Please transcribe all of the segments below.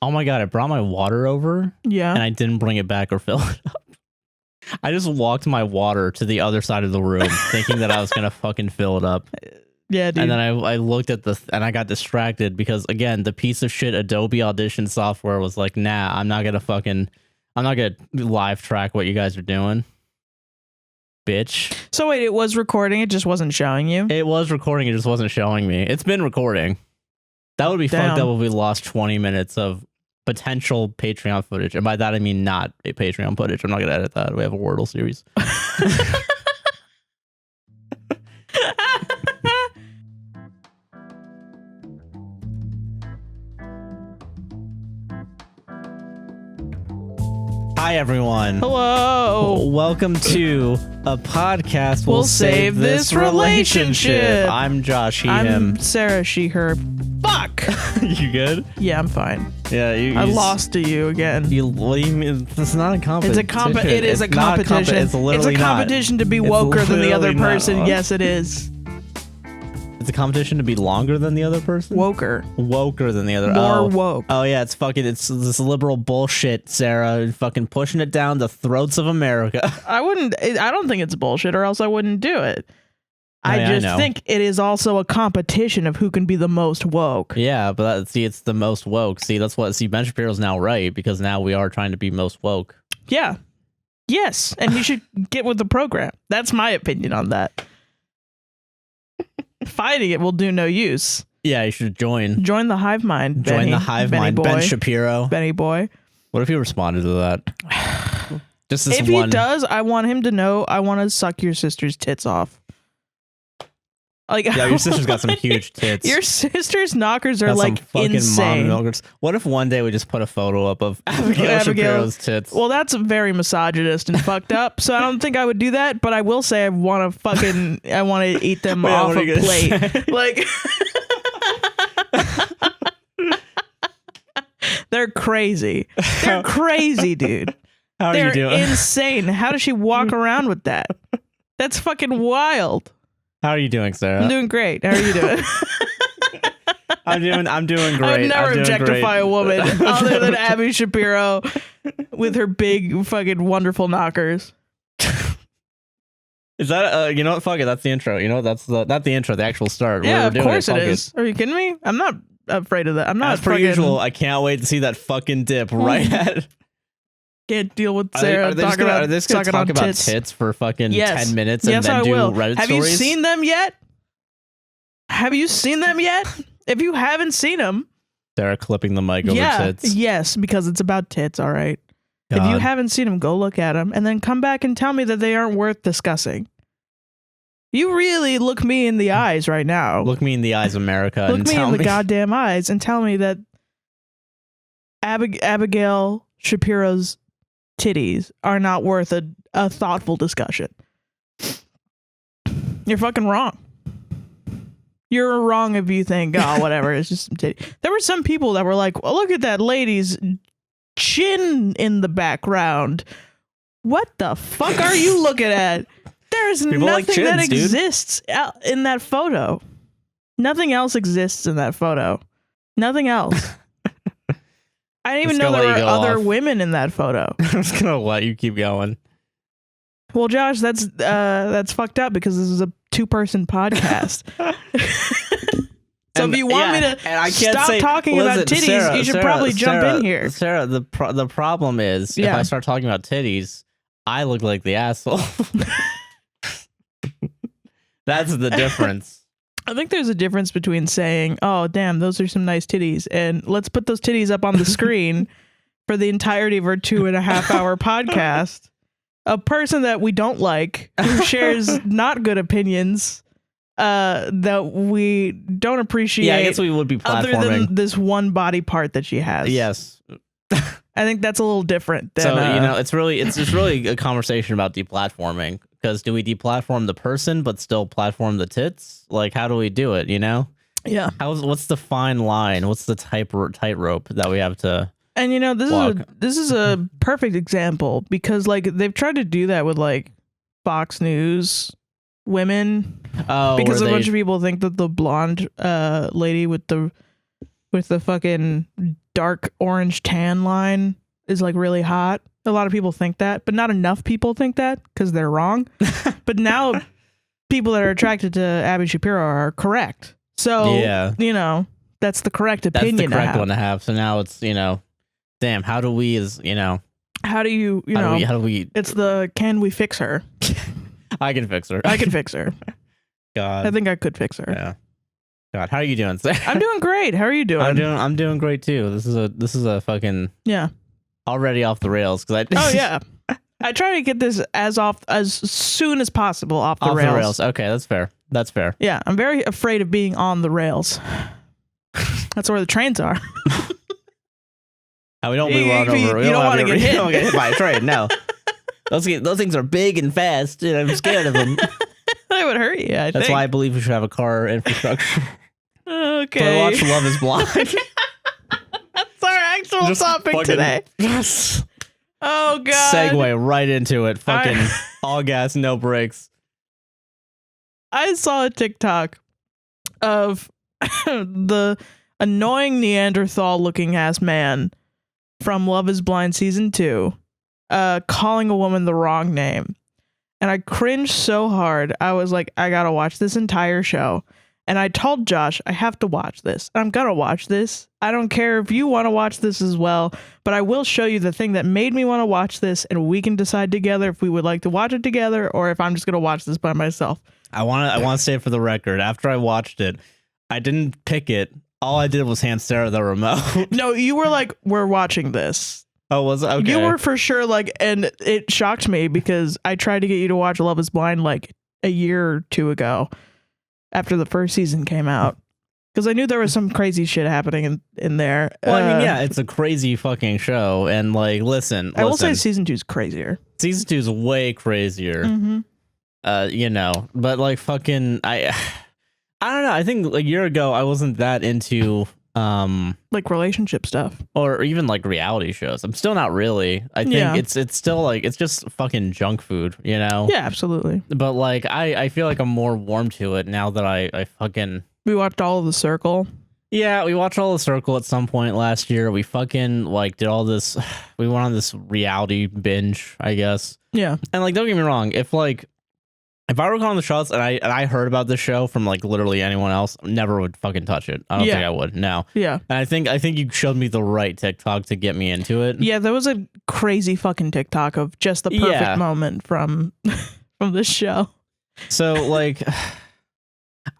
Oh my God, I brought my water over. Yeah. And I didn't bring it back or fill it up. I just walked my water to the other side of the room thinking that I was going to fucking fill it up. Yeah, dude. And then I looked at and I got distracted because, again, the piece of shit Adobe Audition software was like, nah, I'm not going to live track what you guys are doing. Bitch. So wait, it was recording, it just wasn't showing you? It was recording, it just wasn't showing me. It's been recording. That would be fucked up if we lost 20 minutes of potential Patreon footage. And by that, I mean not a Patreon footage. I'm not going to edit that. We have a Wordle series. Hi, everyone. Hello. Welcome to a podcast. We'll save this relationship. I'm Josh, I'm him. Sarah, she, her. Fuck. You good? Yeah, I'm fine. Yeah, I lost to you again. What do you mean? It's not a competition. It is a competition. It's literally It's a competition to be woker than the other person. Yes, it is. It's a competition to be longer than the other person? Woker than the other. More woke. Oh, yeah, it's this liberal bullshit, Sarah. Fucking pushing it down the throats of America. I don't think it's bullshit, or else I wouldn't do it. I think it is also a competition of who can be the most woke. Yeah, but it's the most woke. Ben Shapiro's now right, because now we are trying to be most woke. Yeah. Yes, and you should get with the program. That's my opinion on that. Fighting it will do no use. Yeah, you should join. Join the hive mind, Benny. Join the hive mind, boy. Ben Shapiro. Benny boy. What if he responded to that? If he does, I want him to know I want to suck your sister's tits off. Like, yeah, your sister's got some huge tits. Your sister's knockers are like insane. What if one day we just put a photo up of Abigail Shapiro's tits? Well, that's very misogynist and fucked up. So I don't think I would do that. But I will say I want to eat them off a plate. Like, they're crazy. They're crazy, dude. How are you doing? They're insane. How does she walk around with that? That's fucking wild. How are you doing, Sarah? I'm doing great. How are you doing? I'm doing great. I would never objectify a woman other than Abby Shapiro with her big fucking wonderful knockers. Is that you know what? Fuck it. That's the intro. You know that's not the intro. The actual start. Yeah, of course it is. Are you kidding me? I'm not afraid of that. I'm not. As per usual, I can't wait to see that fucking dip right at. Can't deal with Sarah. Are they just gonna talk about tits for fucking 10 minutes and then do Reddit stories? Have you seen them yet? If you haven't seen them, Sarah clipping the mic over tits. Yes, because it's about tits. All right. God. If you haven't seen them, go look at them and then come back and tell me that they aren't worth discussing. You really look me in the eyes right now. Look me in the eyes, America. Look me in the goddamn eyes and tell me that Abigail Shapiro's titties are not worth a thoughtful discussion. You're fucking wrong. You're wrong if you think, oh, whatever, it's just some titty. There were some people that were like, well, look at that lady's chin in the background. What the fuck are you looking at? There's nothing like chins, that exists in that photo. Nothing else exists in that photo. Nothing else. I didn't even know there were other women in that photo. I'm just gonna let you keep going. Well, Josh, that's fucked up because this is a 2-person podcast. So if you want me to stop talking about titties, Sarah, you should probably jump in here. Sarah, the problem is if I start talking about titties, I look like the asshole. That's the difference. I think there's a difference between saying, oh, damn, those are some nice titties, and let's put those titties up on the screen for the entirety of our 2.5-hour podcast. A person that we don't like, who shares not good opinions that we don't appreciate. Yeah, I guess we would be platforming. Other than this one body part that she has. Yes. I think that's a little different. Than, so, it's just really a conversation about deplatforming. Because do we deplatform the person but still platform the tits? Like, how do we do it, you know? Yeah. What's the fine line? What's the tightrope that we have to And this is a perfect example because like they've tried to do that with like Fox News women. Oh, because a bunch of people think that the blonde lady with the fucking dark orange tan line is like really hot. A lot of people think that, but not enough people think that because they're wrong. But now people that are attracted to Abby Shapiro are correct. So, you know, that's the correct opinion. That's the correct one to have. So now it's, you know, damn, how do we how do you it's the, can we fix her? I can fix her. I can fix her. God. I think I could fix her. Yeah. God, how are you doing? I'm doing great. How are you doing? I'm doing great too. This is a fucking already off the rails because oh yeah. I try to get this as soon as possible off the rails. Okay, that's fair. That's fair. Yeah, I'm very afraid of being on the rails. That's where the trains are. We don't move on over. You don't want to get hit. You don't get hit by a train. No, those things are big and fast, and I'm scared of them. They would hurt you. That's why I believe we should have a car infrastructure. Okay. But I watch Love Is Blind. That's our actual topic today. Yes. Oh God. Segue right into it. Fucking all gas, no brakes. I saw a TikTok of the annoying Neanderthal looking ass man from Love Is Blind season 2 calling a woman the wrong name. And I cringed so hard. I was like, I gotta watch this entire show. And I told Josh, I have to watch this. I'm gonna watch this. I don't care if you want to watch this as well, but I will show you the thing that made me want to watch this, and we can decide together if we would like to watch it together or if I'm just gonna watch this by myself. I want to say it for the record. After I watched it, I didn't pick it. All I did was hand stare at the remote. No, you were like, we're watching this. Oh, was it? Okay. You were for sure like, and it shocked me because I tried to get you to watch Love Is Blind like a year or two ago after the first season came out because I knew there was some crazy shit happening in there. Well, I mean, yeah, it's a crazy fucking show. And like, listen, I will say season 2 is crazier. Season 2 is way crazier. Mm-hmm. You know, but like fucking, I don't know. I think a year ago I wasn't that into like relationship stuff or even like reality shows. I'm still not really. I think it's still like it's just fucking junk food, you know? Yeah, absolutely. But like I feel like I'm more warm to it now that I fucking we watched all of The Circle. Yeah, we watched all The Circle at some point last year. We fucking like did all this. We went on this reality binge, I guess. Yeah, and like don't get me wrong, if I were calling the shots and I heard about this show from like literally anyone else, never would fucking touch it. I don't think I would. No. Yeah. And I think you showed me the right TikTok to get me into it. Yeah, there was a crazy fucking TikTok of just the perfect moment from this show. So like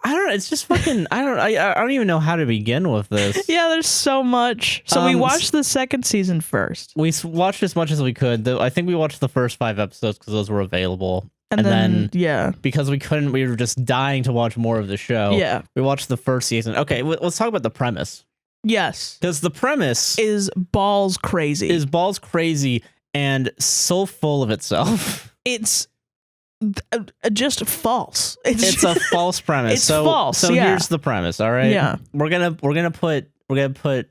I don't know, it's just fucking I don't even know how to begin with this. Yeah, there's so much. So we watched the second season first. We watched as much as we could. I think we watched the first 5 episodes because those were available. And then because we were just dying to watch more of the show. Yeah. We watched the first season. Okay, let's talk about the premise. Yes. Because the premise is balls crazy. And so full of itself. It's just false. It's a false premise. It's false. So here's the premise, all right? Yeah. We're gonna put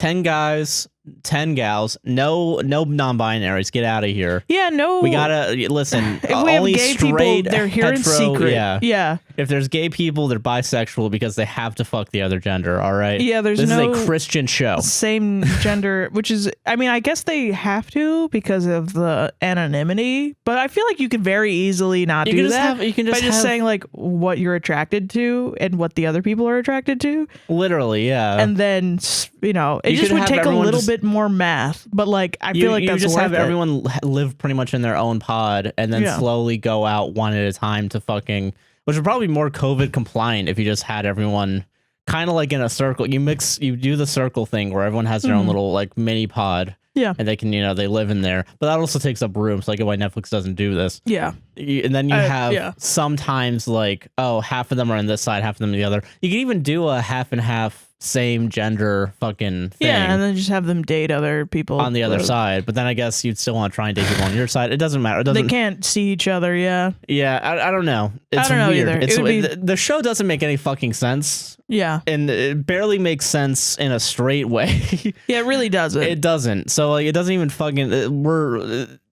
10 guys, 10 gals, no non-binaries. Get out of here. Yeah, no. We gotta listen. If we only have gay straight, people, they're here hetero, in secret. Yeah. If there's gay people, they're bisexual because they have to fuck the other gender. All right. Yeah, this is a Christian show. Same gender, which is, I mean, I guess they have to because of the anonymity. But I feel like you could very easily not do that. You can just by just saying like what you're attracted to and what the other people are attracted to. Literally, yeah. And then it just would take a little bit more math. But like I feel like that's just worth have it. Everyone live pretty much in their own pod and then slowly go out one at a time to fucking. Which would probably be more COVID compliant if you just had everyone kind of like in a circle. You do the circle thing where everyone has their own little like mini pod. Yeah. And they can, they live in there. But that also takes up room. So I get why Netflix doesn't do this. Yeah. And then you have sometimes like, half of them are on this side, half of them on the other. You can even do a half and half same gender fucking thing. Yeah, and then just have them date other people on the other side. But then I guess you'd still want to try and date people on your side. It doesn't matter. They can't see each other. Yeah. Yeah. I don't know. It's I don't weird. know either. The show doesn't make any fucking sense. Yeah. And it barely makes sense in a straight way. Yeah, it really doesn't. It doesn't. So like, it doesn't even fucking.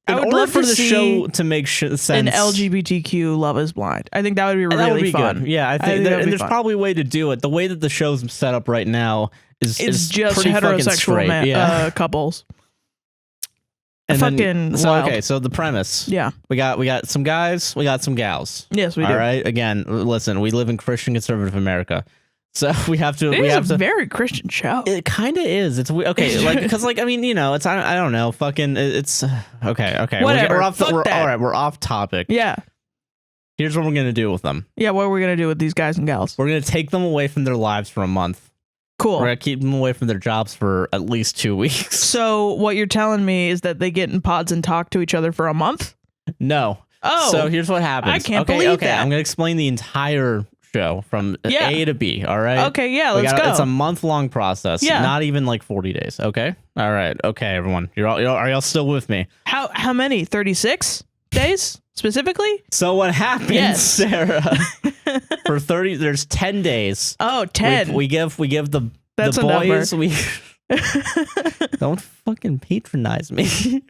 I would love for the show to make sense. An LGBTQ Love Is Blind. I think that would be really fun. Good. Yeah, I think there's probably a way to do it. The way that the show's set up right now It's just pretty fucking heterosexual straight. couples. And fucking then, so wild. okay, so the premise. Yeah. We got some guys, we got some gals. Yes, we do. All right. Again, listen, we live in Christian conservative America. So we have to. It's a very Christian show. It kind of is. It's okay, like because like I mean it's I don't know. Fucking it's okay. Whatever. We're off. Fuck that. All right. We're off topic. Yeah. Here's what we're gonna do with them. Yeah. What are we gonna do with these guys and gals? We're gonna take them away from their lives for a month. Cool. We're gonna keep them away from their jobs for at least 2 weeks. So what you're telling me is that they get in pods and talk to each other for a month? No. Oh. So here's what happens. I can't believe that. I'm gonna explain the entire show from A to B. All right. Okay. Yeah. Let's go. It's a month-long process. Yeah. Not even like 40 days. Okay. All right. Okay, everyone. Are y'all still with me? How many? 36 days specifically? So what happens, Yes. Sarah? For 30, there's 10 days. Oh, 10. We give the That's the a number. boys. Don't fucking patronize me.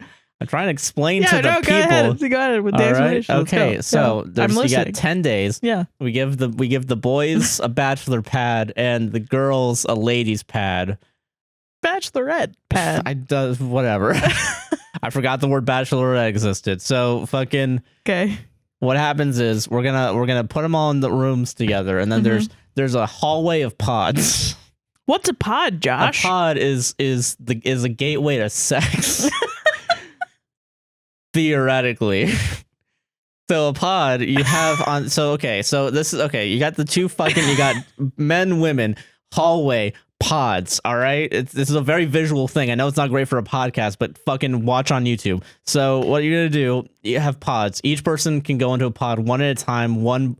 I'm trying to explain to the go people. ahead. Go ahead with the All right. explanation. Let's Okay. go. So Yeah. I'm you listening. got 10 days. Yeah. We give the boys a bachelor pad and the girls a ladies pad. Bachelorette pad. I does whatever. I forgot the word bachelorette existed. So fucking Okay. what happens is we're gonna put them all in the rooms together, and then there's a hallway of pods. What's a pod, Josh? A pod is a gateway to sex. Theoretically. So a pod you have on so this is okay, you got the two fucking you got men, women, hallway, pods, all right? This is a very visual thing. I know it's not great for a podcast, but fucking watch on YouTube. So what you're gonna do, you have pods. Each person can go into a pod one at a time, one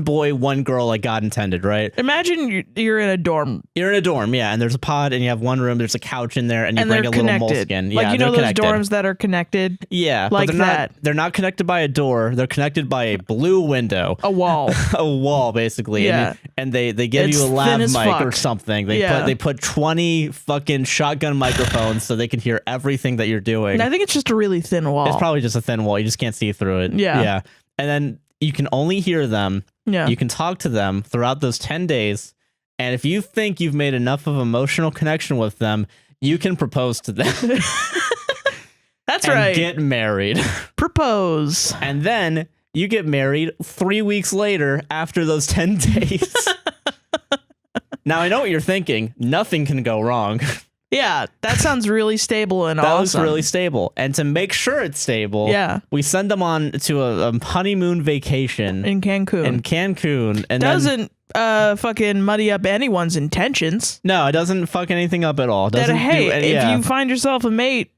boy, one girl, like God intended, right? Imagine you're in a dorm. You're in a dorm, yeah, and there's a pod, and you have one room, there's a couch in there, and you bring they're a little connected. moleskin. Like, Yeah, you know they're those connected. dorms that are connected? Yeah, like but they're that. they're not connected by a door. They're connected by a blue window. A wall. A wall, basically. Yeah. And they give It's you a lav thin as mic fuck. or something. Yeah. They put 20 fucking shotgun microphones so they can hear everything that you're doing. And I think it's just a really thin wall. It's probably just a thin wall. You just can't see through it. Yeah. Yeah. And then you can only hear them. Yeah. You can talk to them throughout those 10 days. And if you think you've made enough of emotional connection with them, you can propose to them. That's and right. get married. Propose. And then you get married 3 weeks later after those 10 days. Now, I know what you're thinking. Nothing can go wrong. Yeah, that sounds really stable and That awesome. looks really stable. And to make sure it's stable, Yeah. we send them on to a honeymoon vacation in Cancun. in Cancun. And Doesn't fucking muddy up anyone's intentions. no, it doesn't fuck anything up at all. That, Doesn't hey, do any, if yeah. you find yourself a mate,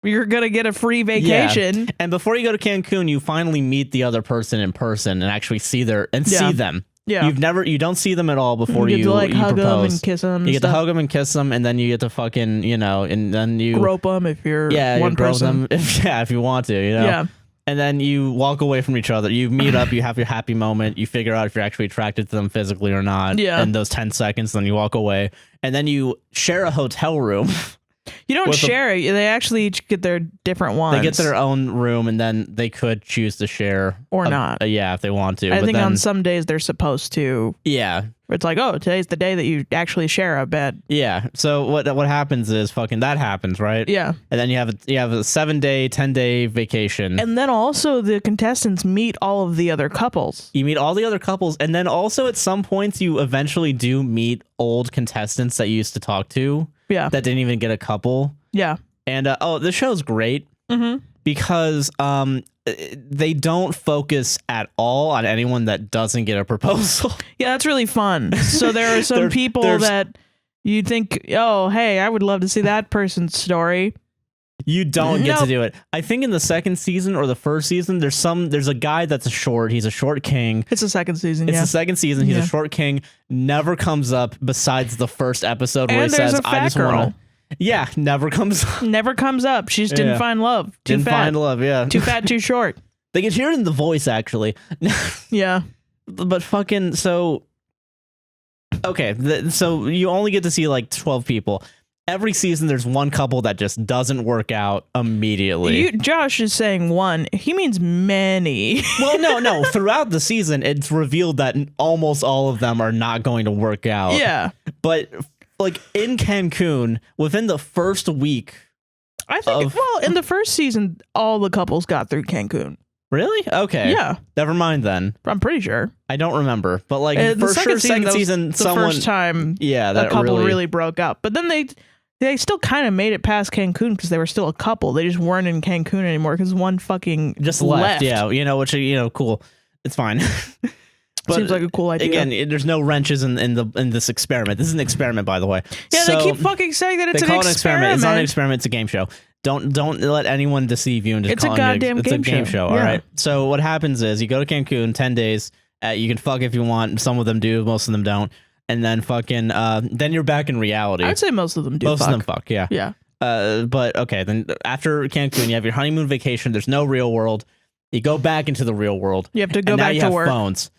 you're going to get a free vacation. And before you go to Cancun, you finally meet the other person in person and actually see them. Yeah. You don't see them at all before you get to like you hug them propose. and kiss them. You get to hug them and kiss them, and then you get to fucking, and then you grope them if you're one you grope person. them if you want to, Yeah. And then you walk away from each other. You meet up. You have your happy moment. You figure out if you're actually attracted to them physically or not. Yeah. In those 10 seconds, then you walk away, and then you share a hotel room. You don't share it. They actually each get their different ones. They get their own room, and then they could choose to share or not. If they want to. I but think then, on some days they're supposed to. Yeah. It's like, oh, today's the day that you actually share a bed. Yeah. So what happens is fucking that happens, right? Yeah. And then you have a 7-day, 10-day vacation. And then also the contestants meet all of the other couples. You meet all the other couples, and then also at some points you eventually do meet old contestants that you used to talk to. Yeah. That didn't even get a couple. Yeah. And the show's great because they don't focus at all on anyone that doesn't get a proposal. Yeah, that's really fun. So there are some people that you think, oh, hey, I would love to see that person's story. You don't get to do it. I think in the second season or the first season, there's a guy that's he's a short king. It's the second season. It's yeah. the second season. He's a short king. Never comes up besides the first episode where and he there's says, a fat "I just girl. want to." Yeah, never comes up. Never comes up. She just didn't find love. Too Didn't fat. find love. Yeah. Too fat. Too short. They can hear it in the voice actually. Yeah. But fucking so. Okay, so you only get to see like 12 people. Every season, there's one couple that just doesn't work out immediately. Josh is saying one. He means many. Well, no. Throughout the season, it's revealed that almost all of them are not going to work out. Yeah. But like in Cancun within the first week. I think, well, in the first season, all the couples got through Cancun. Really? Okay. Yeah. Never mind then. I'm pretty sure. I don't remember, but like The for sure, second season, the someone first time that a couple really broke up. But then they still kind of made it past Cancun because they were still a couple. They just weren't in Cancun anymore because one fucking just left. Yeah, which cool. It's fine. But seems like a cool idea. Again, there's no wrenches in this experiment. This is an experiment, by the way. Yeah, so they keep fucking saying that it's an experiment. It's not an experiment. It's a game show. Don't let anyone deceive you and just it's a goddamn it's a game show. Yeah. All right. So what happens is you go to Cancun 10 days. You can fuck if you want. Some of them do. Most of them don't. And then fucking then you're back in reality. I'd say most of them do. Most of them fuck. Yeah. Yeah. But okay. Then after Cancun, you have your honeymoon vacation. There's no real world. You go back into the real world. You have to go back to work. Phones.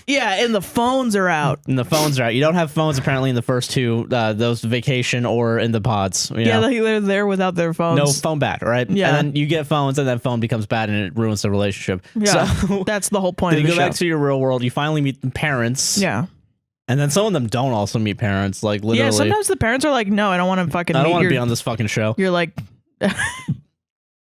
Yeah, and the phones are out. And the phones are out. You don't have phones apparently in the first two, those vacation or in the pods. They're there without their phones. No phone bad, right? Yeah. And then you get phones, and then phone becomes bad, and it ruins the relationship. Yeah, so, that's the whole point of the show. You go back to your real world. You finally meet the parents. Yeah. And then some of them don't also meet parents. Like literally. Yeah. Sometimes the parents are like, "No, I don't want to fucking. I don't want to be on this fucking show." You're like.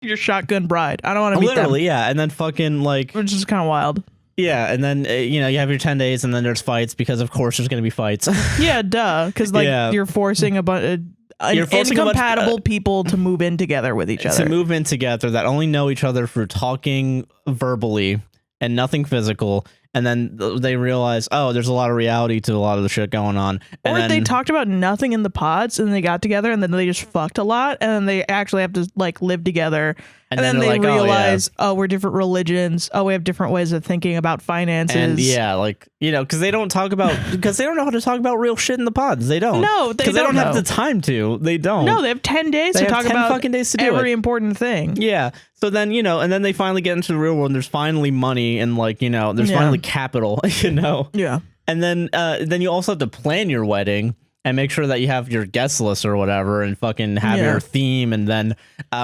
Your shotgun bride. I don't want to meet literally, them. Yeah. And then fucking like, which is kind of wild. Yeah, and then you have your 10 days, and then there's fights because of course there's going to be fights. Yeah, duh. Because you're forcing a bunch incompatible people to move in together with each other. To move in together that only know each other through talking verbally and nothing physical. And then they realize, oh, there's a lot of reality to a lot of the shit going on. And or they talked about nothing in the pods, and they got together, and then they just fucked a lot, and then they actually have to like live together. And then they realize, we're different religions. Oh, we have different ways of thinking about finances. And because they don't talk about because they don't know how to talk about real shit in the pods. They don't. No, because they don't have the time to. They don't. No, they have 10 days to talk about fucking days to do every important thing. Yeah. So then and then they finally get into the real world. And there's finally money and there's finally capital. Yeah. And then you also have to plan your wedding. And make sure that you have your guest list or whatever, and fucking have your theme, and then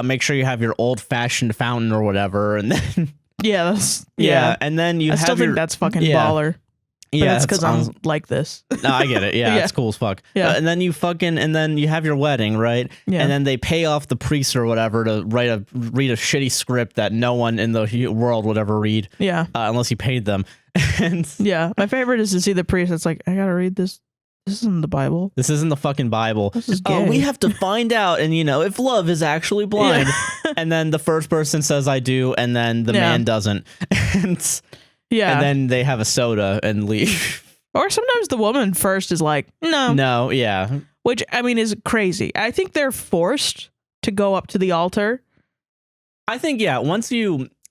make sure you have your old-fashioned fountain or whatever, and then and then you. I still think that's fucking baller. But that's because I'm like this. No, I get it. Yeah, it's cool as fuck. Yeah, and then you have your wedding, right? Yeah. And then they pay off the priest or whatever to read a shitty script that no one in the world would ever read. Yeah, unless you paid them. And my favorite is to see the priest that's like, I gotta read this. This isn't the Bible. This isn't the fucking Bible. This is gay. We have to find out, and if love is actually blind. And then the first person says I do, and then the man doesn't. And then they have a soda and leave. Or sometimes the woman first is like, no. Yeah. Which, I mean, is crazy. I think they're forced to go up to the altar. I think,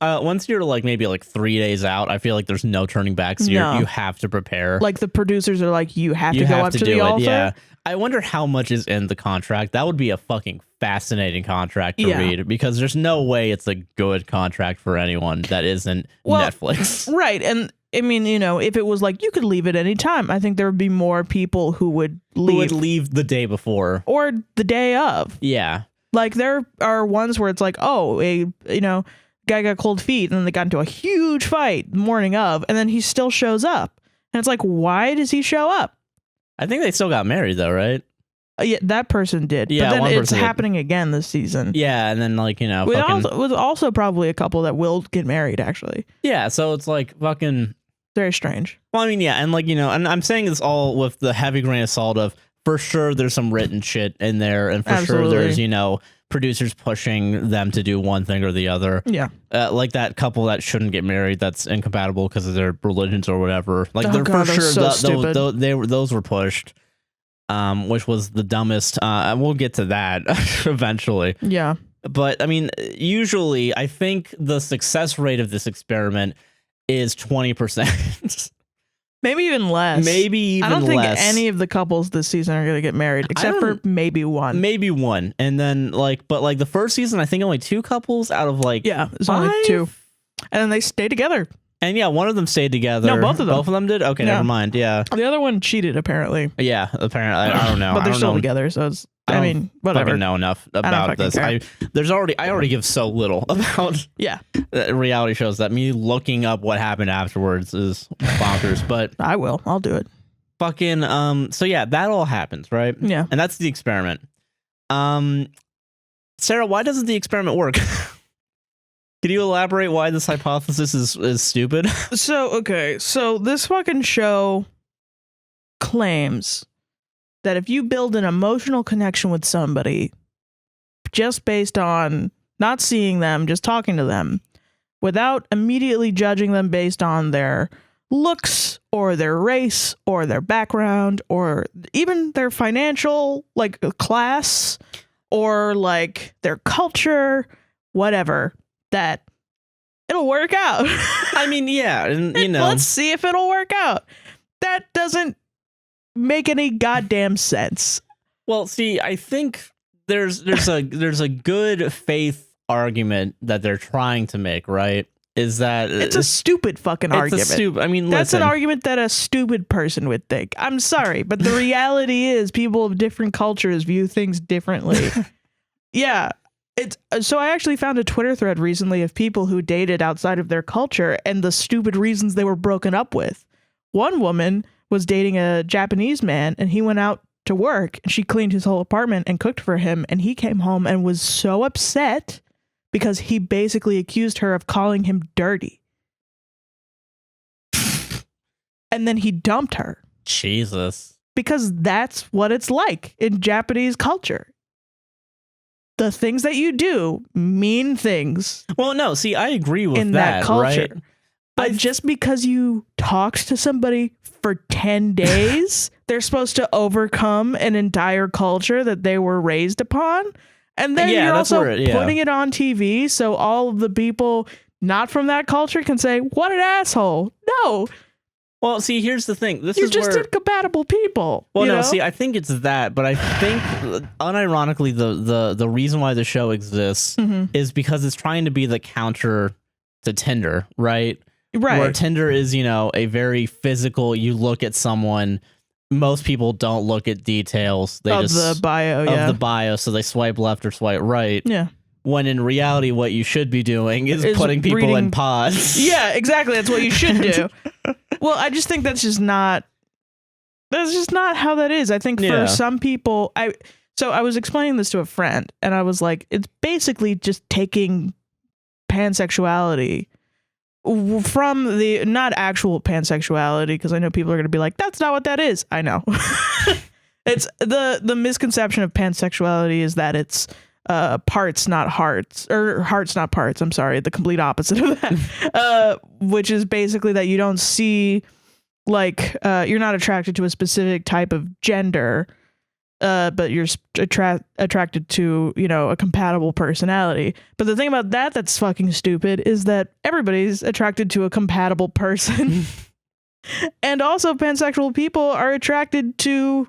once you're like maybe like 3 days out, I feel like there's no turning back. So you have to prepare. Like the producers are like, you have to go up to the altar. Yeah. I wonder how much is in the contract. That would be a fucking fascinating contract to read, because there's no way it's a good contract for anyone that isn't Netflix. Right. And I mean, if it was like you could leave at any time, I think there would be more people who would leave. Who would leave the day before. Or the day of. Yeah. Like there are ones where it's like, guy got cold feet, and then they got into a huge fight the morning of, and then he still shows up, and it's like, why does he show up? I think they still got married though, right? Yeah, that person did. Yeah, but then it's happening again this season. Yeah, and then with also probably a couple that will get married actually. Yeah, so it's like fucking very strange. Well, I mean, yeah, and and I'm saying this all with the heavy grain of salt of, for sure there's some written shit in there, and for sure there's producers pushing them to do one thing or the other. Yeah. Like that couple that shouldn't get married, that's incompatible because of their religions or whatever. Like those were pushed, which was the dumbest. And we'll get to that eventually. Yeah. But I mean, usually I think the success rate of this experiment is 20%. Maybe even less. I don't think any of the couples this season are going to get married, except for maybe one. Maybe one. And then but the first season, I think only 2 couples out of it's only 2. And then they stay together. And one of them stayed together. No, both of them. Both of them did? Okay, never mind. Yeah. The other one cheated, apparently. Yeah, apparently. I don't know. But they're still together, so it's... I mean, whatever. I don't know enough about this. I already give so little about reality shows that me looking up what happened afterwards is bonkers. But I'll do it. fucking so yeah, that all happens, right? Yeah. And that's the experiment. Sarah, why doesn't the experiment work? Can you elaborate why this hypothesis is stupid? So this fucking show claims that if you build an emotional connection with somebody just based on not seeing them, just talking to them, without immediately judging them based on their looks or their race or their background or even their financial like class or like their culture, whatever, that it'll work out. I mean, yeah, and you know, let's see if it'll work out. That doesn't make any goddamn sense. Well, see, I think there's a good faith argument that they're trying to make, right? Is that it's a stupid fucking argument. I mean, that's listen. an argument that a stupid person would think. I'm sorry, but the reality is people of different cultures view things differently. Yeah. So I actually found a Twitter thread recently of people who dated outside of their culture and the stupid reasons they were broken up with. One woman was dating a Japanese man and he went out to work and she cleaned his whole apartment and cooked for him, and he came home and was so upset because he basically accused her of calling him dirty. And then he dumped her. Jesus. Because that's what it's like in Japanese culture. The things that you do mean things. Well, no, see, I agree with in that culture. Right? But just because you talked to somebody for 10 days, they're supposed to overcome an entire culture that they were raised upon. And then you're also putting it on TV so all of the people not from that culture can say, what an asshole. No. Well, see, here's the thing. You're just incompatible people. Well, no, see, I think it's that, but I think unironically the reason why the show exists is because it's trying to be the counter to Tinder, right? Right. Where Tinder is, you know, a very physical, you look at someone, most people don't look at details. They of just the bio, of the bio, so they swipe left or swipe right. Yeah. When in reality, what you should be doing is putting people in pods. Yeah, exactly. That's what you should do. Well, I just think that's just not how that is. I think for some people, I was explaining this to a friend and I was like, it's basically just taking pansexuality from the not actual pansexuality, because I know people are going to be like, that's not what that is. I know. It's the misconception of pansexuality is that it's parts not hearts, or hearts not parts. I'm sorry, the complete opposite of that. Which is basically that you don't see like you're not attracted to a specific type of gender, but you're attracted to, you know, a compatible personality. But the thing about that's fucking stupid is that everybody's attracted to a compatible person. And also pansexual people are attracted to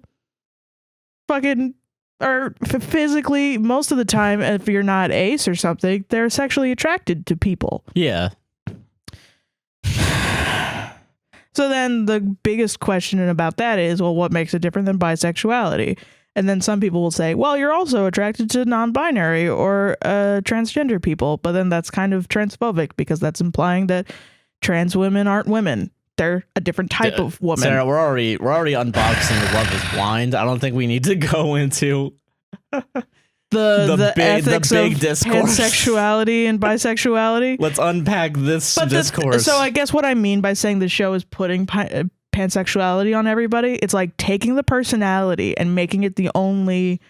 fucking, or physically, most of the time, if you're not ace or something, they're sexually attracted to people. Yeah. So then the biggest question about that is, well, what makes it different than bisexuality? And then some people will say, well, you're also attracted to non-binary or transgender people. But then that's kind of transphobic because that's implying that trans women aren't women. They're a different type of woman. Sarah, we're already unboxing Love is Blind. I don't think we need to go into the ethics big of discourse. Pansexuality and bisexuality. Let's unpack this discourse. So I guess what I mean by saying the show is putting pansexuality on everybody, it's like taking the personality and making it the only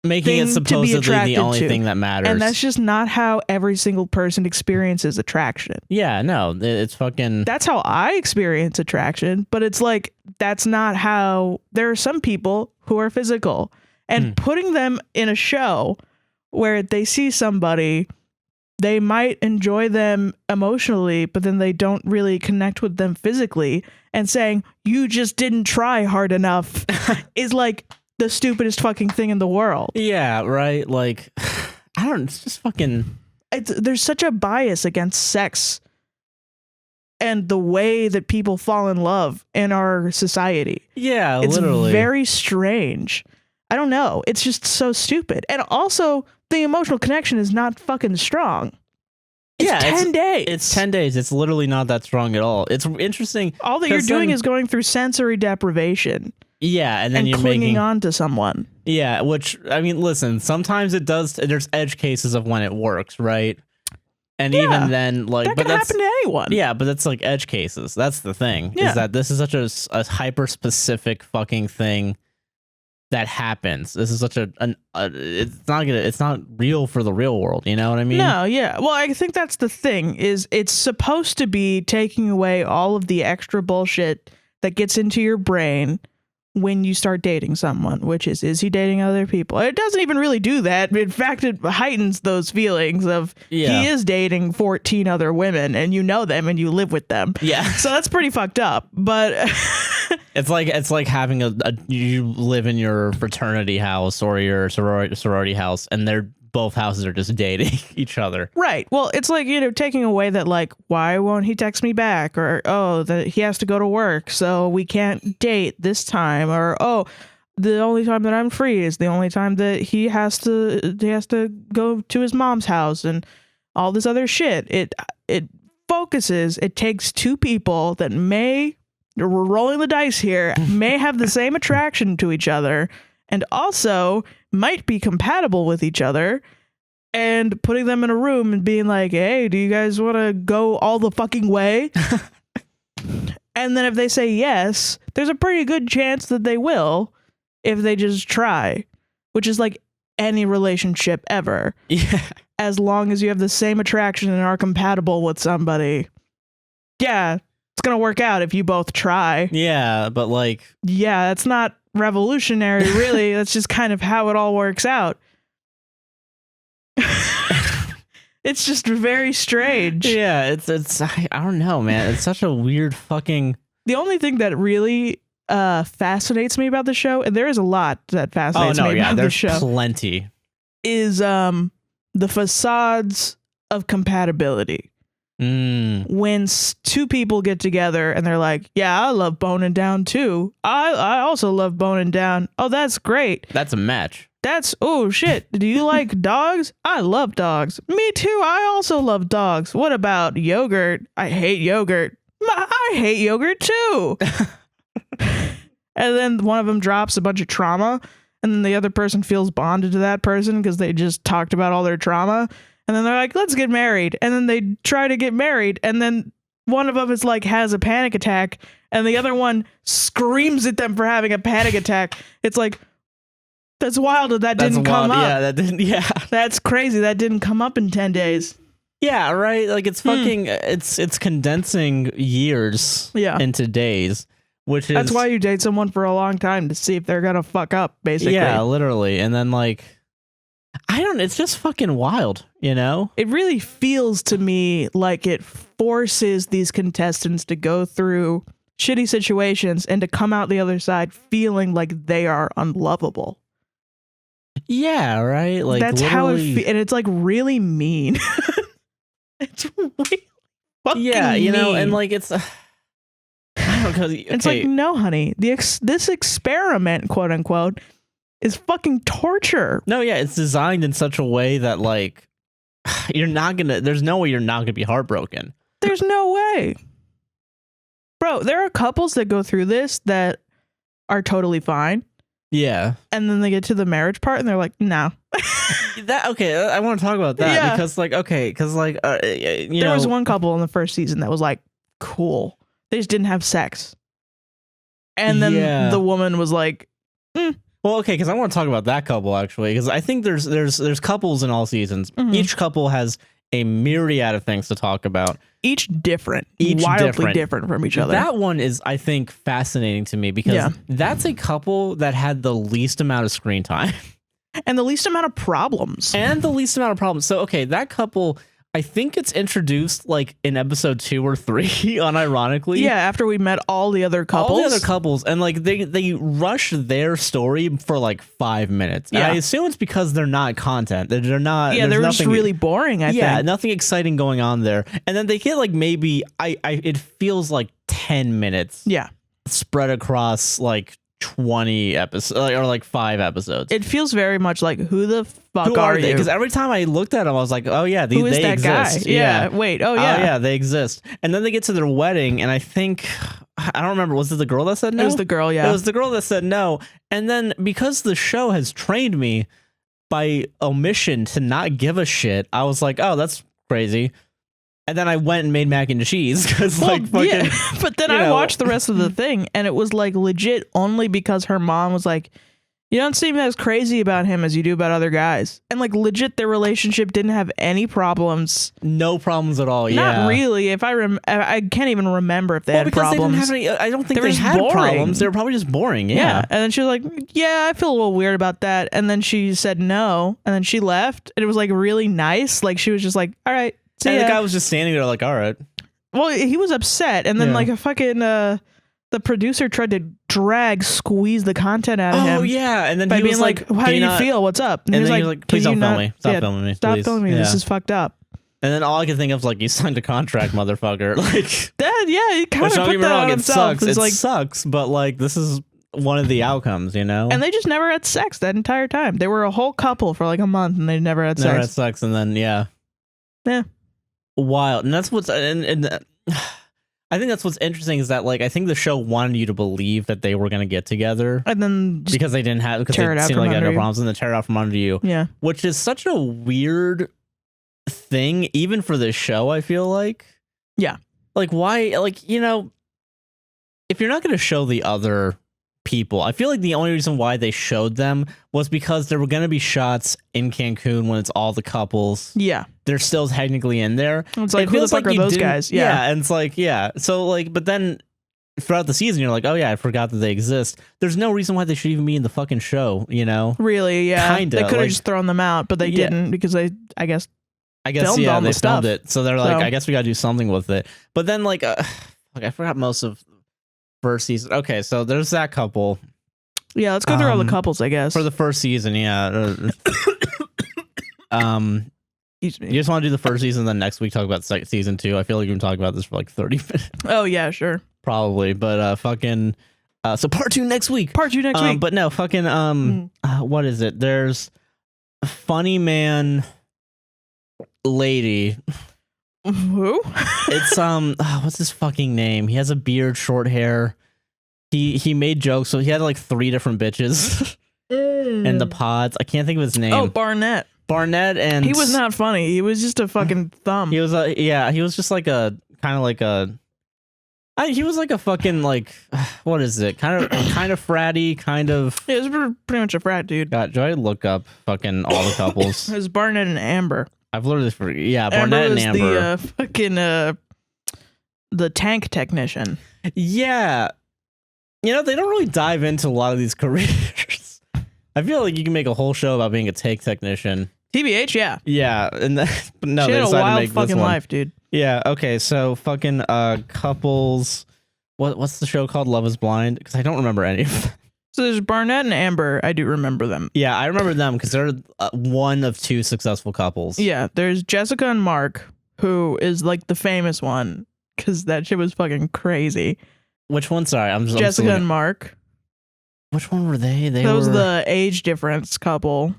making it supposedly the only thing that matters. And that's just not how every single person experiences attraction. Yeah, no, it's fucking... That's how I experience attraction, but it's like, that's not how... There are some people who are physical, and putting them in a show where they see somebody, they might enjoy them emotionally, but then they don't really connect with them physically, and saying, you just didn't try hard enough, is like... the stupidest fucking thing in the world. Yeah, right? Like, I don't... It's just fucking... There's such a bias against sex and the way that people fall in love in our society. Yeah, it's literally. It's very strange. I don't know. It's just so stupid. And also, the emotional connection is not fucking strong. It's Yeah, 10 days. It's 10 days. It's literally not that strong at all. It's interesting. All that you're doing is going through sensory deprivation. Yeah, and then and you're clinging on to someone. Yeah, which, I mean, listen, sometimes it does. There's edge cases of when it works, right? And even then, like, that can happen to anyone. Yeah, but that's like edge cases. That's the thing. Yeah. Is that this is such a hyper specific fucking thing that happens. This is such it's not real for the real world. You know what I mean? No, yeah. Well, I think that's the thing. Is it's supposed to be taking away all of the extra bullshit that gets into your brain when you start dating someone, which is he dating other people? It doesn't even really do that. In fact, it heightens those feelings of he is dating 14 other women and you know them and you live with them. Yeah. So that's pretty fucked up. But it's like having you live in your fraternity house or your sorority house and both houses are just dating each other. Right. Well, it's like, taking away that, like, why won't he text me back? Or, that he has to go to work, so we can't date this time. Or, the only time that I'm free is the only time that he has to go to his mom's house and all this other shit. It focuses, it takes two people that we're rolling the dice here, may have the same attraction to each other and also might be compatible with each other, and putting them in a room and being like, hey, do you guys want to go all the fucking way? And then if they say yes, there's a pretty good chance that they will if they just try, which is like any relationship ever. Yeah. As long as you have the same attraction and are compatible with somebody. Yeah, it's going to work out if you both try. Yeah, but like... Yeah, that's not revolutionary, really. That's just kind of how it all works out. It's just very strange. Yeah, it's I don't know, man. It's such a weird fucking... The only thing that really fascinates me about the show, and there is a lot that fascinates me about the show. There's plenty. Is the facades of compatibility. When two people get together and they're like, yeah, I love boning down too. I also love boning down. Oh, that's great. That's a match. Oh shit. Do you like dogs? I love dogs. Me too. I also love dogs. What about yogurt? I hate yogurt. I hate yogurt too. And then one of them drops a bunch of trauma and then the other person feels bonded to that person because they just talked about all their trauma. And then they're like, let's get married. And then they try to get married. And then one of them is like, has a panic attack. And the other one screams at them for having a panic attack. It's like, that's wild that didn't come up. Yeah, that didn't. Yeah. That's crazy. That didn't come up in 10 days. Yeah, right. Like it's fucking, it's condensing years into days, which is. That's why you date someone for a long time, to see if they're going to fuck up, basically. Yeah, literally. And then like, it's just fucking wild, you know? It really feels to me like it forces these contestants to go through shitty situations and to come out the other side feeling like they are unlovable. Yeah, right? Like that's how it feels. And it's like really mean. It's really fucking you know, mean. and like it's... It's like, no, honey, this experiment, quote unquote, is fucking torture. No, yeah, it's designed in such a way that like there's no way you're not gonna be heartbroken. There's no way. Bro, there are couples that go through this that are totally fine. Yeah. And then they get to the marriage part and they're like, no. I want to talk about that because there was one couple in the first season that was like, cool. They just didn't have sex. And then the woman was like, Well, okay, because I want to talk about that couple actually, because I think there's couples in all seasons. Mm-hmm. Each couple has a myriad of things to talk about. Each wildly different from each other. That one is, I think, fascinating to me because that's a couple that had the least amount of screen time. And the least amount of problems. So, okay, that couple, I think it's introduced like in episode 2 or 3, unironically. Yeah, after we met all the other couples. And like they rush their story for like 5 minutes. Yeah. And I assume it's because they're not content. They're not. Yeah, they're just really boring, I think. Yeah, nothing exciting going on there. And then they get like maybe, it feels like 10 minutes. Yeah. Spread across like 20 episodes or like 5 episodes. It feels very much like, who the fuck Who are they? you? Because every time I looked at them, I was like, oh yeah, Who is they that exist. guy? Yeah. Wait. Oh yeah. Oh yeah, they exist. And then they get to their wedding, and I think, I don't remember, was it the girl that said no? It was the girl. Yeah. It was the girl that said no. And then because the show has trained me by omission to not give a shit, I was like, oh, that's crazy. And then I went and made mac and cheese because like fucking. Yeah. But then I watched the rest of the thing, and it was like legit only because her mom was like, you don't seem as crazy about him as you do about other guys. And like legit, their relationship didn't have any problems. No problems at all. Yeah. Not really. If I can't even remember if they had because problems. they didn't have any, I don't think They were they just had boring. problems. They were probably just boring. Yeah. And then she was like, yeah, I feel a little weird about that. And then she said no. And then she left. And it was like really nice. Like she was just like, all right. See And ya. the guy was just standing there like, all right. Well, he was upset. And then Yeah. like a fucking, the producer tried to squeeze the content out of him. Oh yeah. And then By he being was like, how "Can do you not-" feel? What's up? And he was then he was like, please "Can don't you film not- me. Stop yeah, filming me. Stop please." filming me. Yeah. This is fucked up. And then all I could think of was like, you signed a contract, motherfucker. Like, That, yeah, he kind which of don't put get me that wrong, on it himself. sucks. It's It like, sucks, but like, this is one of the outcomes, you know? and they just never had sex that entire time. They were a whole couple for like a month, and they never had Never had sex. sex, and then yeah. Wild. And that's what's and I think that's what's interesting is that like I think the show wanted you to believe that they were gonna get together And then just, because they didn't have because tear it they out seemed from like they had under no you. problems and then tear it out from under you, yeah, which is such a weird thing even for this show. I feel like like why like you know if you're not gonna show the other people, I feel like the only reason why they showed them was because there were gonna be shots in Cancun when it's all the couples. yeah. They're still technically in there. It's like, It who the feels fuck like are you those didn't- guys? Yeah. and it's like, yeah. So like, but then throughout the season, you're like, oh yeah, I forgot that they exist. There's no reason why they should even be in the fucking show, you know? Really, yeah. Kinda, They could have like- just thrown them out, but they Yeah. didn't because they, I guess, I guess Filmed yeah, all they the stuff. filmed it, so they're like, So- I guess we gotta do something with it. But then like I forgot most of first season. Okay, so there's that couple yeah. Let's go through all the Um, couples, I guess. for the first season. Yeah. Excuse me. You just want to do the first season, then next week talk about season 2. I feel like we've been talking about this for like 30 minutes, Oh yeah, sure. probably. But fucking, so part 2 next week. Part 2 next week. But no, fucking what is it? There's a funny man lady. Who? It's what's his fucking name? He has a beard, short hair. He made jokes, so he had like 3 different bitches in the pods. I can't think of his name. Oh, Barnett. Barnett, and He was not funny. He was just a fucking thumb. He was he was just like a kind of like a. He was like a fucking like what is it? Kind of fratty, kind of. He was pretty much a frat dude. God, do I look up fucking all the couples? It was Barnett and Amber. I've literally Barnett and Amber. The fucking the tank technician. Yeah, you know they don't really dive into a lot of these careers. I feel like you can make a whole show about being a tank technician. TBH, yeah. Yeah, and but no, She they had a decided to wild make this fucking one. life, dude. Yeah. Okay. So fucking couples. What's the show called? Love Is Blind? Because I don't remember any of them. So there's Barnett and Amber. I do remember them. Yeah, I remember them because they're one of 2 successful couples. Yeah, there's Jessica and Mark, who is like the famous one because that shit was fucking crazy. Which one? Sorry, I'm just Jessica looking- and Mark. Which one were they? They That were was the age difference couple.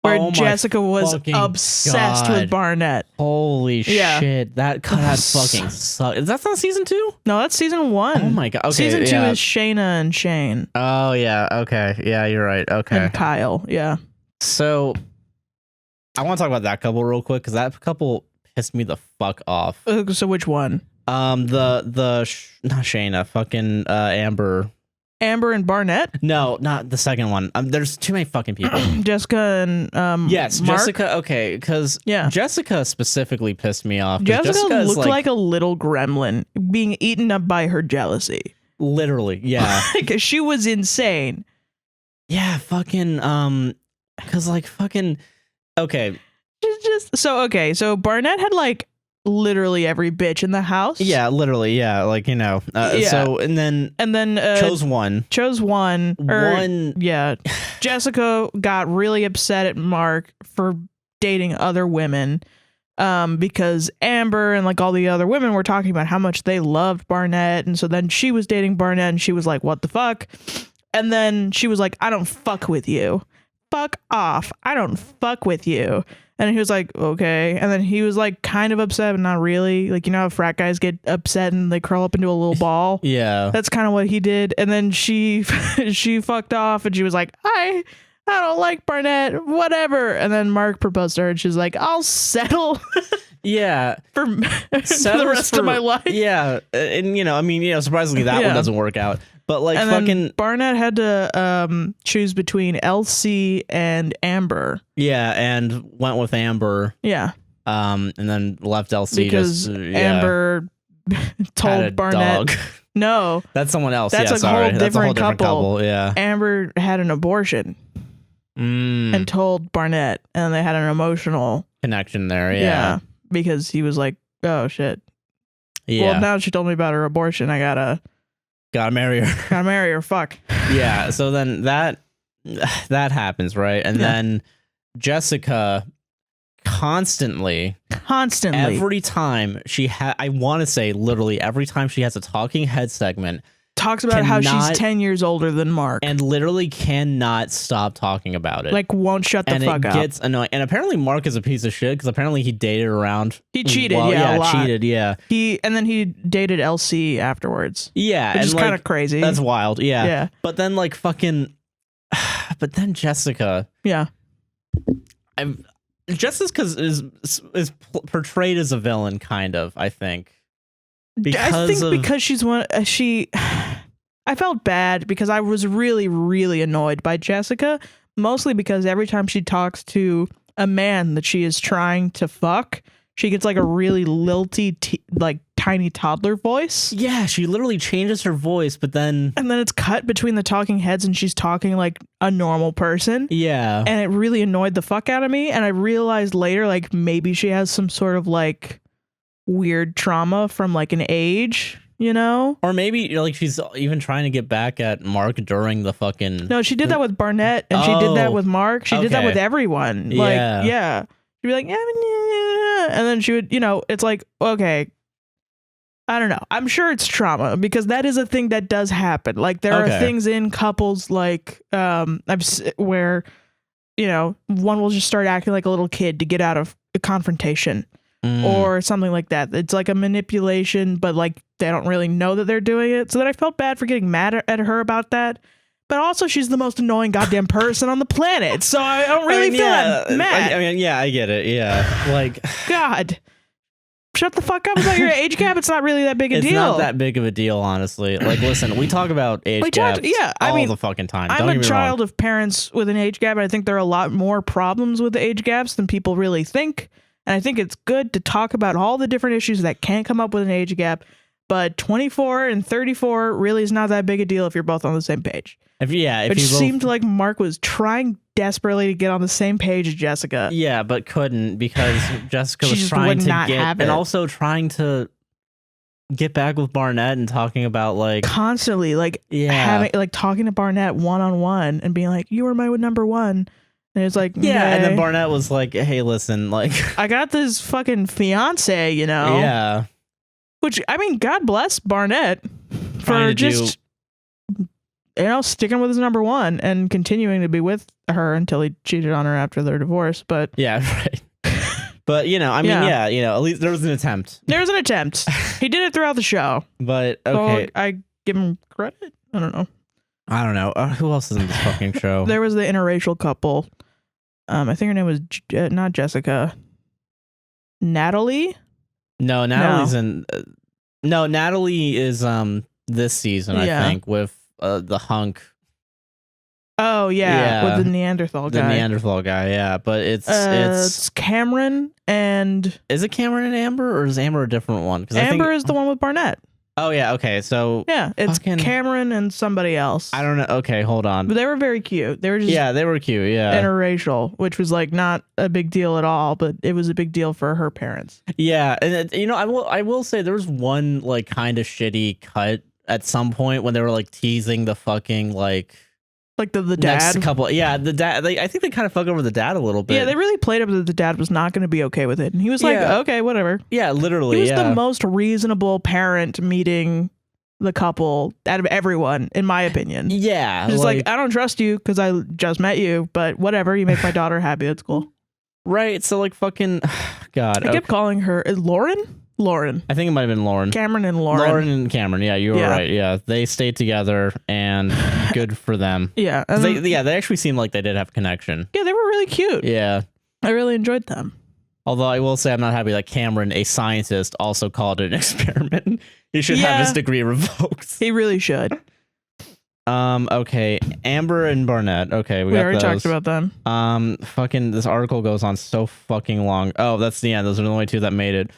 Where Oh my Jessica was fucking obsessed God. with Barnett. Holy Yeah. shit! That fucking sucked. That's not season 2? No, that's season 1. Oh my god. Okay. Season 2 yeah. is Shayna and Shane Oh yeah. Okay. Yeah, you're right. Okay. and Kyle. Yeah. So I want to talk about that couple real quick because that couple pissed me the fuck off. So which one? Not Shayna, fucking Amber. Amber and Barnett? No, not the second one. There's too many fucking people. Jessica and Yes, Mark? Jessica. Okay, because Yeah. Jessica specifically pissed me off. 'cause Jessica is looked like a little gremlin being eaten up by her jealousy. literally, yeah, Like she was insane. yeah, fucking, because like fucking, okay, So Barnett had like literally every bitch in the house. yeah, literally, yeah, like you know, Yeah. so and then chose chose one. one. Yeah. Jessica got really upset at Mark for dating other women. Because Amber and like all the other women were talking about how much they loved Barnett, and so then she was dating Barnett and she was like, what the fuck? And then she was like, I don't fuck with you. Fuck off. I don't fuck with you. And he was like, okay. And then he was like kind of upset, but not really. Like, you know how frat guys get upset and they curl up into a little ball? Yeah. That's kind of what he did. And then she fucked off and she was like, I don't like Barnett, whatever. And then Mark proposed to her and she's like, I'll settle. Yeah. for the rest of my life. Yeah. And, you know, I mean, you know, surprisingly, that one doesn't work out. But, like, and fucking... then Barnett had to choose between LC and Amber. Yeah, and went with Amber. Yeah. And then left LC because Amber told Barnett... Dog. No. That's someone else. That's a whole different couple. Yeah. Amber had an abortion. And told Barnett, and they had an emotional connection there. Yeah. Because he was like, oh shit. Yeah. Well, now she told me about her abortion. I gotta marry her. Gotta marry her. Fuck. Yeah. So then that happens, right? And then Jessica constantly every time I want to say literally every time she has a talking head segment, talks about how she's 10 years older than Mark and literally cannot stop talking about it. Like, won't shut the fuck up. And it gets annoying. And apparently Mark is a piece of shit because apparently he dated around. He cheated. A lot. Cheated. Yeah. And then he dated LC afterwards. Yeah. Which is kind of crazy. That's wild. Yeah. Yeah. But then like fucking, but then Jessica. Yeah. Jessica is portrayed as a villain, kind of, I think. Because she's one, I felt bad because I was really, really annoyed by Jessica, mostly because every time she talks to a man that she is trying to fuck, she gets like a really lilty, like tiny toddler voice. Yeah, she literally changes her voice, but then... And then it's cut between the talking heads and she's talking like a normal person. Yeah. And it really annoyed the fuck out of me. And I realized later, like, maybe she has some sort of like weird trauma from like an age, you know? Or maybe like she's even trying to get back at Mark during the fucking... No, she did that with Barnett and she did that with Mark. She did that with everyone. Like, yeah. She'd be like, yeah. And then she would, you know, it's like, okay, I don't know. I'm sure it's trauma because that is a thing that does happen. Like there are things in couples like where, you know, one will just start acting like a little kid to get out of a confrontation. Or something like that. It's like a manipulation, but like they don't really know that they're doing it. So then I felt bad for getting mad at her about that. But also, she's the most annoying goddamn person on the planet. So I don't really feel that mad. I mean, yeah, I get it. Yeah, like God, shut the fuck up about your age gap. It's not really that big a deal. It's not that big of a deal, honestly. Like, listen, we talk about age gaps all the fucking time. I'm a child of parents with an age gap, and I think there are a lot more problems with the age gaps than people really think. And I think it's good to talk about all the different issues that can come up with an age gap. But 24 and 34 really is not that big a deal if you're both on the same page. It seemed like Mark was trying desperately to get on the same page as Jessica. Yeah, but couldn't because Jessica was trying to get and also trying to get back with Barnett and talking about like constantly like having like talking to Barnett one-on-one and being like, you were my number one. And it's like, and then Barnett was like, hey, listen, like I got this fucking fiance, you know? Yeah. Which, I mean, God bless Barnett for just, you know, sticking with his number one and continuing to be with her until he cheated on her after their divorce. But yeah, right. But, you know, I mean, you know, at least there was an attempt. There was an attempt. He did it throughout the show. But, okay. So I give him credit. I don't know. Who else is in this fucking show? There was the interracial couple. I think her name was not Jessica. Natalie? No, Natalie's in. No, Natalie is this season, I think, with the hunk. Oh yeah, with the Neanderthal guy. The Neanderthal guy, yeah. But it's Cameron and. Is it Cameron and Amber, or is Amber a different one? Amber is the one with Barnett. Oh yeah, okay, so yeah, it's Cameron and somebody else. I don't know. Okay, hold on. But they were very cute. They were just they were cute. Yeah, interracial, which was like not a big deal at all, but it was a big deal for her parents. Yeah, and you know, I will say there was one like kind of shitty cut at some point when they were like teasing the fucking like the dad. Next couple, the dad. I think they kind of fucked over the dad a little bit. Yeah, they really played up that the dad was not going to be okay with it, and he was like, "Okay, whatever." Yeah, literally. He was the most reasonable parent meeting the couple out of everyone, in my opinion. Yeah. Just like I don't trust you because I just met you, but whatever. You make my daughter happy. That's cool. Right. So like fucking God. I kept calling her Lauren. Lauren. I think it might have been Lauren. Cameron and Lauren. Lauren and Cameron. Yeah, you were right. Yeah, they stayed together, and good for them. Yeah. They actually seemed like they did have a connection. Yeah, they were really cute. Yeah. I really enjoyed them. Although I will say I'm not happy that Cameron, a scientist, also called it an experiment. He should have his degree revoked. He really should. Okay. Amber and Barnett. Okay, we got already those. talked about them. Fucking this article goes on so fucking long. Oh, that's the end. Those are the only two that made it.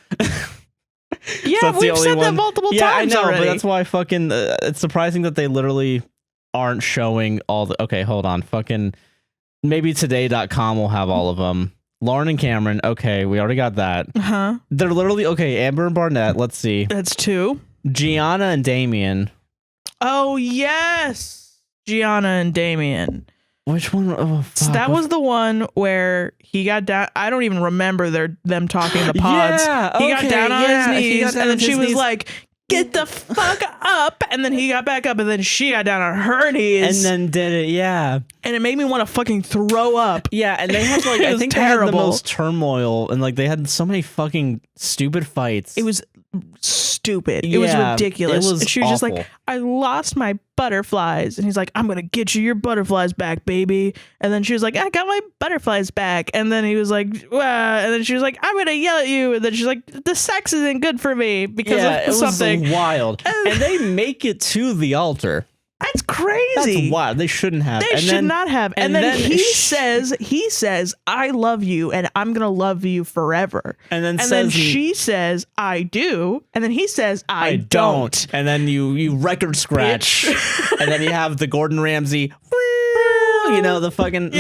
Yeah, we've said that multiple times I know, already. but that's why fucking it's surprising that they literally aren't showing all the. Okay, hold on. Fucking maybe today.com will have all of them. Lauren and Cameron. Okay, we already got that. They're literally okay. Amber and Barnett. Let's see. That's 2. Gianna and Damien. Oh yes, Gianna and Damien. Which one? Oh, fuck. So that was the one where he got down. I don't even remember them talking to pods. Yeah, he got down on his knees, and then she was knees. like, "Get the fuck up!" And then he got back up, and then she got down on her knees, and then did it. Yeah, and it made me want to fucking throw up. Yeah, and they had like I think they had the terrible. most turmoil, and like they had so many fucking stupid fights. It was stupid. It was ridiculous. It was and she was just awful. like, I lost my butterflies. And he's like, I'm going to get you your butterflies back, baby. And then she was like, I got my butterflies back. And then he was like, and then she was like, I'm going to yell at you. And then she's like, the sex isn't good for me because of something. It was wild. And they make it to the altar. That's crazy. That's wild. They shouldn't have. They should not have. And then he says, I love you and I'm going to love you forever. And then she says, I do. And then he says, I don't. And then you record scratch. And then you have the Gordon Ramsay, you know, the fucking,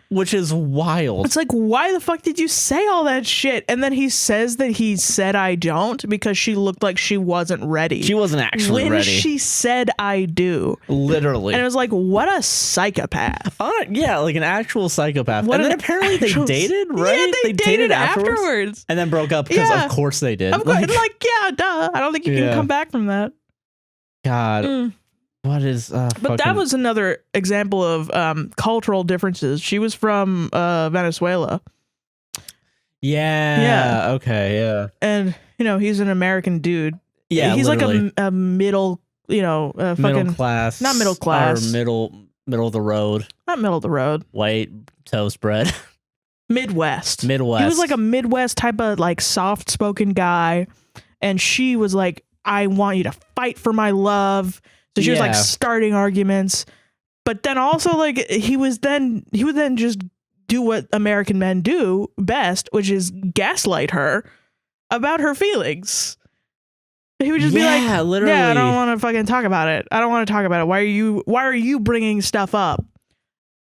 which is wild. It's like, why the fuck did you say all that shit? And then he says that he said I don't because she looked like she wasn't ready. She wasn't actually ready. When she said I do. Literally. And it was like, what a psychopath. Yeah, like an actual psychopath. And then apparently they dated, right? Yeah, they dated afterwards. And then broke up because of course they did. Of course, yeah, duh. I don't think you can come back from that. God. What is but that was another example of cultural differences. She was from Venezuela. Yeah. Okay. Yeah. And you know, he's an American dude. Yeah. He's literally. like a middle, you know, fucking middle class, not middle class, or middle of the road, not middle of the road, white toast bread. Midwest. He Midwest. was like a Midwest type of like soft spoken guy, and she was like, I want you to fight for my love. So she was like starting arguments, but then also like he would then just do what American men do best, which is gaslight her about her feelings. He would just be like, literally. Yeah, I don't want to fucking talk about it. I don't want to talk about it. Why are you bringing stuff up?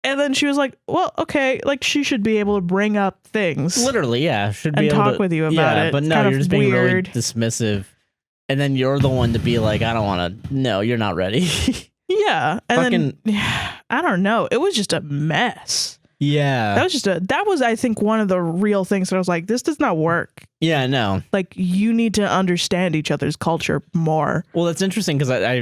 And then she was like, well, okay, like she should be able to bring up things. Literally, yeah. Should be and able talk to, with you about it. But no, you're just being really dismissive. And then you're the one to be like, I don't want to. No, you're not ready. Yeah. And then, I don't know. It was just a mess. Yeah. That was, I think, one of the real things that I was like, this does not work. Yeah, no. Like, you need to understand each other's culture more. Well, that's interesting because I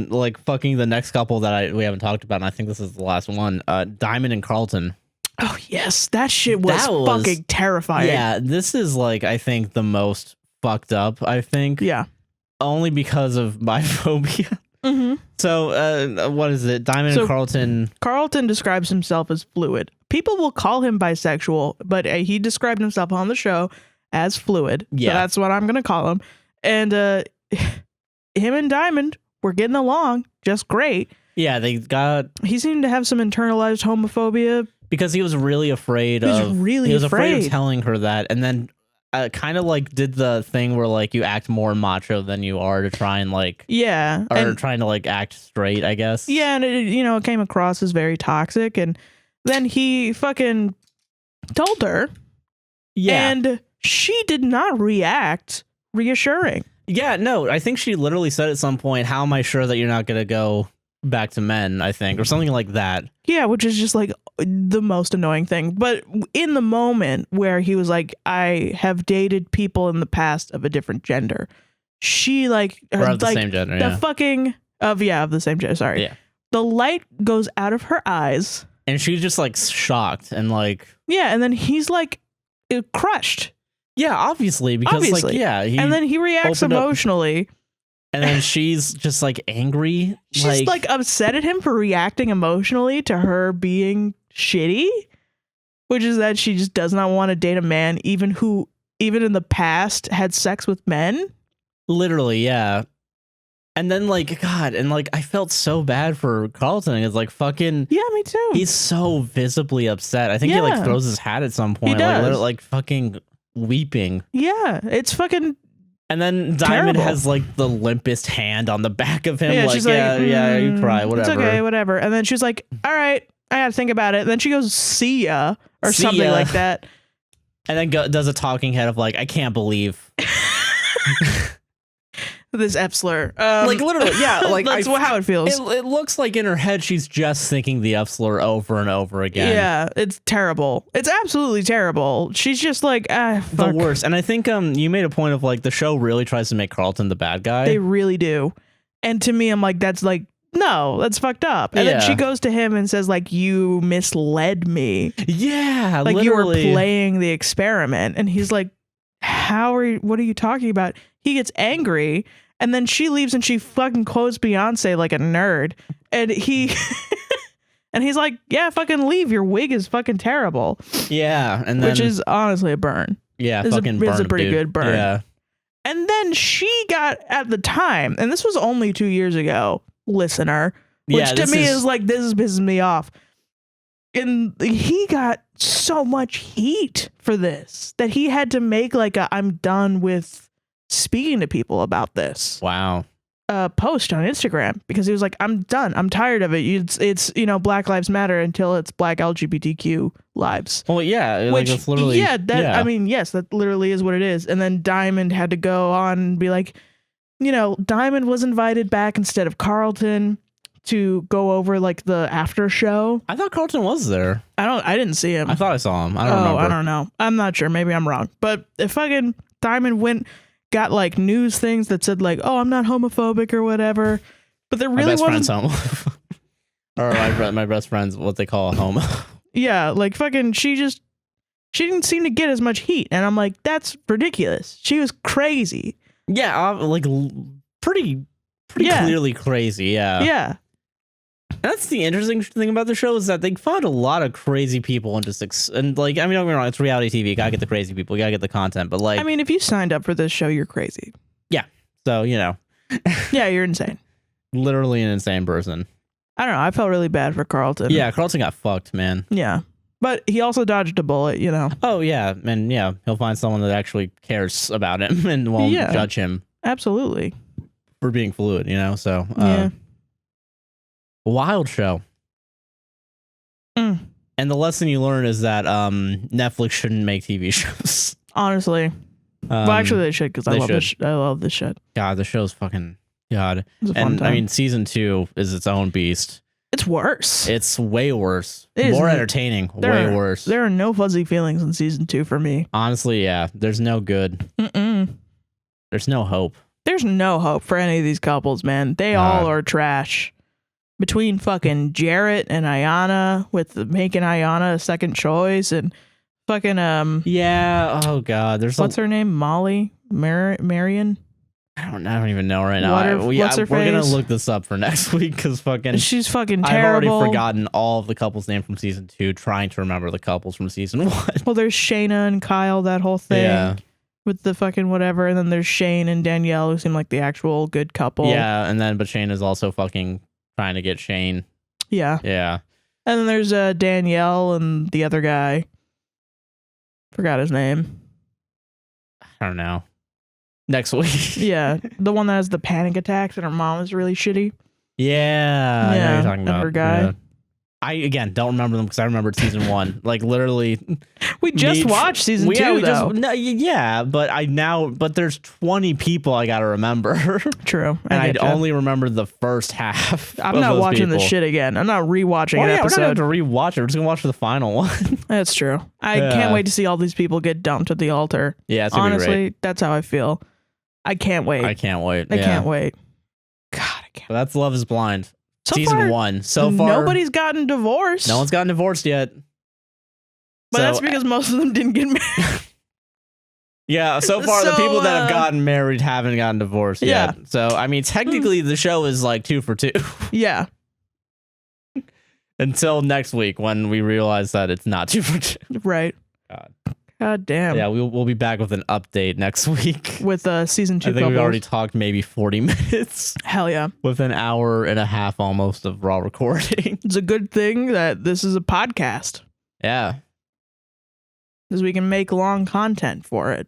like fucking the next couple that we haven't talked about, and I think this is the last one. Diamond and Carlton. Oh, yes. That shit was fucking terrifying. Yeah, this is like, I think, the most fucked up, I think. Yeah. Only because of my phobia. Mm-hmm. So, what is it? Diamond and Carlton. Carlton describes himself as fluid. People will call him bisexual, but he described himself on the show as fluid. Yeah. So that's what I'm going to call him. And him and Diamond were getting along just great. Yeah, he seemed to have some internalized homophobia. Because he was really afraid he was afraid of telling her that, and then kind of like did the thing where like you act more macho than you are to try and like trying to like act straight, I guess. Yeah, and it came across as very toxic, and then he fucking told her. Yeah, and she did not react reassuring. Yeah, no, I think she literally said at some point, "How am I sure that you're not gonna go back to men?" I think, or something like that. Yeah, which is just like the most annoying thing. But in the moment where he was like, I have dated people in the past of a different gender, she like Or of the like same gender. the Yeah. fucking of the same gender. Sorry. Yeah. The light goes out of her eyes. And she's just like shocked and like. Yeah, and then he's like crushed. Yeah, obviously because Obviously. like And then he reacts emotionally. And then she's just like angry. She's like upset at him for reacting emotionally to her being shitty, which is that she just does not want to date a man even in the past had sex with men. Literally, yeah. And then like God, and like I felt so bad for Carlton. It's like fucking me too. He's so visibly upset. I think he like throws his hat at some point. He does. Like literally, like fucking weeping. Yeah, it's fucking. And then Diamond terrible. has like the limpest hand on the back of him. Yeah, like, she's like, yeah, you cry, whatever. It's okay, whatever. And then she's like, all right, I gotta think about it. And then she goes, see ya, or See something ya. like that. And then does a talking head of like, I can't believe. This F slur. Like literally, yeah. Like that's how it feels. It looks like in her head she's just thinking the F slur over and over again. Yeah, it's terrible. It's absolutely terrible. She's just like, the fuck. worst. And I think you made a point of like the show really tries to make Carlton the bad guy. They really do. And to me, I'm like, that's like, no, that's fucked up. And then she goes to him and says like, you misled me. Yeah, Like literally. you were playing the experiment. And he's like, what are you talking about? He gets angry. And then she leaves and she fucking quotes Beyonce like a nerd. And and he's like, yeah, fucking leave. Your wig is fucking terrible. Yeah. And then, which is honestly a burn. yeah, It's fucking a burn, pretty dude. good burn. Yeah. And then she got at the time, and this was only 2 years ago, listener, which Yeah, to this me is- is like, this is pissing me off. And he got so much heat for this that he had to make like I'm done with speaking to people about this Wow. post on Instagram, because he was like, I'm done. I'm tired of it. It's Black Lives Matter until it's Black LGBTQ lives. Well, yeah. Like Which, it's literally. I mean, yes, that literally is what it is. And then Diamond had to go on and be like, Diamond was invited back instead of Carlton to go over like the after show. I thought Carlton was there. I didn't see him. I thought I saw him. I don't remember. I don't know. I'm not sure. Maybe I'm wrong. But if fucking Diamond got like news things that said like, oh, I'm not homophobic or whatever. But there really my best wasn't. friend's homo. Or my best friend's what they call a homo. Yeah, like fucking she didn't seem to get as much heat. And I'm like, that's ridiculous. She was crazy. Yeah, like pretty Yeah. clearly crazy. Yeah. Yeah. And that's the interesting thing about the show is that they found a lot of crazy people and and like, I mean, don't get me wrong, it's reality TV. You gotta get the crazy people. You gotta get the content. But like, I mean, if you signed up for this show, you're crazy. so, Yeah, you're insane. literally an insane person. I don't know. I felt really bad for Carlton. Yeah, Carlton got fucked, man. Yeah. But he also dodged a bullet, Oh, yeah. And yeah, he'll find someone that actually cares about him and won't judge him Absolutely. for being fluid, So, Yeah. wild show. Mm. And the lesson you learn is that Netflix shouldn't make TV shows. Honestly. Well, actually, they should, because I they love this. should. I love this shit. God, the show's fucking God. It's a fun And time. I mean, season 2 is its own beast. it's worse. It's way worse. It is More n- entertaining. there Way are- worse. There are no fuzzy feelings in season 2 for me. Honestly, yeah. There's no good. Mm-mm. There's no hope. There's no hope for any of these couples, man. They all are trash. Between fucking Jarrett and Ayanna, with making Ayanna a second choice, and fucking Yeah. Oh God. There's what's her name? Molly? Marion? I don't even know right now. What's her We're gonna face? look this up for next week because fucking. She's fucking I've terrible. already forgotten all of the couples' name from season 2. Trying to remember the couples from season 1. Well, there's Shayna and Kyle, that whole thing. Yeah. With the fucking whatever, and then there's Shane and Danielle, who seem like the actual good couple. Yeah, and then but Shane is also fucking trying to get Shane. Yeah. Yeah. And then there's Danielle and the other guy. Forgot his name. I don't know. Next week. Yeah. The one that has the panic attacks and her mom is really shitty. Yeah. I know Yeah, what you're talking and about. her guy. Yeah. I again don't remember them because I remembered season 1. Like literally. We just watched season 2, though. But there's 20 people I gotta remember. True. And I get ya. only remember the first half. I'm of not those watching people. this shit again. I'm not rewatching Oh an yeah, we're not episode. gonna have to rewatch it. We're just gonna watch the final one. That's true. I Yeah. can't wait to see all these people get dumped at the altar. Yeah, it's gonna be great. Honestly, that's how I feel. I can't wait. I can't wait. I can't wait. God, I can't. But that's Love is Blind. So Season far, 1. So far, nobody's gotten divorced. no one's gotten divorced yet. But that's because most of them didn't get married. Yeah, so far the people that have gotten married haven't gotten divorced yet. So, I mean, technically the show is like 2 for 2. Yeah. Until next week when we realize that it's not 2 for 2. Right. God damn. Yeah, we'll be back with an update next week. With season 2 I think couples. we already talked maybe 40 minutes. Hell yeah. With an hour and a half almost of raw recording. It's a good thing that this is a podcast. Yeah. Because we can make long content for it.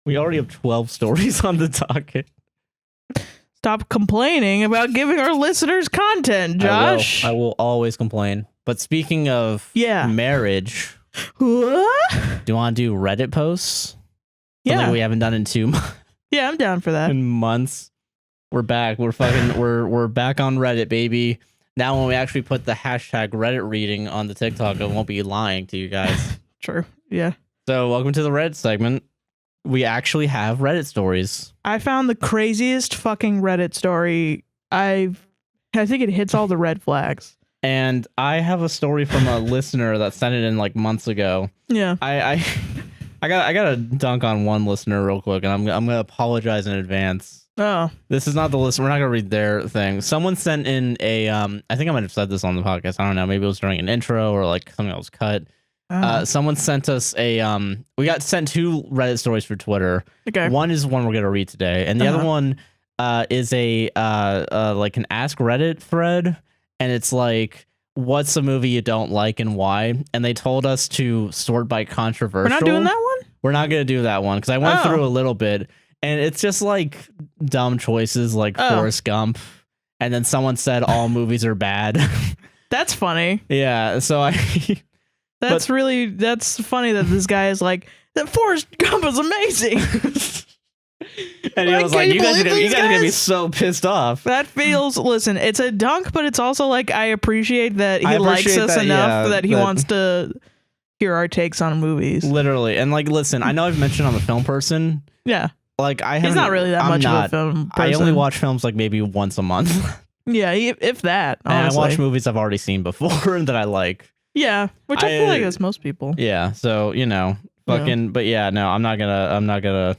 We already have 12 stories on the docket. Stop complaining about giving our listeners content, Josh. I will always complain. But speaking of marriage, what? do you want to do Reddit posts? Yeah. Something we haven't done in 2 months. Yeah, I'm down for that. In months. We're back. We're back on Reddit, baby. Now when we actually put the hashtag Reddit reading on the TikTok, I won't be lying to you guys. True. Yeah. So welcome to the Reddit segment. We actually have Reddit stories. I found the craziest fucking Reddit story. I think it hits all the red flags. And I have a story from a listener that sent it in like months ago. Yeah. I gotta dunk on one listener real quick, and I'm gonna apologize in advance. Oh. This is not the list. We're not gonna read their thing. Someone sent in a I think I might have said this on the podcast. I don't know. Maybe it was during an intro or like something that was cut. Someone sent us a we got sent 2 Reddit stories for Twitter. Okay. One is one we're gonna read today, and the other one is a like an Ask Reddit thread, and it's like, what's a movie you don't like and why? And they told us to sort by controversial. We're not doing that one? We're not gonna do that one because I went through a little bit, and it's just like dumb choices like Forrest Gump, and then someone said all movies are bad. That's funny. Yeah, so That's funny that this guy is like, that Forrest Gump is amazing. And he was like, you guys are gonna be so pissed off. That feels, listen, it's a dunk, but it's also like, I appreciate that he likes us enough that he wants to hear our takes on movies. Literally. And like, listen, I know I've mentioned I'm a film person. Yeah. Like he's not really that much of a film person. I only watch films like maybe once a month. Yeah, if that, honestly. And I watch movies I've already seen before and that I like. Yeah, which I feel like that's most people. Yeah, so, you know, fucking, but yeah, no, I'm not gonna.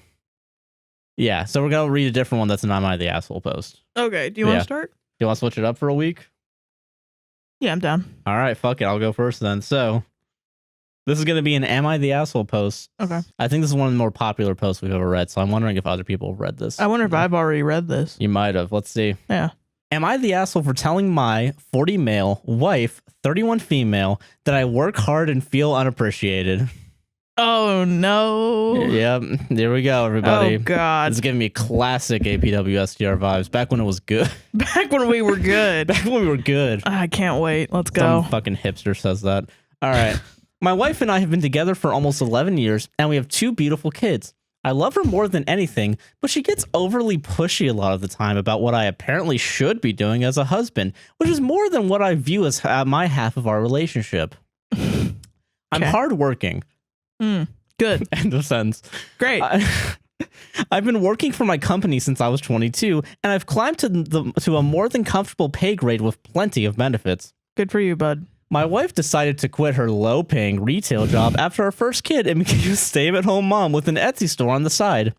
Yeah, so we're gonna read a different one that's an Am I the Asshole post. Okay, do you want to start? Do you want to switch it up for a week? Yeah, I'm down. All right, fuck it, I'll go first then. So, this is gonna be an Am I the Asshole post. Okay. I think this is one of the more popular posts we've ever read, so I'm wondering if other people have read this. I wonder if I've already read this. You might have. Let's see. Yeah. Am I the asshole for telling my 40 male wife, 31 female, that I work hard and feel unappreciated? Oh, no. Yep. There we go, everybody. Oh, God. It's giving me classic APWSTR vibes. Back when it was good. Back when we were good. Back when we were good. I can't wait. Let's go. Some fucking hipster says that. All right. My wife and I have been together for almost 11 years, and we have 2 beautiful kids. I love her more than anything, but she gets overly pushy a lot of the time about what I apparently should be doing as a husband, which is more than what I view as my half of our relationship. I'm hardworking. Good. End of sentence. Great. I've been working for my company since I was 22, and I've climbed to a more than comfortable pay grade with plenty of benefits. Good for you, bud. My wife decided to quit her low-paying retail job after our first kid and became a stay-at-home mom with an Etsy store on the side.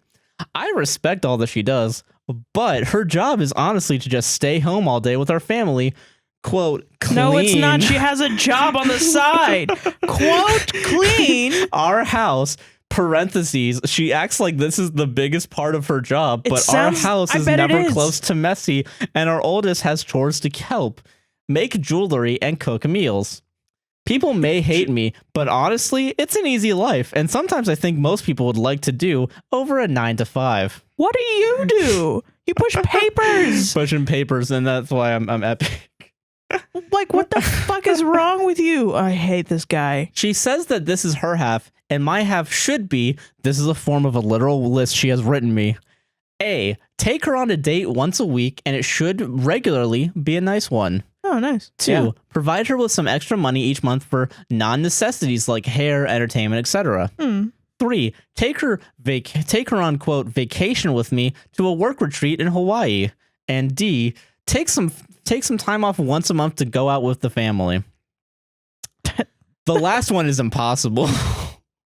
I respect all that she does, but her job is honestly to just stay home all day with our family, quote, clean. No, it's not. She has a job on the side. Quote, clean our house, parentheses, she acts like this is the biggest part of her job, but our house is never close to messy, and our oldest has chores to help. Make jewelry, and cook meals. People may hate me, but honestly, it's an easy life, and sometimes I think most people would like to do over a 9 to 5. What do you do? You push papers. Pushing papers, and that's why I'm epic. Like, what the fuck is wrong with you? I hate this guy. She says that this is her half, and my half should be, this is a form of a literal list she has written me. A, take her on a date once a week, and it should regularly be a nice one. Oh, nice. 2, provide her with some extra money each month for non-necessities like hair, entertainment, etc. 3, take her on quote vacation with me to a work retreat in Hawaii. And D, take some time off once a month to go out with the family. The last one is impossible.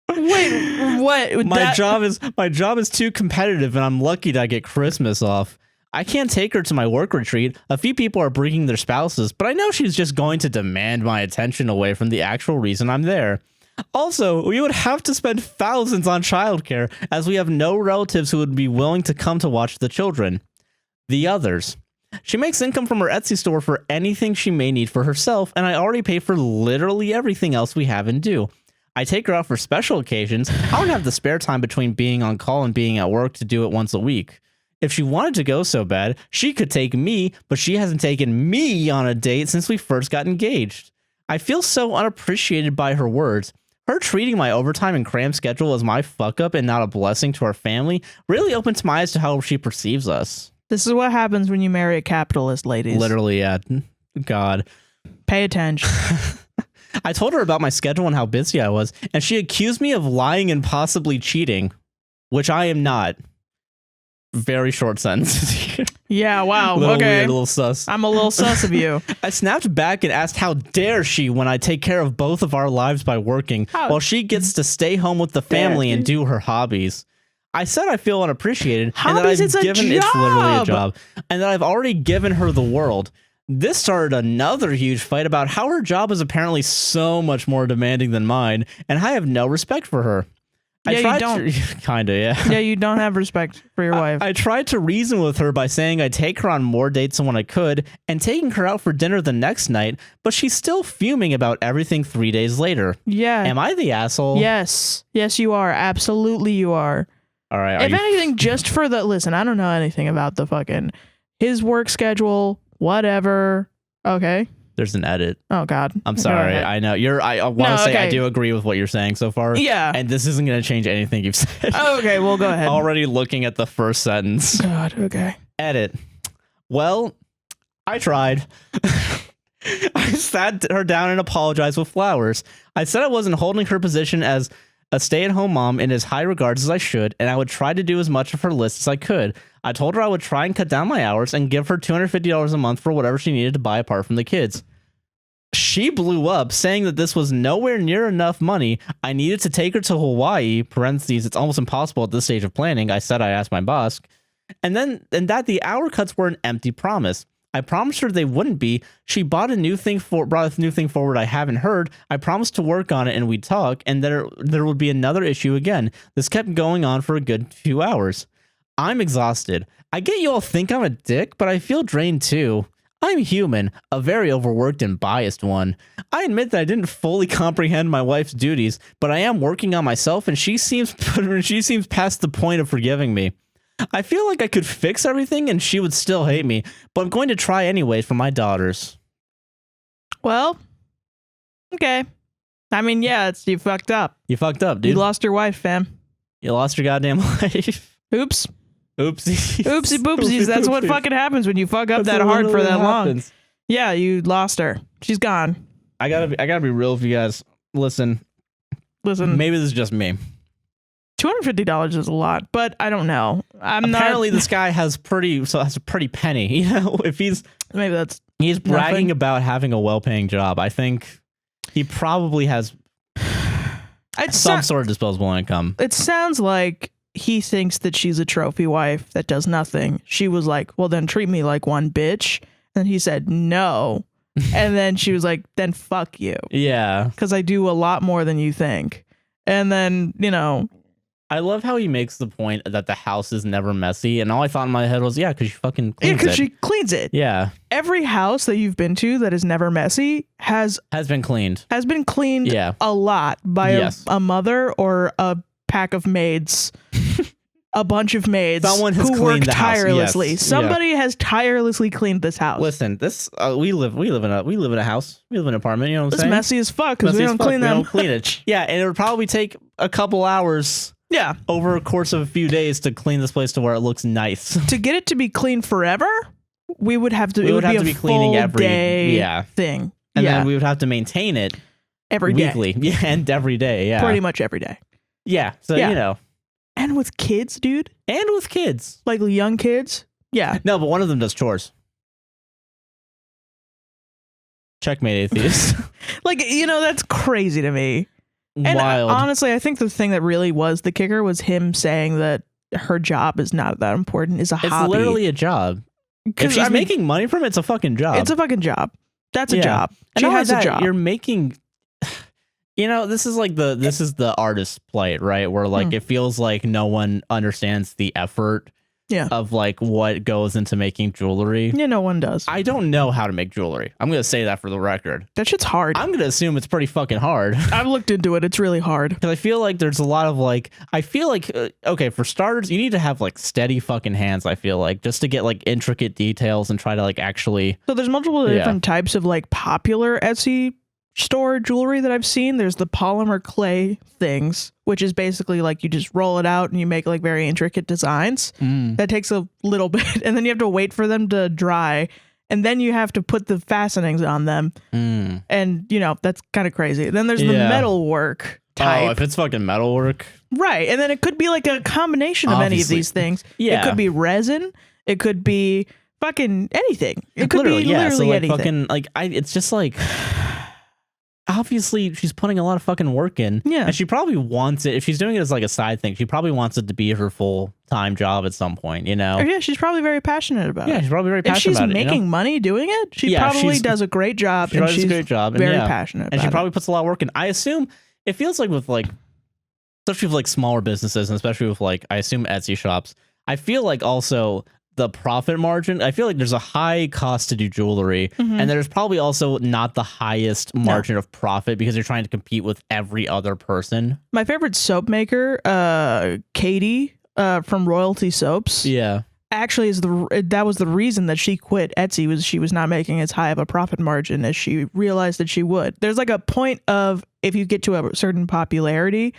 Wait, what? My job is too competitive, and I'm lucky that I get Christmas off. I can't take her to my work retreat. A few people are bringing their spouses, but I know she's just going to demand my attention away from the actual reason I'm there. Also, we would have to spend thousands on childcare, as we have no relatives who would be willing to come to watch the children. The others. She makes income from her Etsy store for anything she may need for herself, and I already pay for literally everything else we have and do. I take her out for special occasions. I don't have the spare time between being on call and being at work to do it once a week. If she wanted to go so bad, she could take me, but she hasn't taken me on a date since we first got engaged. I feel so unappreciated by her words. Her treating my overtime and cram schedule as my fuck up and not a blessing to our family really opens my eyes to how she perceives us. This is what happens when you marry a capitalist, ladies. Literally, yeah. God. Pay attention. I told her about my schedule and how busy I was, and she accused me of lying and possibly cheating, which I am not. Very short sentence. Yeah, wow. Little okay. Weird, a little sus. I'm a little sus of you. I snapped back and asked how dare she when I take care of both of our lives by working, while she gets to stay home with the family and do her hobbies. I said I feel unappreciated, and that Hobbies, I've it's literally a job, and that I've already given her the world. This started another huge fight about how her job is apparently so much more demanding than mine, and I have no respect for her. Yeah, you don't. Kinda, yeah. Yeah, you don't have respect for your wife. I tried to reason with her by saying I'd take her on more dates than when I could, and taking her out for dinner the next night, but she's still fuming about everything 3 days later. Yeah. Am I the asshole? Yes. Yes, you are. Absolutely, you are. All right. If anything, just for the listen, I don't know anything about the fucking his work schedule, whatever. Okay. There's an edit. Oh God. I'm sorry. I know I want to say I do agree with what you're saying so far. Yeah. And this isn't going to change anything you've said. Okay, well go ahead. Already looking at the first sentence. God. Okay. Edit. Well, I tried. I sat her down and apologized with flowers. I said I wasn't holding her position as a stay-at-home mom in as high regards as I should, and I would try to do as much of her list as I could. I told her I would try and cut down my hours and give her $250 a month for whatever she needed to buy apart from the kids. She blew up, saying that this was nowhere near enough money. I needed to take her to Hawaii, parentheses, it's almost impossible at this stage of planning. I said I asked my boss. And that the hour cuts were an empty promise. I promised her they wouldn't be. She brought a new thing forward I haven't heard. I promised to work on it and we'd talk, and there would be another issue again. This kept going on for a good few hours. I'm exhausted. I get you all think I'm a dick, but I feel drained too. I'm human, a very overworked and biased one. I admit that I didn't fully comprehend my wife's duties, but I am working on myself, and she seems past the point of forgiving me. I feel like I could fix everything and she would still hate me, but I'm going to try anyways for my daughters. Well, okay. I mean, yeah, you fucked up. You fucked up, dude. You lost your wife, fam. You lost your goddamn life. Oops. Oopsies. Oopsie boopsies. That's what fucking happens when you fuck up that hard for that long. Yeah, you lost her. She's gone. I gotta be real with you guys. Listen. Maybe this is just me. $250 is a lot, but I don't know. Apparently this guy has a pretty penny. You know, if he's bragging about having a well-paying job, I think he probably has some sort of disposable income. It sounds like he thinks that she's a trophy wife that does nothing. She was like, well, then treat me like one, bitch. And he said, no. And then she was like, then fuck you. Yeah. Because I do a lot more than you think. And then, you know. I love how he makes the point that the house is never messy. And all I thought in my head was, yeah, because she fucking cleans it. Yeah, because she cleans it. Yeah. Every house that you've been to that is never messy has been cleaned. Has been cleaned a lot by a mother or a pack of maids. A bunch of maids who work tirelessly. Yes. Somebody has tirelessly cleaned this house. Listen, this we live in a house. We live in an apartment. You know what I'm saying? It's messy as fuck because we don't clean them. We don't clean it. Yeah, and it would probably take a couple hours. Yeah, over a course of a few days to clean this place to where it looks nice. To get it to be clean forever, we would have to. It would be cleaning every day thing, and then we would have to maintain it every day. weekly, and every day. Yeah, pretty much every day. Yeah. So, Yeah. you know. And with kids, dude. And with kids. Like young kids. Yeah. No, but one of them does chores. Checkmate, atheist. Like, you know, that's crazy to me. And Wild. honestly, I think the thing that really was the kicker was him saying that her job is not that important. It's a hobby. It's literally a job. If she's making money from it, it's a fucking job. It's a fucking job. That's a job. She has a job. You're making... You know, this is the artist's plight, right? Where like it feels like no one understands the effort of like what goes into making jewelry. Yeah, no one does. I don't know how to make jewelry. I'm gonna say that for the record. That shit's hard. I'm gonna assume it's pretty fucking hard. I've looked into it. It's really hard. Because I feel like there's a lot of like, okay, for starters, you need to have like steady fucking hands. I feel like just to get like intricate details and try to like actually. So there's multiple different types of like popular Etsy store jewelry that I've seen. There's the polymer clay things, which is basically like you just roll it out and you make like very intricate designs. That takes a little bit, and then you have to wait for them to dry, and then you have to put the fastenings on them. And you know, that's kind of crazy. Then there's the metal work type. Oh, if it's fucking metal work, right? And then it could be like a combination of any of these things. It could be resin, it could be fucking anything. It could be literally so like anything. Fucking like it's just like obviously she's putting a lot of fucking work in. Yeah. And she probably wants it. If she's doing it as like a side thing, she probably wants it to be her full-time job at some point, you know? Or yeah, she's probably very passionate about it. Yeah, she's probably very passionate about it. If she's making money doing it, she probably does a great job. She does a great job. Very passionate about it. And she probably puts a lot of work in. I assume it feels like with like, especially with like smaller businesses and especially with like, I assume Etsy shops, I feel like also the profit margin, I feel like there's a high cost to do jewelry, and there's probably also not the highest margin of profit because you're trying to compete with every other person. My favorite soap maker, Katie from Royalty Soaps, actually that was the reason that she quit Etsy, was she was not making as high of a profit margin as she realized that she would. There's like a point of, if you get to a certain popularity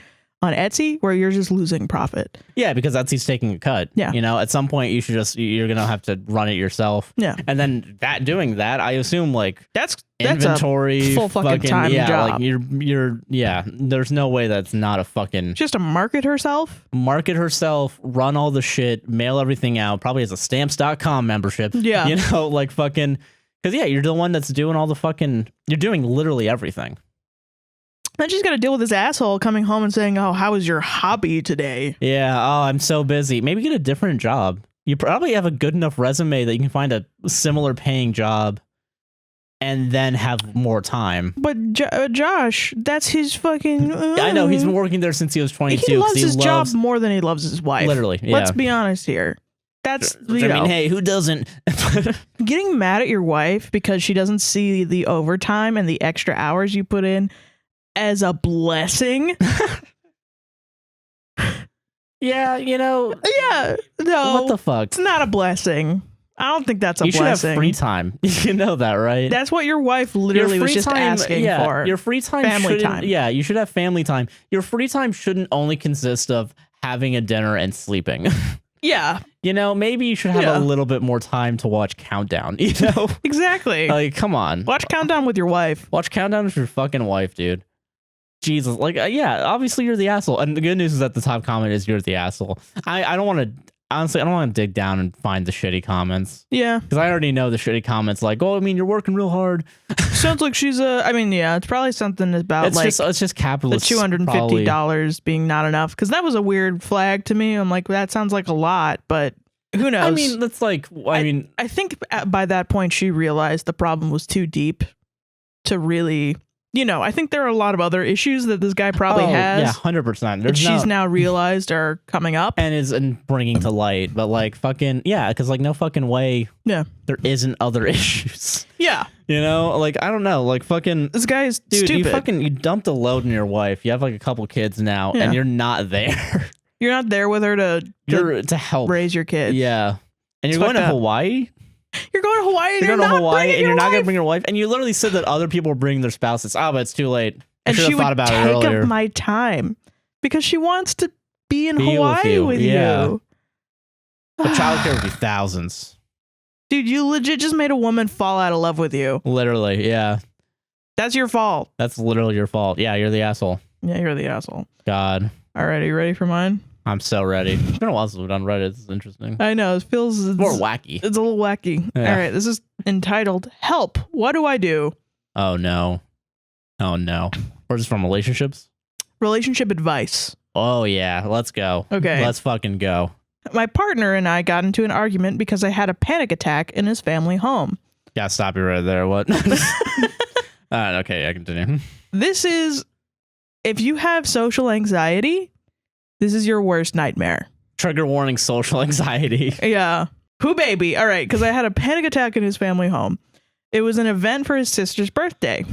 on Etsy, where you're just losing profit. Yeah, because Etsy's taking a cut. Yeah. You know, at some point you're going to have to run it yourself. Yeah. And then doing that, I assume like that's inventory, a full fucking time job. Like you're there's no way that's not a fucking. Just to market herself, run all the shit, mail everything out, probably has a stamps.com membership. Yeah. You know, like fucking, because you're the one that's doing all the fucking, you're doing literally everything. Then she's got to deal with this asshole coming home and saying, "Oh, how was your hobby today?" Yeah. Oh, I'm so busy. Maybe get a different job. You probably have a good enough resume that you can find a similar paying job and then have more time. But Josh, that's his fucking... I know. He's been working there since he was 22. He loves his job more than he loves his wife. Literally. Yeah. Let's be honest here. That's, I mean, hey, who doesn't? Getting mad at your wife because she doesn't see the overtime and the extra hours you put in as a blessing. Yeah, you know. Yeah, no. What the fuck? It's not a blessing. I don't think that's a blessing. You should have free time. You know that, right? That's what your wife literally was just asking for. Your free time, family time. Yeah, you should have family time. Your free time shouldn't only consist of having a dinner and sleeping. Yeah. You know, maybe you should have a little bit more time to watch Countdown, you know? Exactly. Like, come on. Watch Countdown with your wife. Watch Countdown with your fucking wife, dude. Jesus. Like, yeah, obviously you're the asshole. And the good news is that the top comment is you're the asshole. I don't want to, honestly, I don't want to dig down and find the shitty comments. Yeah. Because I already know the shitty comments like, oh, I mean, you're working real hard. Sounds like she's I mean, yeah, it's probably something about it's just capitalist. The $250 being not enough. Because that was a weird flag to me. I'm like, that sounds like a lot, but who knows? I mean, that's like, I think by that point she realized the problem was too deep to really, you know, I think there are a lot of other issues that this guy probably has. Yeah, 100%. That she's now realized are coming up. And is bringing to light. But like fucking, yeah, because like no fucking way there isn't other issues. Yeah. You know, like, I don't know, like fucking. This guy is stupid. You dumped a load on your wife. You have like a couple kids now and you're not there. You're not there with her to help raise your kids. Yeah. And you're going to Hawaii? You're going to Hawaii and you're not going to bring your wife. And you literally said that other people were bringing their spouses. Oh, but it's too late. I should have thought about it earlier. And she would take up my time because she wants to be in Hawaii with you. The childcare would be thousands. Dude, you legit just made a woman fall out of love with you. Literally, yeah. That's your fault. That's literally your fault. Yeah, you're the asshole. Yeah, you're the asshole. God. Alright, are you ready for mine? I'm so ready. It's been a while since we've done Reddit. This is interesting. I know, it feels... It's more wacky. It's a little wacky. Yeah. Alright, this is entitled, Help, What Do I Do? Oh, no. Oh, no. We're just from relationships? Relationship advice. Oh, yeah. Let's go. Okay. Let's fucking go. My partner and I got into an argument because I had a panic attack in his family home. Gotta stop you right there. What? Okay, I continue. This is... If you have social anxiety, this is your worst nightmare. Trigger warning, social anxiety. Yeah. Who baby? All right, because I had a panic attack in his family home. It was an event for his sister's birthday.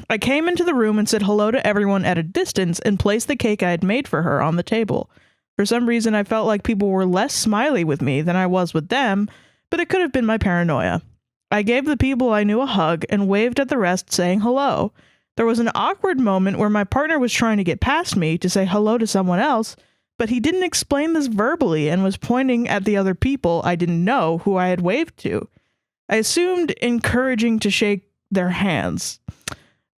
I came into the room and said hello to everyone at a distance and placed the cake I had made for her on the table. For some reason, I felt like people were less smiley with me than I was with them, but it could have been my paranoia. I gave the people I knew a hug and waved at the rest, saying hello. There was an awkward moment where my partner was trying to get past me to say hello to someone else, but he didn't explain this verbally and was pointing at the other people I didn't know who I had waved to. I assumed encouraging to shake their hands.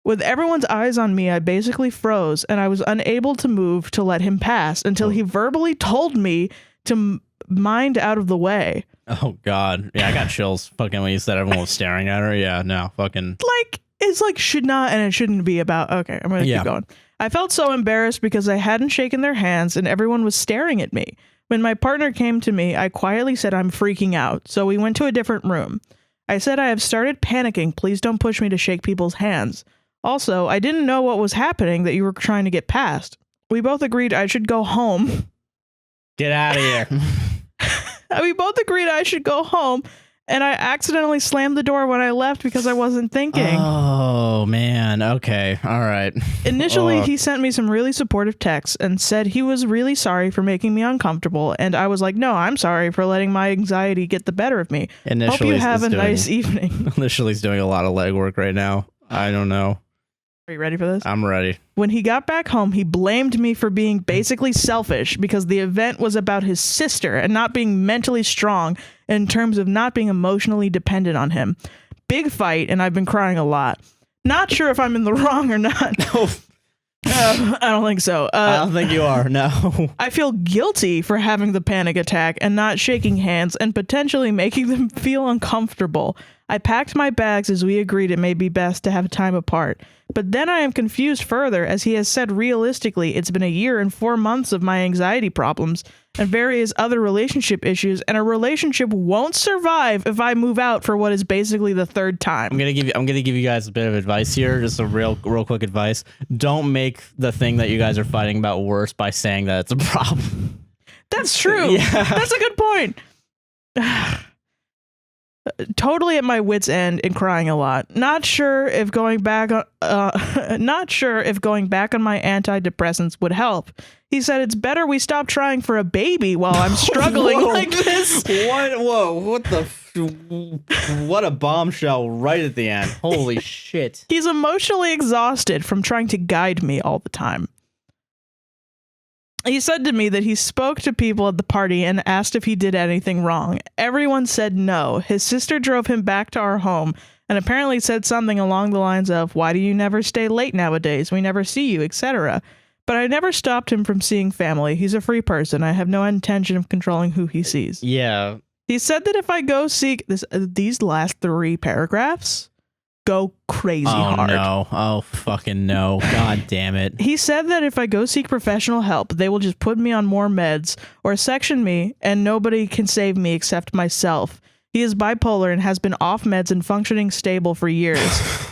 With everyone's eyes on me, I basically froze, and I was unable to move to let him pass until he verbally told me to mind out of the way. Oh, God. Yeah, I got chills fucking when you said everyone was staring at her. Yeah, no, fucking... Like, it's like should not and it shouldn't be about... Okay, I'm going to keep going. I felt so embarrassed because I hadn't shaken their hands and everyone was staring at me. When my partner came to me, I quietly said I'm freaking out, so we went to a different room. I said I have started panicking. Please don't push me to shake people's hands. Also, I didn't know what was happening that you were trying to get past. We both agreed I should go home. Get out of here. We both agreed I should go home, and I accidentally slammed the door when I left because I wasn't thinking. Oh, man. Okay. All right. Initially, he sent me some really supportive texts and said he was really sorry for making me uncomfortable, and I was like, no, I'm sorry for letting my anxiety get the better of me. Hope you have a nice evening. Initially, he's doing a lot of legwork right now. I don't know. Are you ready for this? I'm ready. When he got back home, he blamed me for being basically selfish because the event was about his sister and not being mentally strong in terms of not being emotionally dependent on him. Big fight, and I've been crying a lot. Not sure if I'm in the wrong or not. No. I don't think so. I don't think you are, no. I feel guilty for having the panic attack and not shaking hands and potentially making them feel uncomfortable. I packed my bags as we agreed it may be best to have time apart. But then I am confused further as he has said realistically it's been a year and 4 months of my anxiety problems and various other relationship issues, and a relationship won't survive if I move out for what is basically the third time. I'm gonna give you guys a bit of advice here, just a real quick advice. Don't make the thing that you guys are fighting about worse by saying that it's a problem. That's true. Yeah. That's a good point. Totally at my wit's end and crying a lot. Not sure if going back on my antidepressants would help. He said it's better we stop trying for a baby while I'm struggling like this. What? Whoa! What the? What a bombshell right at the end. Holy shit. He's emotionally exhausted from trying to guide me all the time. He said to me that he spoke to people at the party and asked if he did anything wrong. Everyone said no. His sister drove him back to our home and apparently said something along the lines of, "Why do you never stay late nowadays? We never see you," etc. But I never stopped him from seeing family. He's a free person. I have no intention of controlling who he sees. Yeah. He said that if I go seek these last 3 paragraphs go crazy hard. Oh no. Oh fucking no. God damn it. He said that if I go seek professional help, they will just put me on more meds or section me and nobody can save me except myself. He is bipolar and has been off meds and functioning stable for years.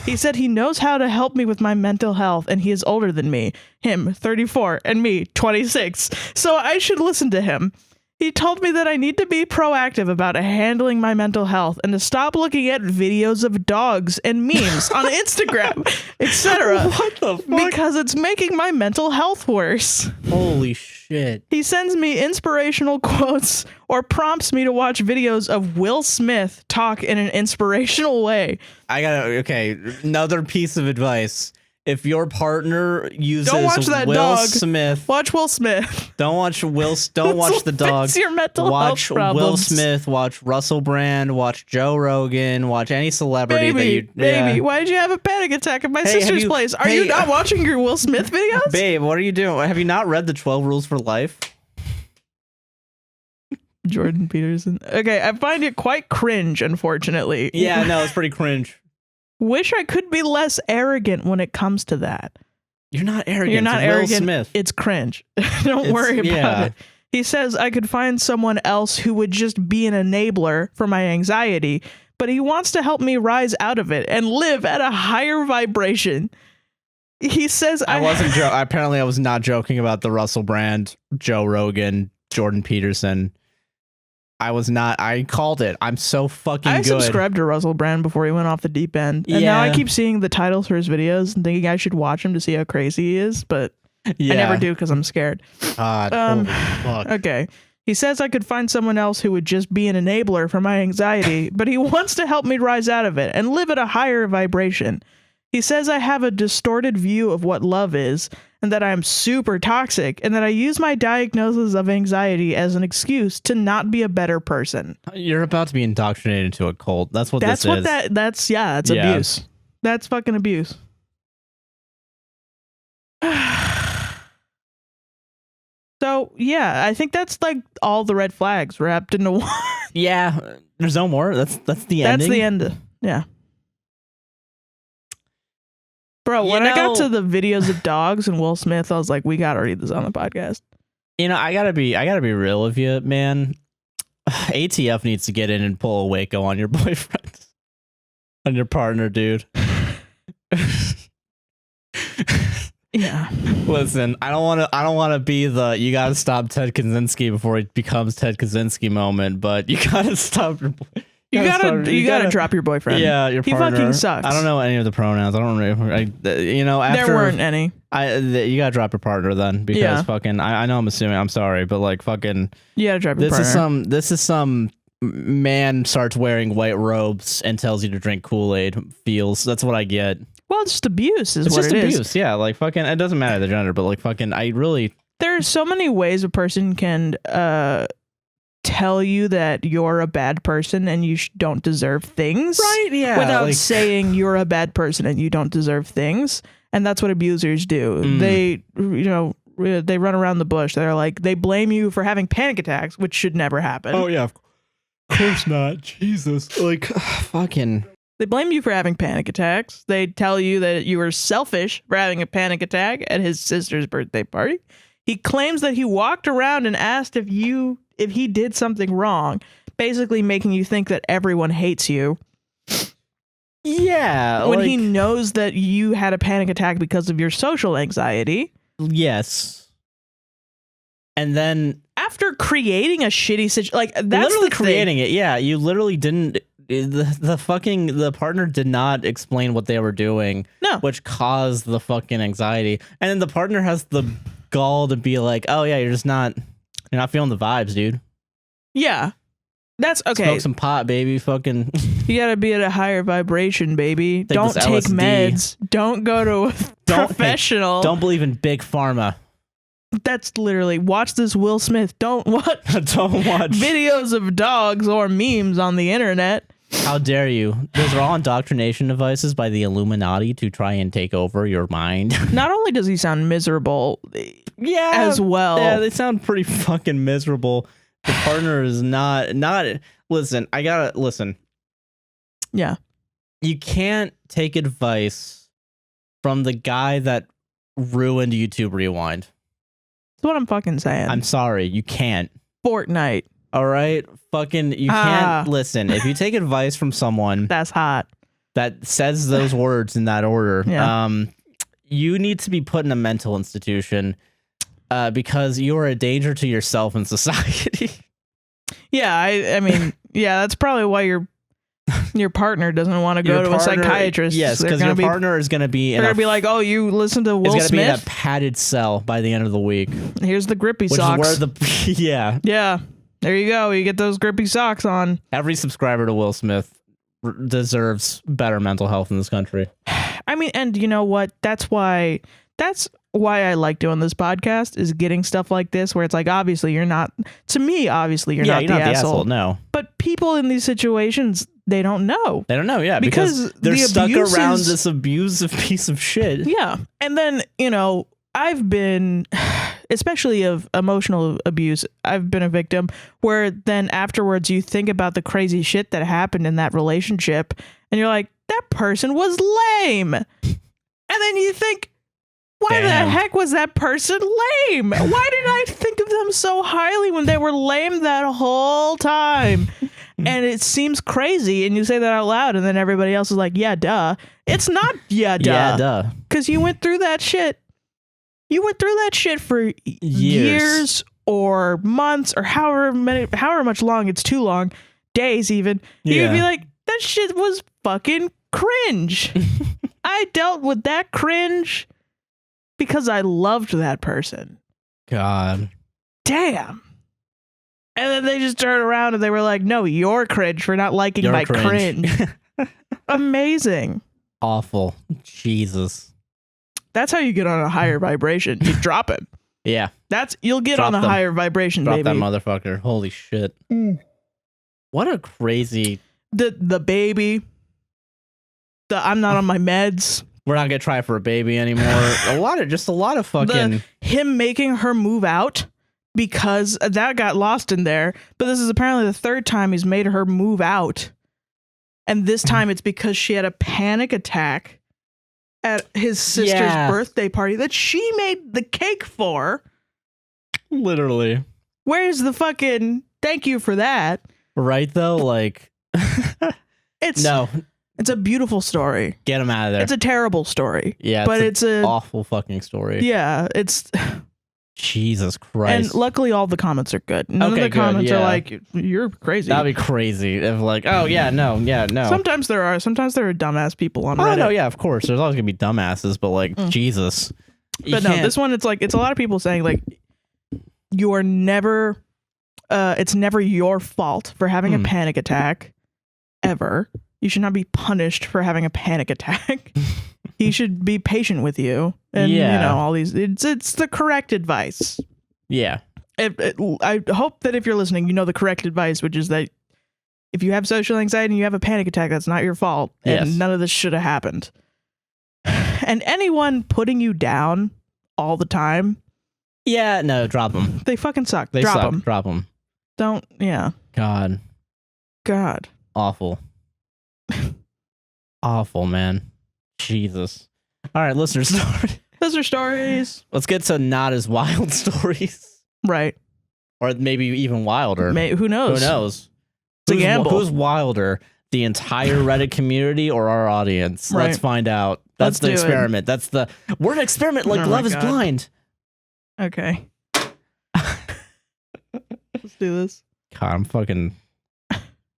He said he knows how to help me with my mental health and he is older than me. Him, 34, and me, 26. So I should listen to him. He told me that I need to be proactive about handling my mental health and to stop looking at videos of dogs and memes on Instagram, etc. What the fuck? Because it's making my mental health worse. Holy shit. He sends me inspirational quotes or prompts me to watch videos of Will Smith talk in an inspirational way. Okay, another piece of advice. if your partner uses Don't watch that Will dog. Smith, Watch Will Smith. don't watch the dog. Fix your mental Watch health problems. Will Smith, watch Russell Brand, watch Joe Rogan, watch any celebrity that you Baby, why did you have a panic attack at my sister's place? Are you not watching your Will Smith videos? Babe, what are you doing? Have you not read the 12 Rules for Life? Jordan Peterson. Okay, I find it quite cringe, unfortunately. Yeah, no, it's pretty cringe. Wish I could be less arrogant when it comes to that. You're not arrogant. You're not Will arrogant. Smith. It's cringe. Don't worry about it. He says I could find someone else who would just be an enabler for my anxiety, but he wants to help me rise out of it and live at a higher vibration. He says apparently I was not joking about the Russell Brand, Joe Rogan, Jordan Peterson. I was not. I called it. I'm so fucking good. I subscribed to Russell Brand before he went off the deep end. And now I keep seeing the titles for his videos and thinking I should watch him to see how crazy he is, but I never do because I'm scared. God, holy fuck. Okay. He says I could find someone else who would just be an enabler for my anxiety, but he wants to help me rise out of it and live at a higher vibration. He says I have a distorted view of what love is and that I'm super toxic and that I use my diagnosis of anxiety as an excuse to not be a better person. You're about to be indoctrinated into a cult. That's what this is. That's abuse. That's fucking abuse. So, yeah, I think that's like all the red flags wrapped into one. Yeah, there's no more. That's the ending. That's the end. Yeah. Bro, when I got to the videos of dogs and Will Smith, I was like, we gotta read this on the podcast. You know, I gotta be real with you, man. ATF needs to get in and pull a Waco on your boyfriend, on your partner, dude. Yeah. Listen, I don't want to be the you gotta stop Ted Kaczynski before it becomes Ted Kaczynski moment, but you gotta stop your. You gotta drop your boyfriend. Yeah, your partner. He fucking sucks. I don't know any of the pronouns. I don't know. You know, after there weren't any. You gotta drop your partner then because fucking. I know I'm assuming. I'm sorry, but like fucking. You gotta drop your partner. This is some man starts wearing white robes and tells you to drink Kool-Aid. Feels that's what I get. Well, it's just abuse. It's just abuse. Is. Yeah, like fucking. It doesn't matter the gender, but like fucking. I really. There are so many ways a person can tell you that you're a bad person and you don't deserve things. Right, yeah. Without saying you're a bad person and you don't deserve things. And that's what abusers do. They, they run around the bush. They're like, they blame you for having panic attacks, which should never happen. Oh, yeah. Of course not. Jesus. Like, fucking. They blame you for having panic attacks. They tell you that you were selfish for having a panic attack at his sister's birthday party. He claims that he walked around and asked if he did something wrong, basically making you think that everyone hates you. Yeah. When he knows that you had a panic attack because of your social anxiety. Yes. And then after creating a shitty situation, like that's literally creating it. Yeah. You literally didn't. The partner did not explain what they were doing. No. Which caused the fucking anxiety. And then the partner has the gall to be like, oh yeah, you're not feeling the vibes, dude. Yeah. That's okay. Smoke some pot, baby. Fucking. You gotta be at a higher vibration, baby. Don't take meds. Don't go to a professional. Don't believe in big pharma. That's literally watch this Will Smith. Don't watch videos of dogs or memes on the internet. How dare you? Those are all indoctrination devices by the Illuminati to try and take over your mind. Not only does he sound miserable, as well. Yeah, they sound pretty fucking miserable. The partner is not. Listen, I gotta listen. Yeah, you can't take advice from the guy that ruined YouTube Rewind. That's what I'm fucking saying. I'm sorry, you can't. Fortnite. All right, fucking, you can't listen. If you take advice from someone that's hot, that says those words in that order, you need to be put in a mental institution because you are a danger to yourself and society. Yeah, I mean, yeah, that's probably why your partner doesn't want to go to a psychiatrist. Yes, because your partner is going to be. They're going to be like, "Oh, you listen to Will Smith." It's going to be in a padded cell by the end of the week. Here's the grippy socks. Which is where the yeah. There you go. You get those grippy socks on. Every subscriber to Will Smith deserves better mental health in this country. I mean, and you know what? That's why I like doing this podcast, is getting stuff like this where it's like, obviously you're not, to me, obviously you're not the asshole. No. But people in these situations, they don't know. They don't know, yeah, because they're stuck around this abusive piece of shit. Yeah. And then, you know, I've been, especially of emotional abuse, I've been a victim where then afterwards you think about the crazy shit that happened in that relationship and you're like, that person was lame. And then you think, why the heck was that person lame? Why did I think of them so highly when they were lame that whole time? And it seems crazy, and you say that out loud, and then everybody else is like, yeah, duh. It's not yeah, duh. Yeah, duh. Because you went through that shit. You went through that shit for years or months or however much long, it's too long, days even. You'd be like, that shit was fucking cringe. I dealt with that cringe because I loved that person. God. Damn. And then they just turned around and they were like, no, you're cringe for not liking my cringe. Amazing. Awful. Jesus. That's how you get on a higher vibration. You drop it. Yeah. You'll get on a higher vibration, drop baby. That motherfucker. Holy shit. What a crazy. The baby. I'm not on my meds. We're not gonna try for a baby anymore. a lot of fucking him making her move out because that got lost in there. But this is apparently the third time he's made her move out, and this time it's because she had a panic attack at his sister's birthday party that she made the cake for. Literally. Where's the fucking thank you for that? Right though, like It's a beautiful story. Get him out of there. It's a terrible story. Yeah, but it's an awful fucking story. Yeah, it's Jesus Christ. And luckily all the comments are good. None of the comments are like, you're crazy. That'd be crazy if like, oh yeah, no. Sometimes there are dumbass people on Reddit. Oh no, yeah, of course. There's always gonna be dumbasses, but like Jesus. But no, this one it's a lot of people saying like you are never it's never your fault for having a panic attack ever. You should not be punished for having a panic attack. He should be patient with you. And, you know, all these... It's the correct advice. Yeah. I hope that if you're listening, you know the correct advice, which is that if you have social anxiety and you have a panic attack, that's not your fault. And none of this should have happened. And anyone putting you down all the time... Yeah, no, drop them. They fucking suck. They drop suck. them. Drop them. Don't... Yeah. God. Awful. Awful, man. Jesus. All right, listener stories. Listener stories. Let's get to not as wild stories. Right. Or maybe even wilder. Who knows? Who knows? It's a gamble. Who's wilder? The entire Reddit community or our audience? Right. Let's find out. That's the experiment. We're an experiment like Love is Blind. Okay. Let's do this. God, I'm fucking...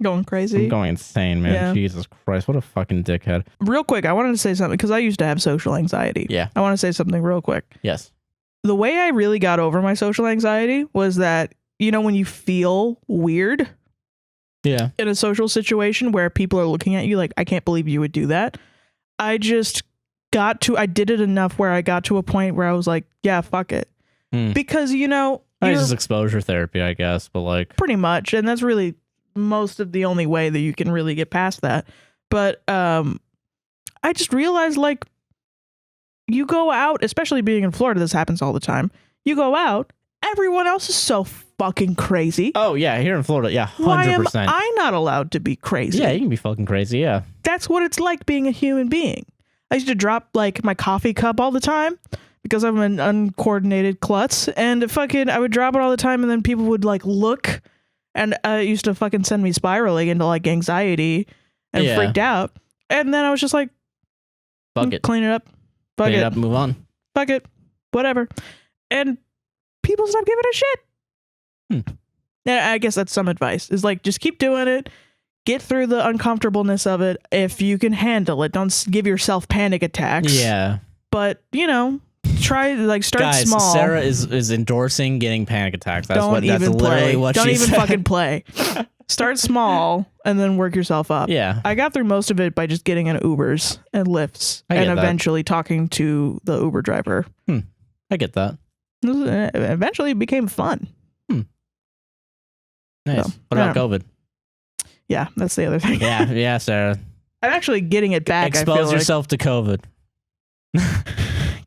Going crazy. I'm going insane, man. Yeah. Jesus Christ, what a fucking dickhead. Real quick, I wanted to say something because I used to have social anxiety. Yeah. I want to say something real quick. Yes. The way I really got over my social anxiety was that, you know, when you feel weird in a social situation where people are looking at you like, I can't believe you would do that. I did it enough where I got to a point where I was like, yeah, fuck it. Because, you know. It's just exposure therapy, I guess, but like. Pretty much. And that's really most of the only way that you can really get past that. But I just realized, like, you go out, especially being in Florida, this happens all the time. You go out, everyone else is so fucking crazy. Oh yeah, here in Florida, yeah, 100%. Why am I not allowed to be crazy? Yeah, you can be fucking crazy, yeah. That's what it's like being a human being. I used to drop like my coffee cup all the time because I'm an uncoordinated klutz, and I would drop it all the time, and then people would like look. And it used to fucking send me spiraling into like anxiety and freaked out. And then I was just like, fuck it. Clean it up. Fuck Clean it up, move on. Fuck it. Whatever. And people stop giving a shit. Yeah, I guess that's some advice. Is like, just keep doing it. Get through the uncomfortableness of it if you can handle it. Don't give yourself panic attacks. Yeah. But, you know, try start Guys, small. Sarah is endorsing getting panic attacks. That's Don't literally what Don't she even said. fucking play. Start small and then work yourself up. Yeah. I got through most of it by just getting in Ubers and Lyfts and eventually talking to the Uber driver. I get that. Eventually it became fun. Nice. So, what about COVID? Yeah, that's the other thing. Yeah, Sarah. I'm actually getting it back. Expose yourself to COVID.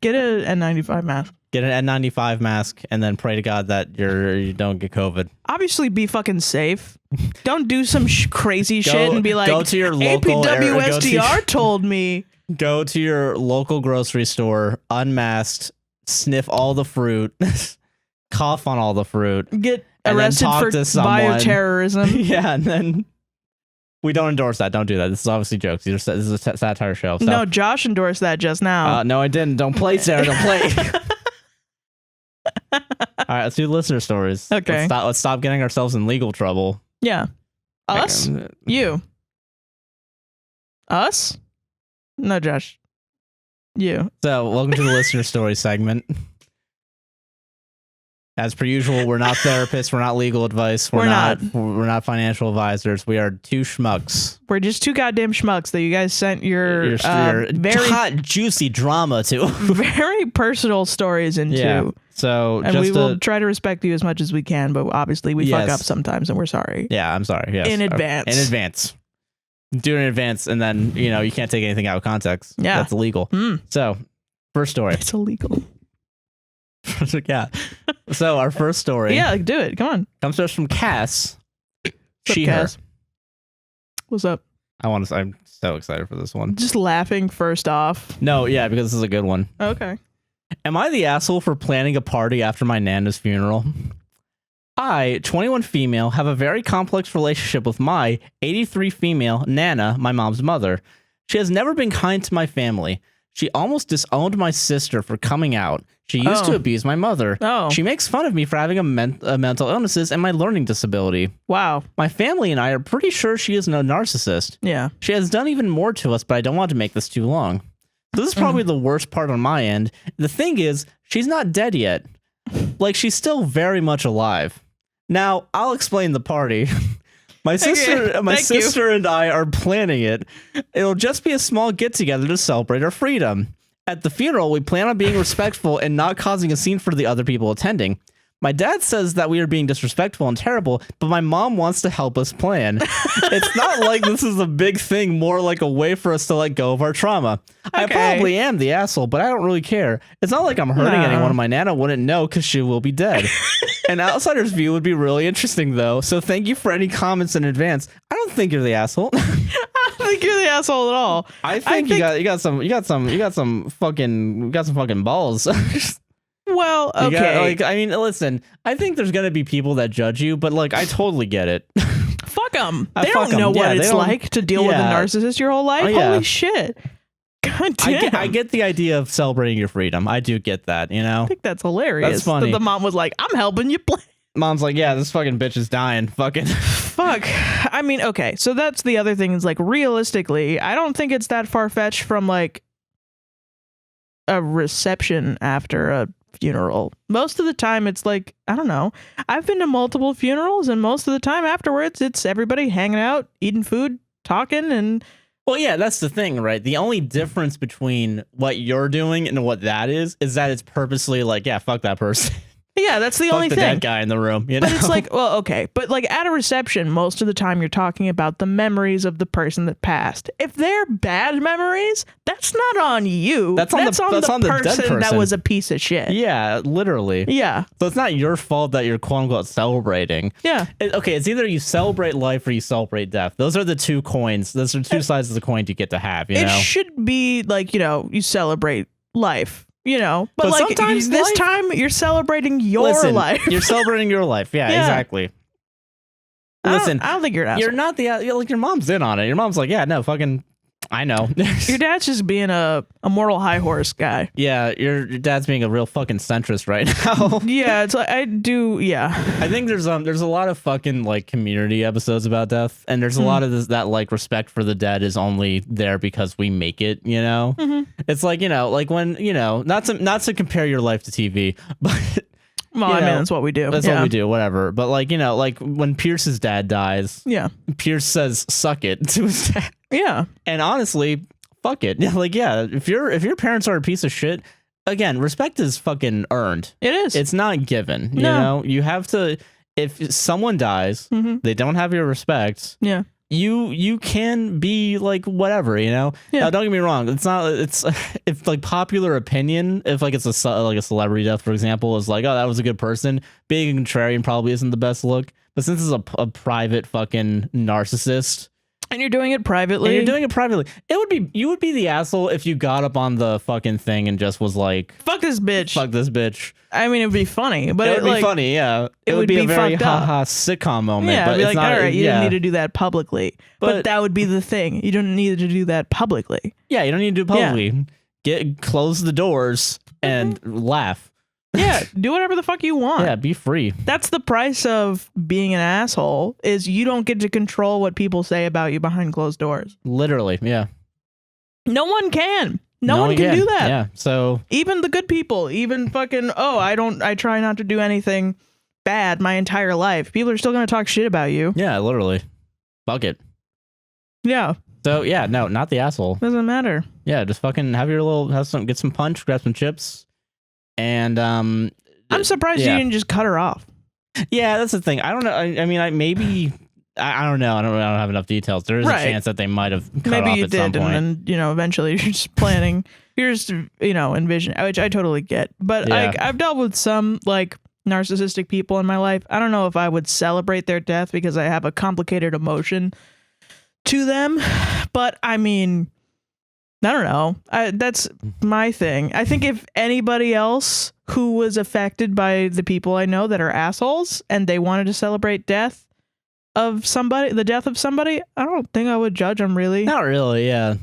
Get an N95 mask. Get an N95 mask and then pray to God that you don't get COVID. Obviously, be fucking safe. Don't do some crazy shit and be like, go to your local APWSTR told me. Go to your local grocery store, unmasked, sniff all the fruit, cough on all the fruit. Get arrested for bioterrorism. Yeah, and then... We don't endorse that. Don't do that. This is obviously jokes. This is a satire show. So. No, Josh endorsed that just now. No, I didn't. Don't play, Sarah. Don't play. All right, let's do listener stories. Okay. Let's stop getting ourselves in legal trouble. Yeah. Us? You. Us? No, Josh. You. So, welcome to the listener story segment. As per usual, we're not therapists. We're not legal advice. We're not financial advisors. We are two schmucks. We're just two goddamn schmucks that you guys sent your very hot, juicy drama to. Very personal stories into. Yeah. So, and we will try to respect you as much as we can, but obviously we fuck up sometimes, and we're sorry. Yeah, I'm sorry. Yes. In advance. In advance. Do it in advance, and then you can't take anything out of context. Yeah, that's illegal. So, first story. It's illegal. Yeah. So our first story. Yeah, do it. Come on. Comes to us from Cass. Cass? What's up? I'm so excited for this one. Just laughing first off. No, yeah, because this is a good one. Okay. Am I the asshole for planning a party after my Nana's funeral? I, 21 female, have a very complex relationship with my 83 female Nana, my mom's mother. She has never been kind to my family. She almost disowned my sister for coming out. She used to abuse my mother. She makes fun of me for having a mental illnesses and my learning disability. Wow. My family and I are pretty sure she is no narcissist. Yeah. She has done even more to us, but I don't want to make this too long. So this is probably the worst part on my end. The thing is, she's not dead yet. Like, she's still very much alive. Now, I'll explain the party. My sister and I are planning it. It'll just be a small get-together to celebrate our freedom. At the funeral, we plan on being respectful and not causing a scene for the other people attending. My dad says that we are being disrespectful and terrible, but my mom wants to help us plan. It's not like this is a big thing, more like a way for us to let go of our trauma. I probably am the asshole, but I don't really care. It's not like I'm hurting anyone, and my Nana wouldn't know because she will be dead. An outsider's view would be really interesting, though, so thank you for any comments in advance. I don't think you're the asshole. I don't think you're the asshole at all. I think you got some fucking balls. Well, okay. I mean, listen, I think there's going to be people that judge you, but I totally get it. Fuck them. They don't know what it's like to deal with a narcissist your whole life. Holy shit. God damn. I get the idea of celebrating your freedom. I do get that, I think that's hilarious. That's funny. The mom was like, I'm helping you play. Mom's like, yeah, this fucking bitch is dying. Fucking. Fuck. I mean, okay. So that's the other thing is realistically, I don't think it's that far-fetched from a reception after a funeral. Most of the time it's I don't know. I've been to multiple funerals and most of the time afterwards it's everybody hanging out, eating food, talking, and well, yeah, that's the thing, right? The only difference between what you're doing and what that is that it's purposely yeah, fuck that person. Yeah, that's the only thing. Dead guy in the room, But it's well, okay. But at a reception, most of the time you're talking about the memories of the person that passed. If they're bad memories, that's not on you. That's on the person that was a piece of shit. Yeah, literally. Yeah. So it's not your fault that you're quote unquote celebrating. Yeah. It's either you celebrate life or you celebrate death. Those are the two coins. Those are two sides of the coin you get to have. It should be you celebrate life. But sometimes this time you're celebrating your life. You're celebrating your life. Yeah, exactly. Listen, I don't think you're an asshole. You're not your mom's in on it. Your mom's like, yeah, no, fucking, I know. Your dad's just being a moral high horse guy. Yeah, your dad's being a real fucking centrist right now. Yeah, it's I do. Yeah, I think there's a lot of fucking community episodes about death, and there's a lot of that respect for the dead is only there because we make it. It's when not to compare your life to TV, but Well, I mean, that's what we do. That's what we do, whatever. But like, you know, like when Pierce's dad dies, Pierce says suck it to his dad. Yeah. And honestly, fuck it. Like, yeah, if your parents are a piece of shit, again, respect is fucking earned. It is. It's not given. You know, you have to, if someone dies, they don't have your respect. Yeah. You can be like whatever, you know. Now, don't get me wrong. It's not. It's if like popular opinion. If like it's like a celebrity death, for example, is like, oh, that was a good person. Being a contrarian probably isn't the best look. But since it's a private fucking narcissist, and you're doing it privately, you would be the asshole if you got up on the fucking thing and just was like, fuck this bitch. Fuck this bitch. I mean, it would be funny, but it would be funny, yeah. It would be a very haha sitcom moment. Yeah, but be it's like, not, all right, you didn't need to do that publicly. But that would be the thing. You don't need to do that publicly. Yeah, you don't need to do it publicly. Close the doors and laugh. Yeah, do whatever the fuck you want. Yeah, be free. That's the price of being an asshole, is you don't get to control what people say about you behind closed doors. Literally, yeah. No one can. No one can do that. Yeah, so even the good people, even fucking, I try not to do anything bad my entire life. People are still going to talk shit about you. Yeah, literally. Fuck it. Yeah. So, yeah, no, not the asshole. Doesn't matter. Yeah, just fucking get some punch, grab some chips. And I'm surprised you didn't just cut her off. Yeah, that's the thing. I don't know. I mean, I don't know. I don't have enough details. There is a chance that they might have cut off at some point. And then, eventually you're just planning. You're just, envision, which I totally get. But I've dealt with some like narcissistic people in my life. I don't know if I would celebrate their death because I have a complicated emotion to them. But I mean, I don't know. That's my thing. I think if anybody else who was affected by the people I know that are assholes and they wanted to celebrate the death of somebody, I don't think I would judge them really. Not really, yeah.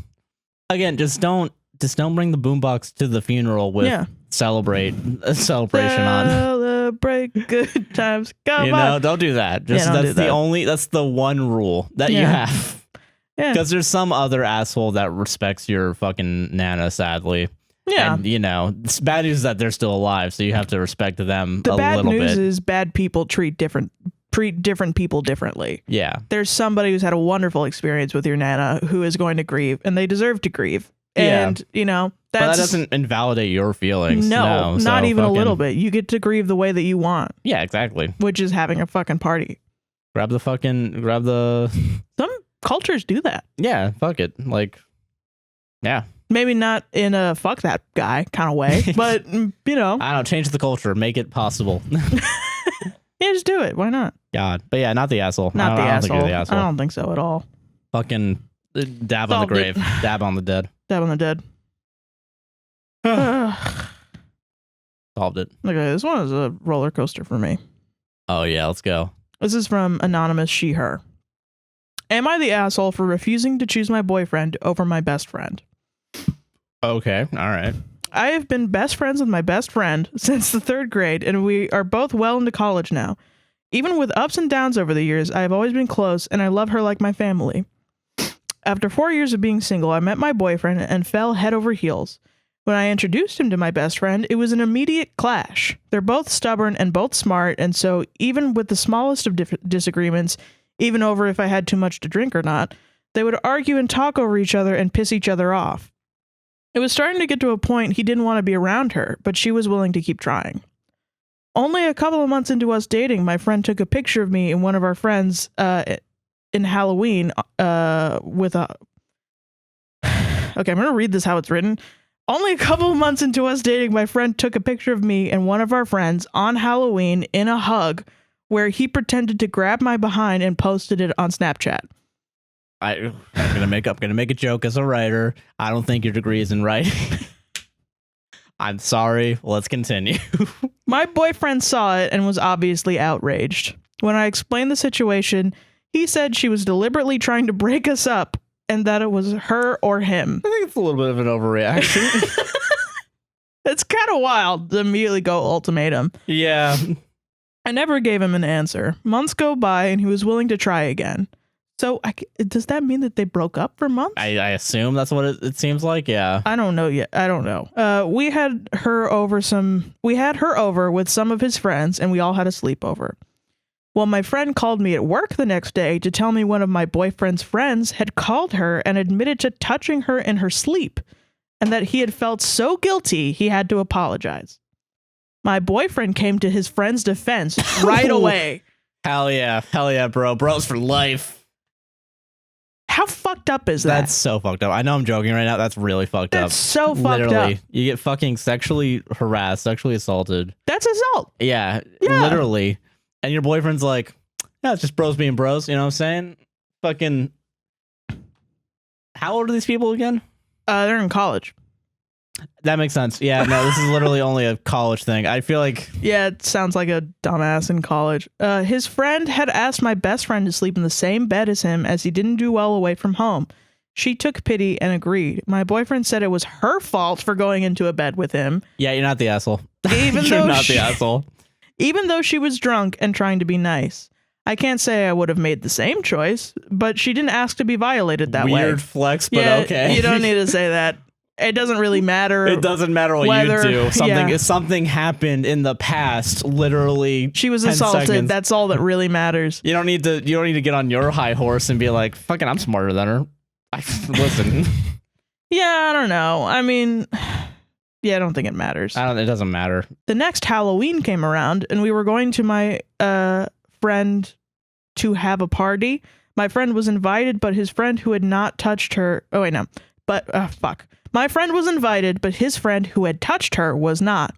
Again, just don't bring the boombox to the funeral with celebration on. Celebrate good times. Come on. Don't do that. That's the one rule that you have. Yeah. Because there's some other asshole that respects your fucking nana, sadly. Yeah. And, it's bad news that they're still alive, so you have to respect them a little bit. The bad news is bad people treat different people differently. Yeah. There's somebody who's had a wonderful experience with your nana who is going to grieve, and they deserve to grieve. And, but that doesn't invalidate your feelings. No, not even a little bit. You get to grieve the way that you want. Yeah, exactly. Which is having a fucking party. Grab the Some cultures do that. Yeah, fuck it. Like, yeah. Maybe not in a fuck that guy kind of way, but, I don't know, change the culture, make it possible. Yeah, just do it. Why not? God. But yeah, not the asshole. Not the asshole. I don't think you're the asshole. I don't think so at all. Fucking dab on the grave. Dab on the dead. Dab on the dead. Solved it. Okay, this one is a roller coaster for me. Oh, yeah, let's go. This is from anonymous she, her. Am I the asshole for refusing to choose my boyfriend over my best friend? Okay, all right. I have been best friends with my best friend since the 3rd grade, and we are both well into college now. Even with ups and downs over the years, I have always been close, and I love her like my family. After 4 years of being single, I met my boyfriend and fell head over heels. When I introduced him to my best friend, it was an immediate clash. They're both stubborn and both smart, and so even with the smallest of disagreements, even over if I had too much to drink or not, they would argue and talk over each other and piss each other off. It was starting to get to a point he didn't want to be around her, but she was willing to keep trying. Only a couple of months into us dating, my friend took a picture of me and one of our friends in Halloween with a... Okay, I'm going to read this how it's written. Only a couple of months into us dating, my friend took a picture of me and one of our friends on Halloween in a hug where he pretended to grab my behind and posted it on Snapchat. I'm gonna make a joke as a writer. I don't think your degree is in writing. I'm sorry. Let's continue. My boyfriend saw it and was obviously outraged. When I explained the situation, he said she was deliberately trying to break us up and that it was her or him. I think it's a little bit of an overreaction. It's kind of wild to immediately go ultimatum. Yeah. I never gave him an answer. Months go by and he was willing to try again. So does that mean that they broke up for months? I assume that's what it seems like. Yeah. I don't know yet. I don't know. We had her over with some of his friends, and we all had a sleepover. Well, my friend called me at work the next day to tell me one of my boyfriend's friends had called her and admitted to touching her in her sleep, and that he had felt so guilty he had to apologize. My boyfriend came to his friend's defense right away. Hell yeah, bro. Bros for life. How fucked up is that? That's so fucked up. I know I'm joking right now. That's really fucked up. That's so fucked Literally, up. you get fucking sexually harassed, sexually assaulted. That's assault. Yeah, literally. And your boyfriend's like, yeah, it's just bros being bros. You know what I'm saying? Fucking. How old are these people again? They're in college. That makes sense. Yeah, no, this is literally only a college thing. I feel like... Yeah, it sounds like a dumbass in college. His friend had asked my best friend to sleep in the same bed as him as he didn't do well away from home. She took pity and agreed. My boyfriend said it was her fault for going into a bed with him. Yeah, you're not the asshole. You're not the asshole. Even though she was drunk and trying to be nice. I can't say I would have made the same choice, but she didn't ask to be violated that way. Weird flex, but okay. You don't need to say that. It doesn't really matter. It doesn't matter what you do. If something happened in the past, literally she was assaulted. Seconds. That's all that really matters. You don't need to get on your high horse and be like, fucking I'm smarter than her. Listen. Yeah, I don't know. I mean, yeah, I don't think it matters. It doesn't matter. The next Halloween came around and we were going to my friend to have a party. My friend was invited, but his friend who had not touched her. Oh, wait, no. But fuck. My friend was invited, but his friend who had touched her was not.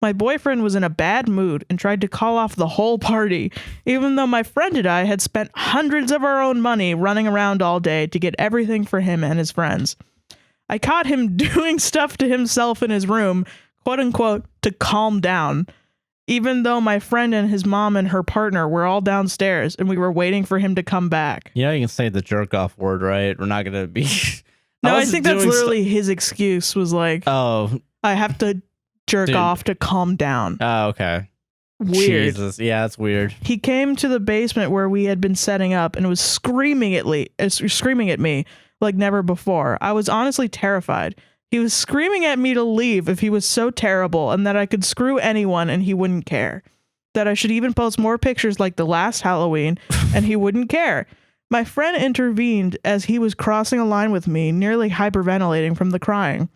My boyfriend was in a bad mood and tried to call off the whole party, even though my friend and I had spent hundreds of our own money running around all day to get everything for him and his friends. I caught him doing stuff to himself in his room, quote unquote, to calm down, even though my friend and his mom and her partner were all downstairs and we were waiting for him to come back. You know, you can say the jerk off word, right? We're not going to be... No, I think that's literally his excuse was like, oh, I have to jerk off to calm down. Oh, okay. Weird. Jesus. Yeah, that's weird. He came to the basement where we had been setting up and was screaming at me like never before. I was honestly terrified. He was screaming at me to leave if he was so terrible and that I could screw anyone and he wouldn't care. That I should even post more pictures like the last Halloween and he wouldn't care. My friend intervened as he was crossing a line with me, nearly hyperventilating from the crying.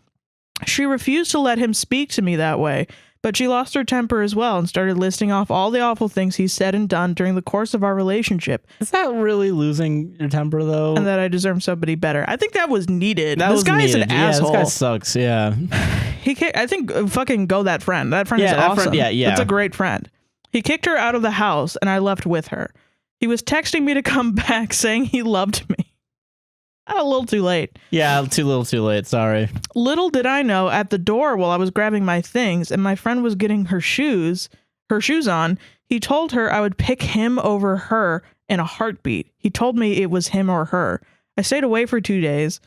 She refused to let him speak to me that way, but she lost her temper as well and started listing off all the awful things he said and done during the course of our relationship. Is that really losing your temper, though? And that I deserve somebody better. I think that was needed. This guy is an asshole. This guy sucks, yeah. I think fucking go that friend. That friend is awesome. Yeah. That's a great friend. He kicked her out of the house and I left with her. He was texting me to come back saying he loved me. A little too late. Yeah, too little too late. Sorry. Little did I know, at the door while I was grabbing my things and my friend was getting her shoes on, he told her I would pick him over her in a heartbeat. He told me it was him or her. I stayed away for 2 days,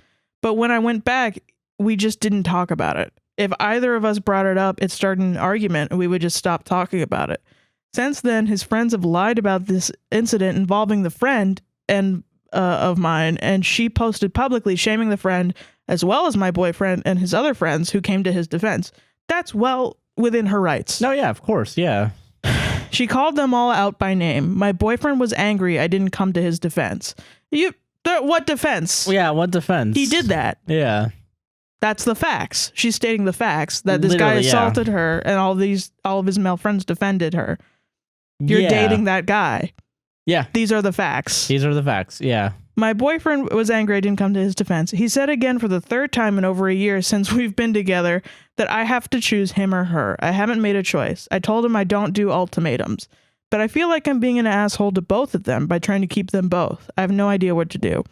but when I went back, we just didn't talk about it. If either of us brought it up, it started an argument and we would just stop talking about it. Since then, his friends have lied about this incident involving the friend and of mine, and she posted publicly shaming the friend as well as my boyfriend and his other friends who came to his defense. That's well within her rights. No, yeah, of course, yeah. She called them all out by name. My boyfriend was angry I didn't come to his defense. What defense? Yeah, what defense? He did that. Yeah. That's the facts. She's stating the facts that this guy assaulted her and all of his male friends defended her. You're dating that guy. Yeah. These are the facts. Yeah. My boyfriend was angry I didn't come to his defense. He said again for the third time in over a year since we've been together that I have to choose him or her. I haven't made a choice. I told him I don't do ultimatums. But I feel like I'm being an asshole to both of them by trying to keep them both. I have no idea what to do.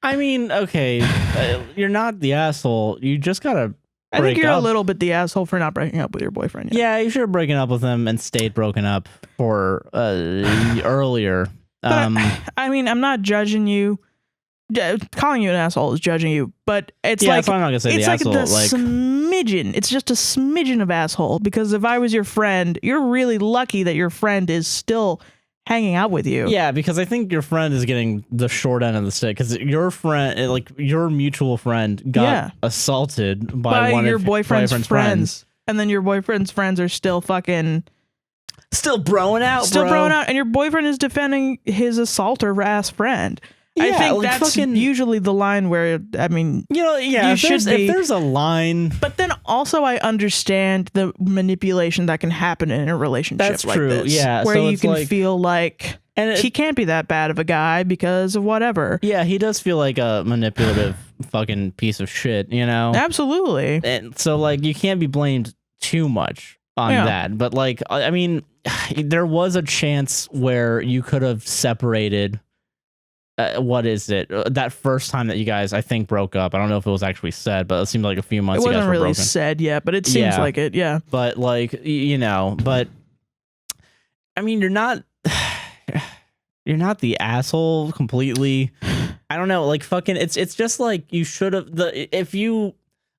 I mean, okay, you're not the asshole. You just gotta I think you're a little bit the asshole for not breaking up with your boyfriend yet. Yeah, you should have broken up with him and stayed broken up for earlier. I mean, I'm not judging you. Calling you an asshole is judging you, but it's like I'm not gonna say it's the like asshole, the smidgen. It's just a smidgen of asshole. Because if I was your friend, you're really lucky that your friend is still hanging out with you. Yeah, because I think your friend is getting the short end of the stick because your friend, like your mutual friend, got assaulted by one your of boyfriend's friends. And then your boyfriend's friends are still fucking... Still broing out, and your boyfriend is defending his assaulter ass friend. Yeah, I think like that's usually the line where, I mean, if there's a line. But then also I understand the manipulation that can happen in a relationship That's like true, this. yeah. Where So you it's can like, feel like he can't be that bad of a guy because of whatever. Yeah, he does feel like a manipulative fucking piece of shit, you know? Absolutely. And so, like, you can't be blamed too much on that. But, like, I mean, there was a chance where you could have separated... what is it? That first time that you guys, I think, broke up. I don't know if it was actually said, but it seemed like a few months. It you guys wasn't were really broken. said yet, but it seems like it. Yeah. But like but I mean, you're not the asshole completely. I don't know. Like fucking, it's just like you should have. You're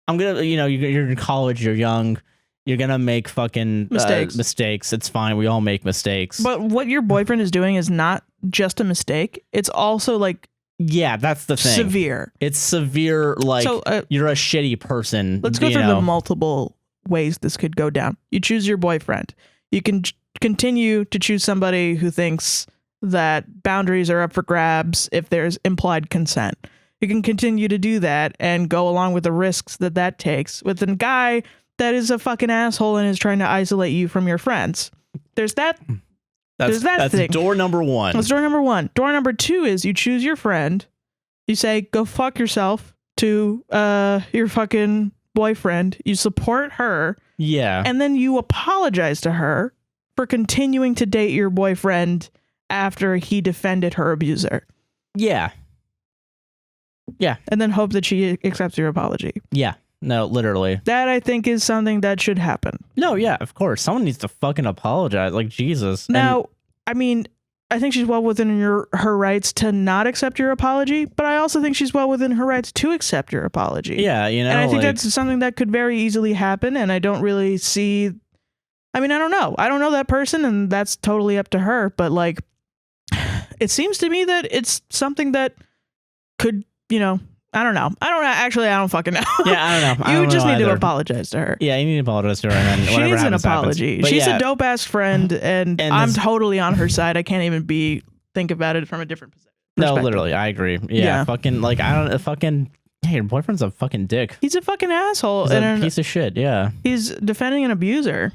in college, you're young. You're gonna make fucking mistakes. It's fine. We all make mistakes. But what your boyfriend is doing is not just a mistake. It's also like that's the thing. Severe. It's severe. Like you're a shitty person. Let's go through the multiple ways this could go down. You choose your boyfriend. You can continue to choose somebody who thinks that boundaries are up for grabs if there's implied consent. You can continue to do that and go along with the risks that takes with a guy that is a fucking asshole and is trying to isolate you from your friends. There's that. That's thing. Door number one. That's door number one. Door number two is you choose your friend. You say, go fuck yourself to your fucking boyfriend. You support her. Yeah. And then you apologize to her for continuing to date your boyfriend after he defended her abuser. Yeah. Yeah. And then hope that she accepts your apology. Yeah. No, literally. That, I think, is something that should happen. No, yeah, of course. Someone needs to fucking apologize. Like, Jesus. Now, I mean, I think she's well within her rights to not accept your apology, but I also think she's well within her rights to accept your apology. Yeah, you know. And I think that's something that could very easily happen, and I don't really see... I mean, I don't know. I don't know that person, and that's totally up to her, but, like, it seems to me that it's something that could, I don't know. Actually, I don't fucking know. Yeah, I don't know. You just need to apologize to her. Yeah, you need to apologize to her. And then she needs an apology. She's a dope ass friend, and I'm totally on her side. I can't even think about it from a different perspective. No, literally, I agree. Yeah, fucking, like, I don't fucking. Hey, your boyfriend's a fucking dick. He's a fucking asshole. He's a piece of shit. Yeah. He's defending an abuser.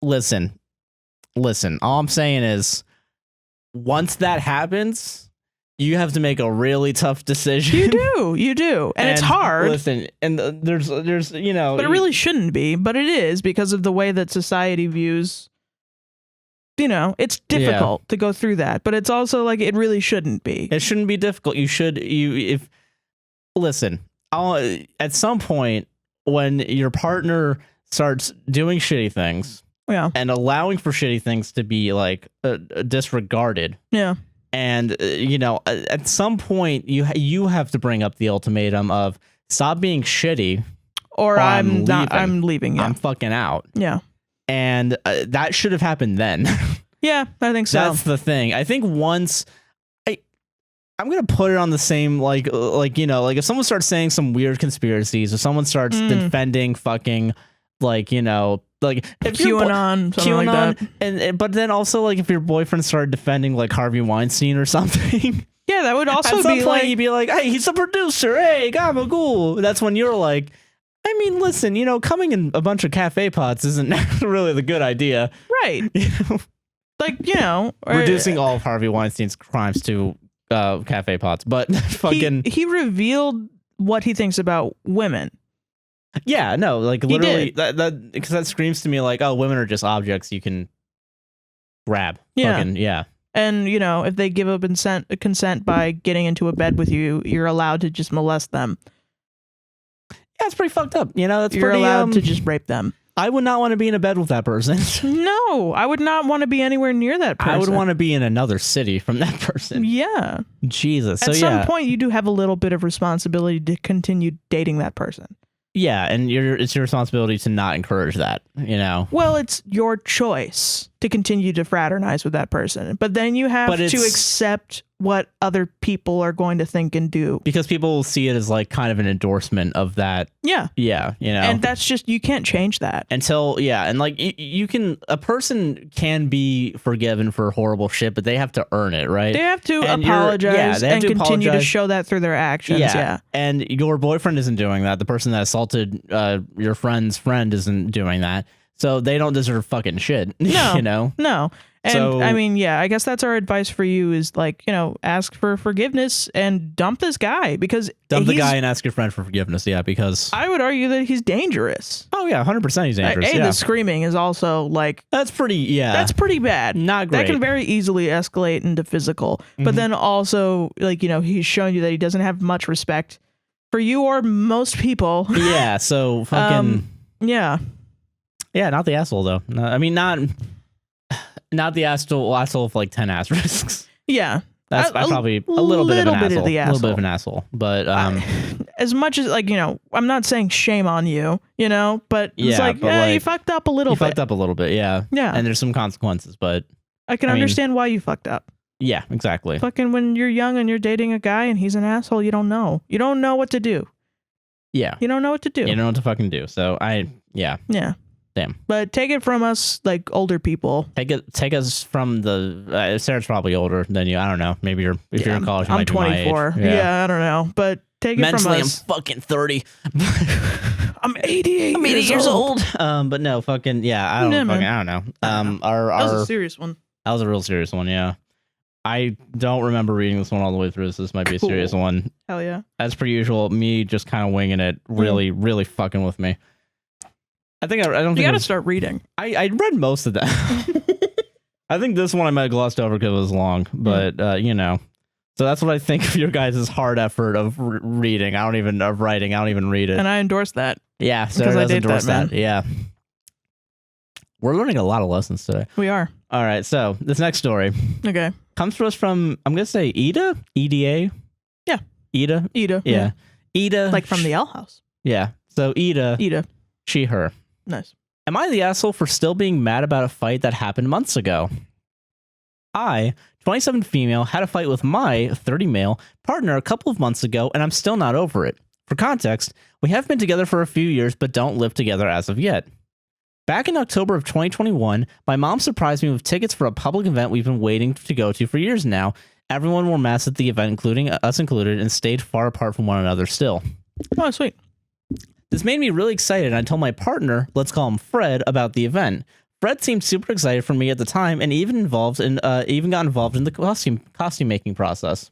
Listen. All I'm saying is, once that happens, you have to make a really tough decision. You do. And it's hard. Listen, and there's But it really shouldn't be, but it is because of the way that society views, it's difficult to go through that, but it's also like, it really shouldn't be. It shouldn't be difficult. Listen, at some point when your partner starts doing shitty things and allowing for shitty things to be like disregarded. Yeah. And, at some point, you have to bring up the ultimatum of stop being shitty or I'm leaving. Yeah. I'm fucking out. Yeah. And that should have happened then. Yeah, I think so. That's the thing. I think once I'm going to put it on the same, like, if someone starts saying some weird conspiracies or someone starts defending fucking, like, like if QAnon, like that. But then also, like, if your boyfriend started defending like Harvey Weinstein or something, yeah, that would also at some be point like, you'd be like, hey, he's a producer, hey, gabagool. That's when you're like, I mean, listen, coming in a bunch of cafe pots isn't really the good idea, right? Like, reducing all of Harvey Weinstein's crimes to cafe pots, but fucking he revealed what he thinks about women. Yeah, no, like literally that because that screams to me like, oh, women are just objects you can grab. Yeah. Fucking, yeah. And, if they give up consent by getting into a bed with you, you're allowed to just molest them. Yeah, it's pretty fucked up. You're allowed to just rape them. I would not want to be in a bed with that person. No, I would not want to be anywhere near that person. I would want to be in another city from that person. Yeah. Jesus. At some point, you do have a little bit of responsibility to continue dating that person. Yeah, and it's your responsibility to not encourage that, Well, it's your choice. to continue to fraternize with that person. But then you have to accept what other people are going to think and do. Because people will see it as like kind of an endorsement of that. Yeah. Yeah, you know. And that's just, you can't change that. Until, yeah, and like a person can be forgiven for horrible shit, but they have to earn it, right? They have to apologize and continue to show that through their actions. Yeah. And your boyfriend isn't doing that. The person that assaulted your friend's friend isn't doing that. So they don't deserve fucking shit. No. You know? No. And so, I mean, yeah, I guess that's our advice for you is like, you know, ask for forgiveness and dump this guy because dump the guy and ask your friend for forgiveness. Yeah, because I would argue that he's dangerous. Oh yeah, 100% he's dangerous. The screaming is also like that's pretty bad. Not great. That can very easily escalate into physical. But then also like, you know, he's showing you that he doesn't have much respect for you or most people. Yeah. So fucking yeah. Yeah, not the asshole though. No, I mean, not the asshole of like 10 asterisks. Yeah, that's probably a little bit of an asshole. A little bit of an asshole. But as much as like, you know, I'm not saying shame on you, you know, but it's like, yeah, you fucked up a little bit. You fucked up a little bit, yeah. Yeah. And there's some consequences, but I can understand why you fucked up. Yeah, exactly. Fucking when you're young and you're dating a guy and he's an asshole, you don't know. You don't know what to do. Yeah. You don't know what to do. You don't know what to fucking do. So yeah. Damn. But take it from us, like older people. Take us from the. Sarah's probably older than you. I don't know. Maybe if you're in college, you I'm might 24. be my age. Yeah, I don't know. But take it from us. Mentally, I'm fucking 30. I'm 88. I'm 88 years old. But no, fucking yeah. I don't know. That was a serious one. That was a real serious one. Yeah. I don't remember reading this one all the way through, so this might be a serious one. Hell yeah. As per usual, me just kind of winging it, really fucking with me. I don't think you gotta start reading. I read most of that. I think this one I might have glossed over because it was long, but you know. So that's what I think of your guys' hard effort of reading. Of writing. I don't even read it. And I endorse that. Yeah, Sarah does endorse that. Yeah. We're learning a lot of lessons today. We are. All right, so this next story. Okay. Comes to us from, I'm going to say AITA? EDA? Yeah. AITA? AITA. Yeah. AITA. Like from the L House. Yeah. So AITA. AITA. She, her. Nice. Am I the asshole for still being mad about a fight that happened months ago? I, 27 female, had a fight with my 30 male partner a couple of months ago, and I'm still not over it. For context, we have been together for a few years, but don't live together as of yet. Back in October of 2021, my mom surprised me with tickets for a public event we've been waiting to go to for years now. Everyone wore masks at the event, including us included, and stayed far apart from one another still. Oh, sweet. This made me really excited, and I told my partner, let's call him Fred, about the event. Fred seemed super excited for me at the time, and even got involved in the costume making process.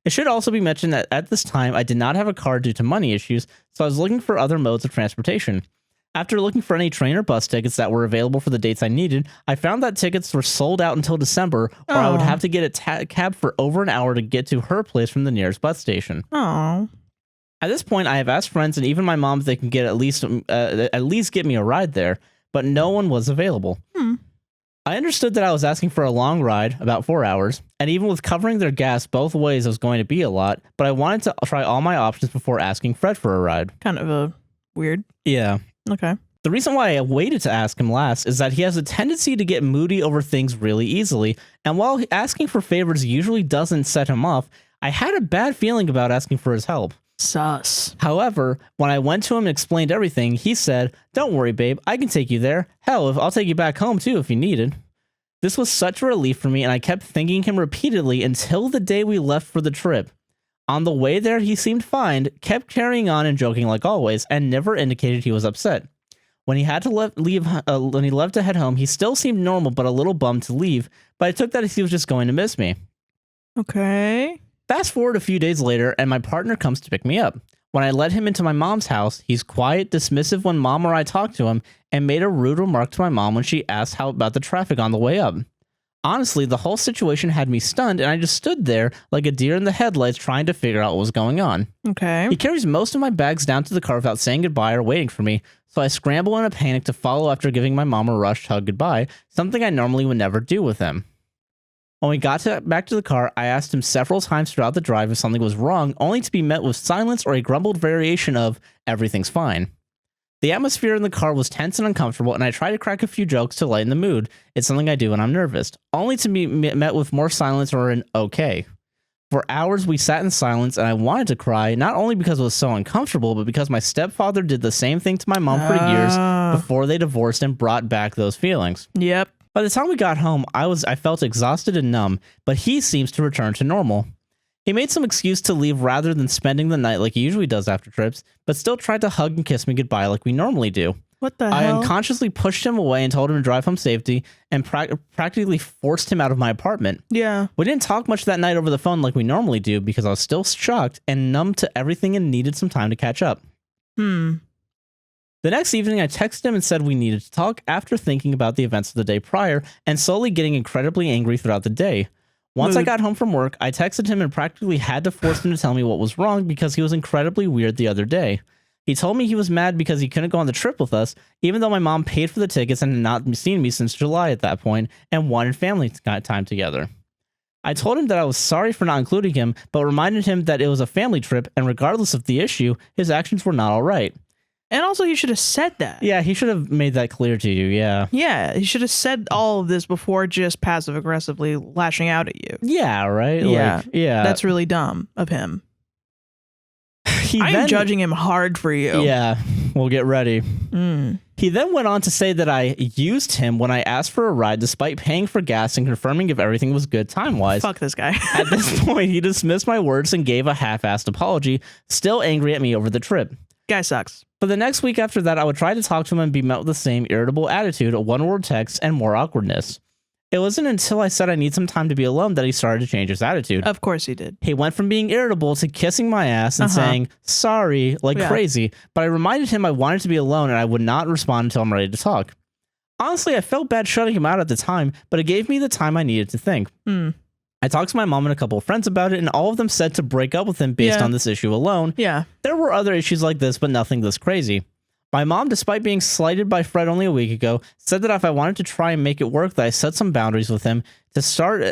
It should also be mentioned that at this time, I did not have a car due to money issues, so I was looking for other modes of transportation. After looking for any train or bus tickets that were available for the dates I needed, I found that tickets were sold out until December, or I would have to get a cab for over an hour to get to her place from the nearest bus station. Oh. At this point, I have asked friends and even my mom if they can get at least get me a ride there, but no one was available. I understood that I was asking for a long ride, about 4 hours, and even with covering their gas both ways, it was going to be a lot, but I wanted to try all my options before asking Fred for a ride. Kind of weird. Yeah. Okay. The reason why I waited to ask him last is that he has a tendency to get moody over things really easily, and while asking for favors usually doesn't set him off, I had a bad feeling about asking for his help. Sus. However, when I went to him and explained everything, he said, "Don't worry, babe, I can take you there. Hell, I'll take you back home too if you needed." This was such a relief for me, and I kept thanking him repeatedly until the day we left for the trip. On the way there, he seemed fine, kept carrying on and joking like always, and never indicated he was upset. When he had to when he left to head home, he still seemed normal but a little bummed to leave, but I took that as he was just going to miss me. Okay. Fast forward a few days later, and my partner comes to pick me up. When I led him into my mom's house, he's quiet, dismissive when mom or I talk to him, and made a rude remark to my mom when she asked how about the traffic on the way up. Honestly, the whole situation had me stunned, and I just stood there like a deer in the headlights trying to figure out what was going on. Okay. He carries most of my bags down to the car without saying goodbye or waiting for me, so I scramble in a panic to follow after giving my mom a rushed hug goodbye, something I normally would never do with him. When we got back to the car, I asked him several times throughout the drive if something was wrong, only to be met with silence or a grumbled variation of, "Everything's fine." The atmosphere in the car was tense and uncomfortable, and I tried to crack a few jokes to lighten the mood. It's something I do when I'm nervous, only to be met with more silence or an okay. For hours, we sat in silence, and I wanted to cry, not only because it was so uncomfortable, but because my stepfather did the same thing to my mom for years before they divorced and brought back those feelings. Yep. By the time we got home, I felt exhausted and numb, but he seems to return to normal. He made some excuse to leave rather than spending the night like he usually does after trips, but still tried to hug and kiss me goodbye like we normally do. What the hell? I unconsciously pushed him away and told him to drive home safety and practically forced him out of my apartment. Yeah. We didn't talk much that night over the phone like we normally do because I was still shocked and numb to everything and needed some time to catch up. The next evening, I texted him and said we needed to talk after thinking about the events of the day prior and slowly getting incredibly angry throughout the day. Once I got home from work, I texted him and practically had to force him to tell me what was wrong because he was incredibly weird the other day. He told me he was mad because he couldn't go on the trip with us, even though my mom paid for the tickets and had not seen me since July at that point and wanted family time together. I told him that I was sorry for not including him, but reminded him that it was a family trip and regardless of the issue, his actions were not all right. And also, he should have said that. Yeah, he should have made that clear to you, yeah. Yeah, he should have said all of this before just passive-aggressively lashing out at you. Yeah, right? Yeah. Like, yeah. That's really dumb of him. I'm judging him hard for you. Yeah, we'll get ready. He then went on to say that I used him when I asked for a ride despite paying for gas and confirming if everything was good time-wise. Fuck this guy. At this point, he dismissed my words and gave a half-assed apology, still angry at me over the trip. Guy sucks. For the next week after that, I would try to talk to him and be met with the same irritable attitude, a one-word text, and more awkwardness. It wasn't until I said I need some time to be alone that he started to change his attitude. Of course he did. He went from being irritable to kissing my ass and saying sorry like crazy, but I reminded him I wanted to be alone and I would not respond until I'm ready to talk. Honestly, I felt bad shutting him out at the time, but it gave me the time I needed to think. I talked to my mom and a couple of friends about it, and all of them said to break up with him based on this issue alone. Yeah. There were other issues like this, but nothing this crazy. My mom, despite being slighted by Fred only a week ago, said that if I wanted to try and make it work, that I set some boundaries with him to start,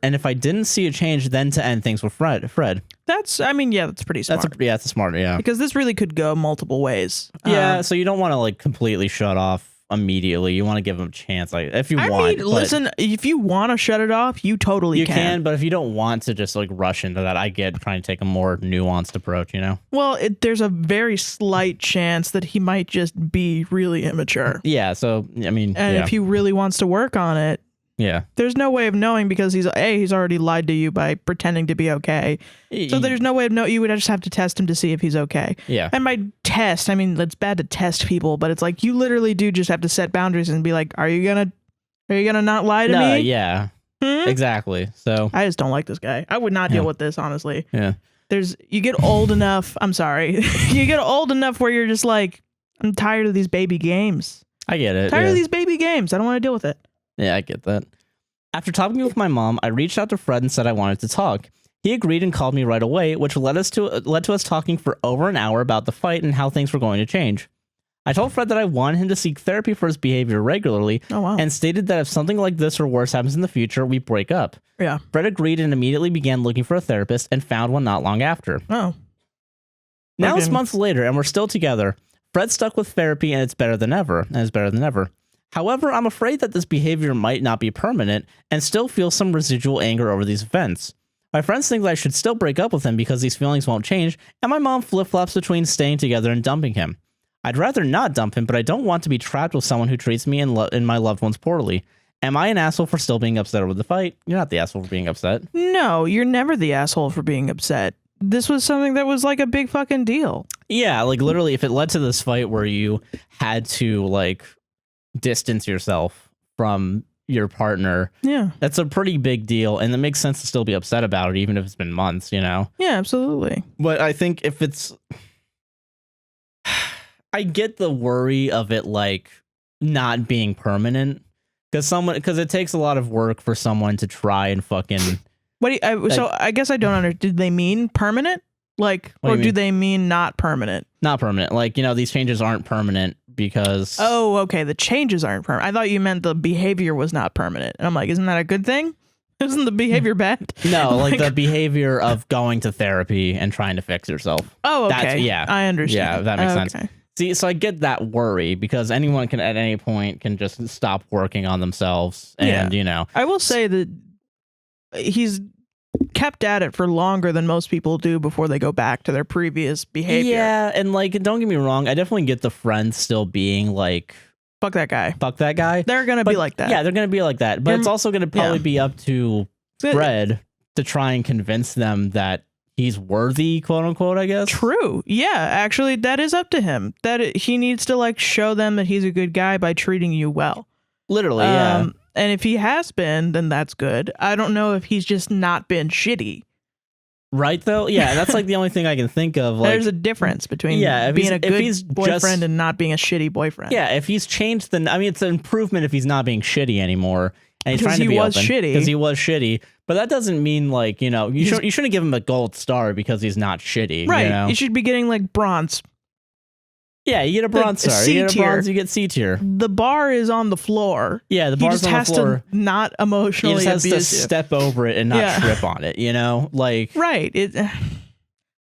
and if I didn't see a change, then to end things with Fred. That's, I mean, yeah, that's pretty smart. That's smart, yeah. Because this really could go multiple ways. Yeah, so you don't want to like completely shut off immediately. You want to give him a chance, like if you want. I mean, listen, if you want to shut it off, you totally can. You can, but if you don't want to just like rush into that, I get trying to take a more nuanced approach, you know? Well, there's a very slight chance that he might just be really immature. Yeah, so, I mean, and if he really wants to work on it, there's no way of knowing because he's already lied to you by pretending to be okay. So there's no way of knowing. You would just have to test him to see if he's okay. Yeah. And by test, I mean, it's bad to test people, but it's like you literally do just have to set boundaries and be like, are you gonna not lie to me? Yeah. Exactly. So I just don't like this guy. I would not deal with this, honestly. Yeah. You get old enough. I'm sorry. You get old enough where you're just like, I'm tired of these baby games. I get it. Tired of these baby games. I don't want to deal with it. Yeah, I get that. After talking with my mom, I reached out to Fred and said I wanted to talk. He agreed and called me right away, which led to us talking for over an hour about the fight and how things were going to change. I told Fred that I wanted him to seek therapy for his behavior regularly, and stated that if something like this or worse happens in the future, we break up. Yeah. Fred agreed and immediately began looking for a therapist and found one not long after. Oh. Now it's months later and we're still together. Fred's stuck with therapy and it's better than ever. However, I'm afraid that this behavior might not be permanent and still feel some residual anger over these events. My friends think that I should still break up with him because these feelings won't change, and my mom flip-flops between staying together and dumping him. I'd rather not dump him, but I don't want to be trapped with someone who treats me and my loved ones poorly. Am I an asshole for still being upset over the fight? You're not the asshole for being upset. No, you're never the asshole for being upset. This was something that was like a big fucking deal. Yeah, like literally if it led to this fight where you had to like distance yourself from your partner, that's a pretty big deal, and it makes sense to still be upset about it even if it's been months, you know? Yeah, absolutely. But I think if it's I get the worry of it like not being permanent because it takes a lot of work for someone to try and fucking so I guess I don't understand. Did they mean permanent? Like, or do they mean not permanent? Not permanent. Like, you know, these changes aren't permanent because... Oh, okay. The changes aren't permanent. I thought you meant the behavior was not permanent. And I'm like, isn't that a good thing? Isn't the behavior bad? No, like the behavior of going to therapy and trying to fix yourself. Oh, okay. Yeah. I understand. Yeah, that makes sense. See, so I get that worry because anyone can at any point can just stop working on themselves, and you know. I will say that he's kept at it for longer than most people do before they go back to their previous behavior. Yeah, and like, don't get me wrong, I definitely get the friends still being like, fuck that guy. Fuck that guy. They're gonna be like that. Yeah, they're gonna be like that. But it's also gonna probably be up to Fred to try and convince them that he's worthy, quote unquote, I guess. True. Yeah, actually, that is up to him. He needs to like show them that he's a good guy by treating you well. Literally, yeah. And if he has been, then that's good. I don't know if he's just not been shitty. Right, though? Yeah, that's like the only thing I can think of. Like, there's a difference between being a good boyfriend and not being a shitty boyfriend. Yeah, if he's changed, then I mean, it's an improvement if he's not being shitty anymore. And he's trying to be open. Because he was shitty. But that doesn't mean, like, you know, you shouldn't give him a gold star because he's not shitty. Right. You know? You should be getting, like, bronze. Yeah, you get a bronze star. You get a bronze, you get C tier. The bar is on the floor. Yeah, the bar's on the floor. He just has to not emotionally abuse you. He just has to step over it and not trip on it, you know? Like, right.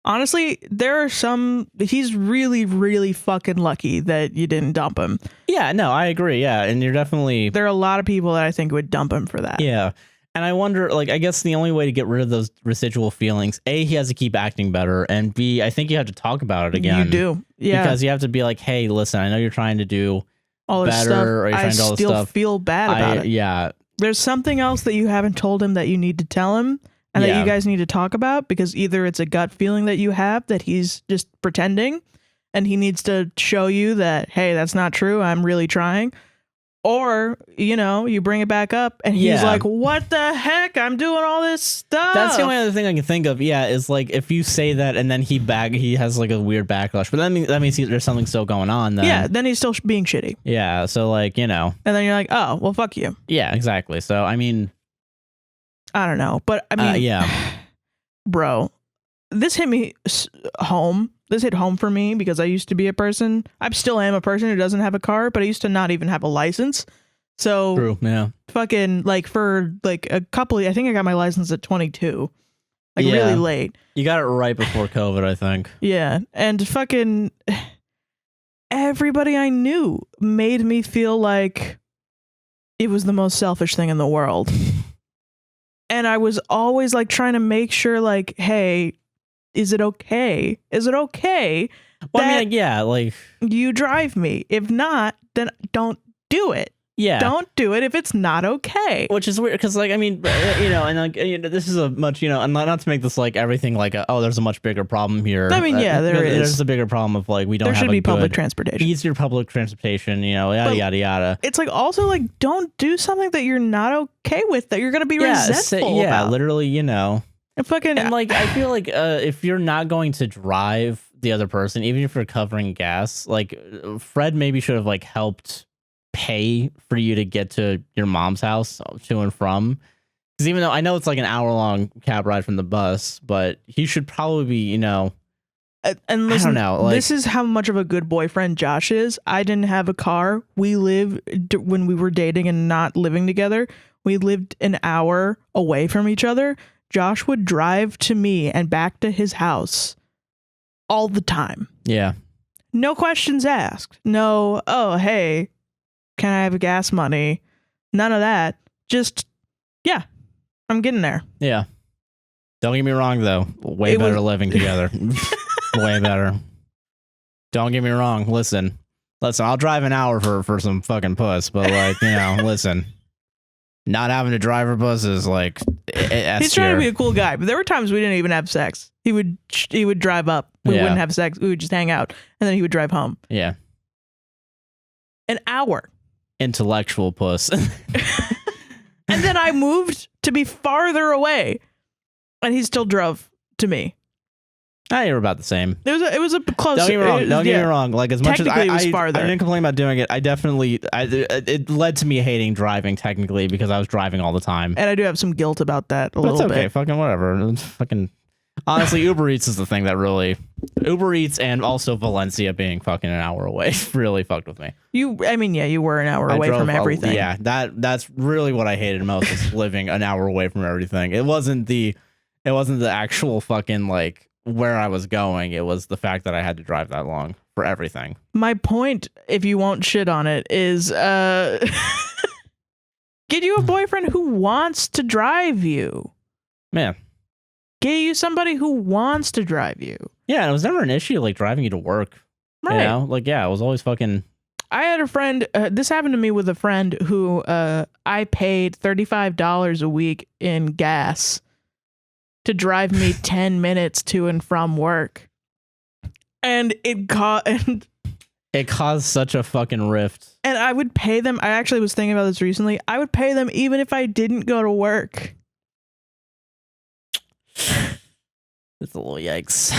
Honestly, there are some... He's really, really fucking lucky that you didn't dump him. Yeah, no, I agree. Yeah, and you're definitely... There are a lot of people that I think would dump him for that. Yeah. And I wonder, like, I guess the only way to get rid of those residual feelings, A, he has to keep acting better, and B, I think you have to talk about it again. You do, yeah. Because you have to be like, hey, listen, I know you're trying to do all this better, stuff. or you're trying to do all this stuff. I still feel bad about it. Yeah. There's something else that you haven't told him that you need to tell him, and that you guys need to talk about, because either it's a gut feeling that you have that he's just pretending, and he needs to show you that, hey, that's not true, I'm really trying. Or, you know, you bring it back up and he's like, what the heck? I'm doing all this stuff. That's the only other thing I can think of. Yeah, is like if you say that and then he has like a weird backlash. But that means there's something still going on then. Yeah, then he's still being shitty. Yeah, so like, you know. And then you're like, oh, well, fuck you. Yeah, exactly. So, I mean. I don't know. But, I mean. Yeah. Bro, this hit me home. This hit home for me because I used to be a person. I still am a person who doesn't have a car, but I used to not even have a license. So true, yeah. Fucking like for like a couple, I think I got my license at 22. Like really late. You got it right before COVID, I think. Yeah. And fucking everybody I knew made me feel like it was the most selfish thing in the world. And I was always like trying to make sure like, hey, is it okay? Is it okay? Well, I mean, like, yeah, like you drive me. If not, then don't do it. Yeah. Don't do it if it's not okay. Which is weird because, like, I mean, you know, and like, you know, this is a much, you know, and not to make this like everything like, there's a much bigger problem here. I mean, yeah, there's a bigger problem of like we don't there have should be public transportation, easier public transportation, you know, yada yada yada. It's like also like don't do something that you're not okay with that you're gonna be resentful about. Literally, you know. And like I feel like if you're not going to drive the other person, even if you're covering gas, like Fred maybe should have like helped pay for you to get to your mom's house to and from, because even though I know it's like an hour-long cab ride from the bus, but he should probably be, you know. And listen, I don't know, like, this is how much of a good boyfriend Josh is. I didn't have a car. We lived when we were dating and not living together. We lived an hour away from each other. Josh would drive to me and back to his house all the time. Yeah. No questions asked. No, oh, hey, can I have gas money? None of that. Just, yeah, I'm getting there. Yeah. Don't get me wrong, though. Way better living together. Way better. Don't get me wrong. Listen, I'll drive an hour for some fucking puss, but like, you know, listen. Not having to drive her buses, like he's trying to be a cool guy, but there were times we didn't even have sex. He would drive up. We wouldn't have sex. We would just hang out, and then he would drive home. Yeah, an hour. Intellectual puss. And then I moved to be farther away, and he still drove to me. You're about the same. It was a close. Don't get me wrong. Don't get me wrong. Like as much as I didn't complain about doing it, I definitely it led to me hating driving technically because I was driving all the time. And I do have some guilt about that a little bit. That's okay. Fucking whatever. It's fucking honestly, Uber Eats is the thing that really Uber Eats and also Valencia being fucking an hour away really fucked with me. You were an hour away from everything. That's really what I hated most is living an hour away from everything. It wasn't the actual fucking like where I was going. It was the fact that I had to drive that long for everything. My point, if you won't shit on it, is get you a boyfriend who wants to drive you. Yeah. Get you somebody who wants to drive you. Yeah, it was never an issue like driving you to work. Right. You know? Like, yeah, it was always fucking... I had a friend, this happened to me with a friend who I paid $35 a week in gas to drive me 10 minutes to and from work. And it caused such a fucking rift. And I would pay them. I actually was thinking about this recently. I would pay them even if I didn't go to work. It's a little yikes.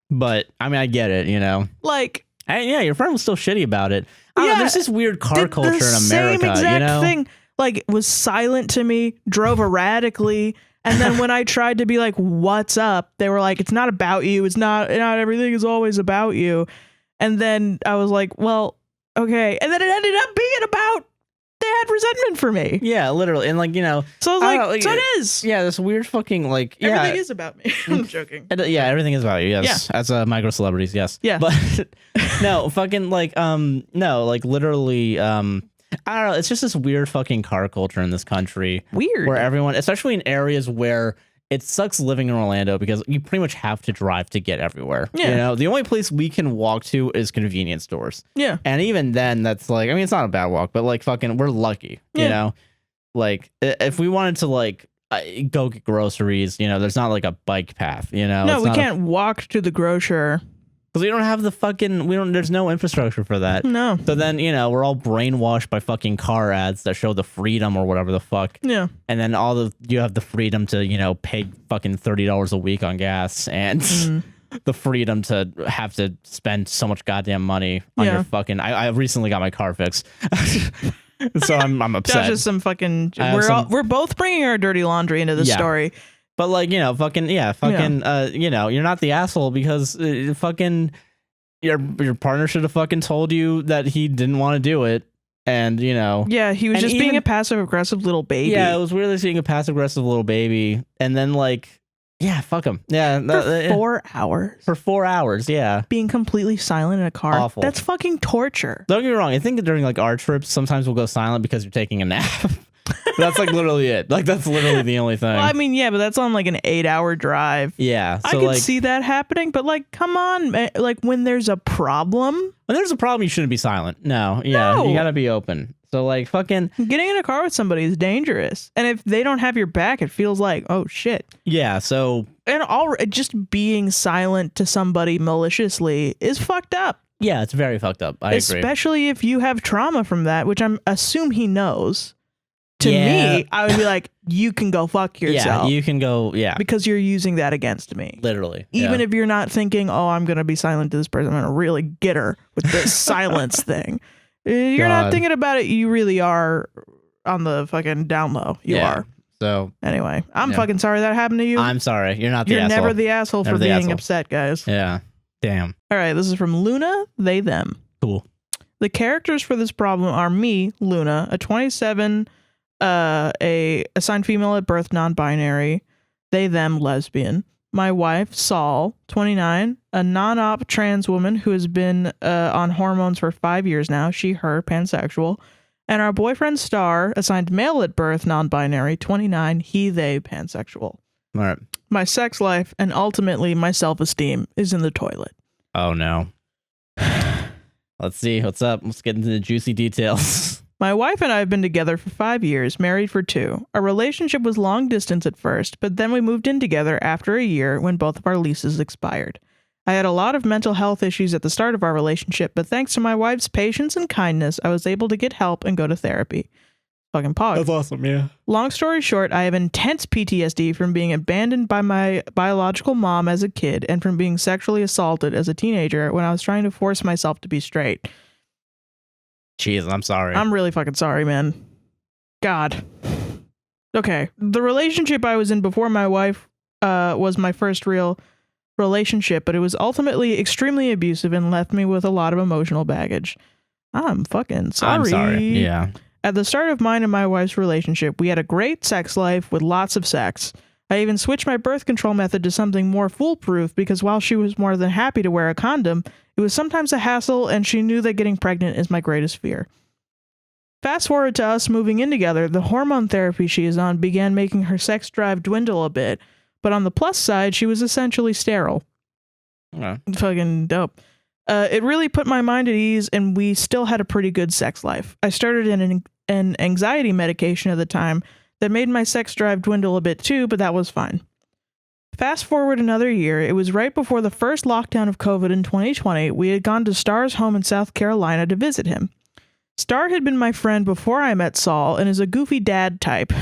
But, I mean, I get it, you know? Like... yeah, your friend was still shitty about it. I don't know, there's this weird car culture in America, same exact you know? thing, like, was silent to me, drove erratically, and then when I tried to be like, what's up? They were like, it's not about you. It's not everything is always about you. And then I was like, well, okay. And then it ended up being about they had resentment for me. Yeah, literally. And like, you know. So I was like, so it is. Yeah, this weird fucking like. Everything is about me. I'm joking. Yeah, everything is about you. Yes. Yeah. As micro celebrities. Yes. Yeah. But no, fucking like, no, like literally, I don't know. It's just this weird fucking car culture in this country. Weird. Where everyone, especially in areas where it sucks living in Orlando because you pretty much have to drive to get everywhere. Yeah. You know, the only place we can walk to is convenience stores. Yeah. And even then, that's like, I mean, it's not a bad walk, but like fucking, we're lucky, you know? Like, if we wanted to like go get groceries, you know, there's not like a bike path, you know? No, we can't walk to the grocer. Because we don't have the fucking, there's no infrastructure for that. No. So then, you know, we're all brainwashed by fucking car ads that show the freedom or whatever the fuck. Yeah. And then you have the freedom to, you know, pay fucking $30 a week on gas and the freedom to have to spend so much goddamn money on your fucking, I recently got my car fixed. So I'm upset. Josh is some fucking, we're both bringing our dirty laundry into the story. But like, you know, fucking, you know, you're not the asshole because fucking your partner should have fucking told you that he didn't want to do it. And, you know. Yeah, he was just being a passive aggressive little baby. Yeah, it was really being a passive aggressive little baby. And then like, yeah, fuck him. Yeah. For 4 hours. For 4 hours, yeah. Being completely silent in a car. Awful. That's fucking torture. Don't get me wrong. I think during like our trips, sometimes we'll go silent because you're taking a nap. That's like literally it. Like that's literally the only thing. Well, I mean, yeah, but that's on like an 8-hour drive. Yeah. So I could like, see that happening, but like, come on, man. Like when there's a problem. When there's a problem, you shouldn't be silent. No. Yeah. No. You gotta be open. So like fucking getting in a car with somebody is dangerous. And if they don't have your back, it feels like, oh shit. Yeah. So and just being silent to somebody maliciously is fucked up. Yeah, it's very fucked up. I agree. Especially if you have trauma from that, which I'm assume he knows. To me, I would be like, you can go fuck yourself. Yeah, you can go, because you're using that against me. Literally. Even if you're not thinking, oh, I'm going to be silent to this person. I'm going to really get her with this silence thing. You're not thinking about it. You really are on the fucking down low. You are. So anyway, I'm fucking sorry that happened to you. I'm sorry. You're not the asshole. You're never the asshole for being upset, guys. Yeah. Damn. All right. This is from Luna, they, them. Cool. The characters for this problem are me, Luna, a 27... a assigned female at birth, non-binary, they, them, lesbian. My wife, Saul, 29, a non-op trans woman who has been on hormones for 5 years now, she, her, pansexual. And our boyfriend, Star, assigned male at birth, non-binary, 29, he, they, pansexual. All right. My sex life and ultimately my self-esteem is in the toilet. Oh, no. Let's see. What's up? Let's get into the juicy details. My wife and I have been together for 5 years, married for 2. Our relationship was long distance at first, but then we moved in together after a year when both of our leases expired. I had a lot of mental health issues at the start of our relationship, but thanks to my wife's patience and kindness, I was able to get help and go to therapy. Fucking pog. That's awesome, yeah. Long story short, I have intense PTSD from being abandoned by my biological mom as a kid and from being sexually assaulted as a teenager when I was trying to force myself to be straight. Jeez, I'm sorry. I'm really fucking sorry, man. God. Okay. The relationship I was in before my wife was my first real relationship, but it was ultimately extremely abusive and left me with a lot of emotional baggage. I'm fucking sorry. I'm sorry. Yeah. At the start of mine and my wife's relationship, we had a great sex life with lots of sex. I even switched my birth control method to something more foolproof because while she was more than happy to wear a condom, it was sometimes a hassle and she knew that getting pregnant is my greatest fear. Fast forward to us moving in together, the hormone therapy she is on began making her sex drive dwindle a bit, but on the plus side, she was essentially sterile. Yeah. Fucking dope. It really put my mind at ease and we still had a pretty good sex life. I started an anxiety medication at the time that made my sex drive dwindle a bit too, but that was fine. Fast forward another year, it was right before the first lockdown of COVID in 2020. We had gone to Star's home in South Carolina to visit him. Star had been my friend before I met Saul and is a goofy dad type.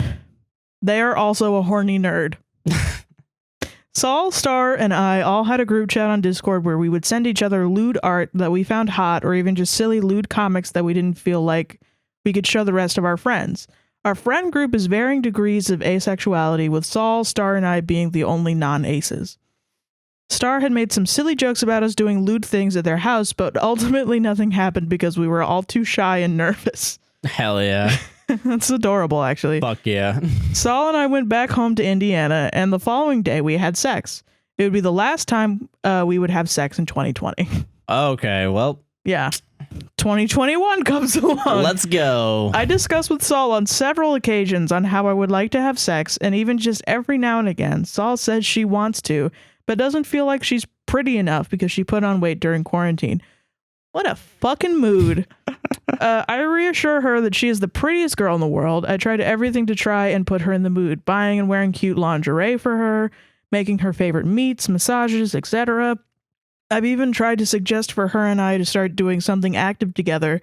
They are also a horny nerd. Saul, Star, and I all had a group chat on Discord where we would send each other lewd art that we found hot or even just silly lewd comics that we didn't feel like we could show the rest of our friends. Our friend group is varying degrees of asexuality, with Saul, Star, and I being the only non-aces. Star had made some silly jokes about us doing lewd things at their house, but ultimately nothing happened because we were all too shy and nervous. Hell yeah. That's adorable, actually. Fuck yeah. Saul and I went back home to Indiana, and the following day we had sex. It would be the last time we would have sex in 2020. Okay, well. Yeah. 2021 comes along. Let's go. I discussed with Saul on several occasions on how I would like to have sex, and even just every now and again, Saul says she wants to, but doesn't feel like she's pretty enough because she put on weight during quarantine. What a fucking mood. I reassure her that she is the prettiest girl in the world. I tried everything to try and put her in the mood, buying and wearing cute lingerie for her, making her favorite meats, massages, etc. I've even tried to suggest for her and I to start doing something active together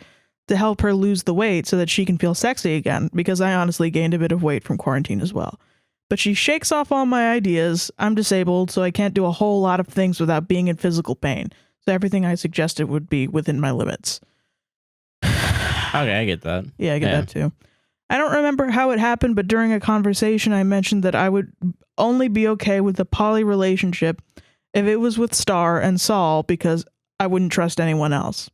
to help her lose the weight so that she can feel sexy again, because I honestly gained a bit of weight from quarantine as well. But she shakes off all my ideas. I'm disabled, so I can't do a whole lot of things without being in physical pain. So everything I suggested would be within my limits. Okay, I get that. Yeah, I get that too. I don't remember how it happened, but during a conversation I mentioned that I would only be okay with a poly relationship if it was with Star and Saul because I wouldn't trust anyone else.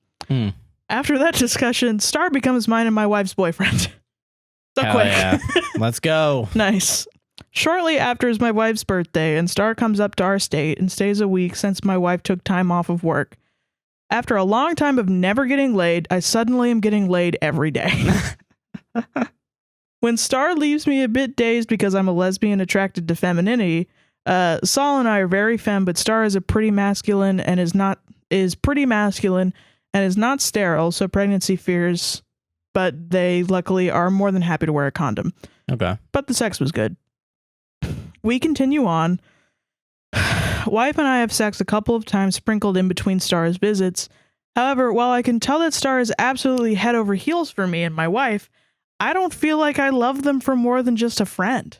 After that discussion, Star becomes mine and my wife's boyfriend. So quick. Yeah. Let's go. Nice. Shortly after is my wife's birthday, and Star comes up to our state and stays a week since my wife took time off of work. After a long time of never getting laid, I suddenly am getting laid every day. When Star leaves me a bit dazed because I'm a lesbian attracted to femininity, Saul and I are very femme, but Star is pretty masculine and is pretty masculine and is not sterile, so pregnancy fears, but they luckily are more than happy to wear a condom. Okay. But the sex was good. We continue on. Wife and I have sex a couple of times sprinkled in between Star's visits. However, while I can tell that Star is absolutely head over heels for me and my wife, I don't feel like I love them for more than just a friend.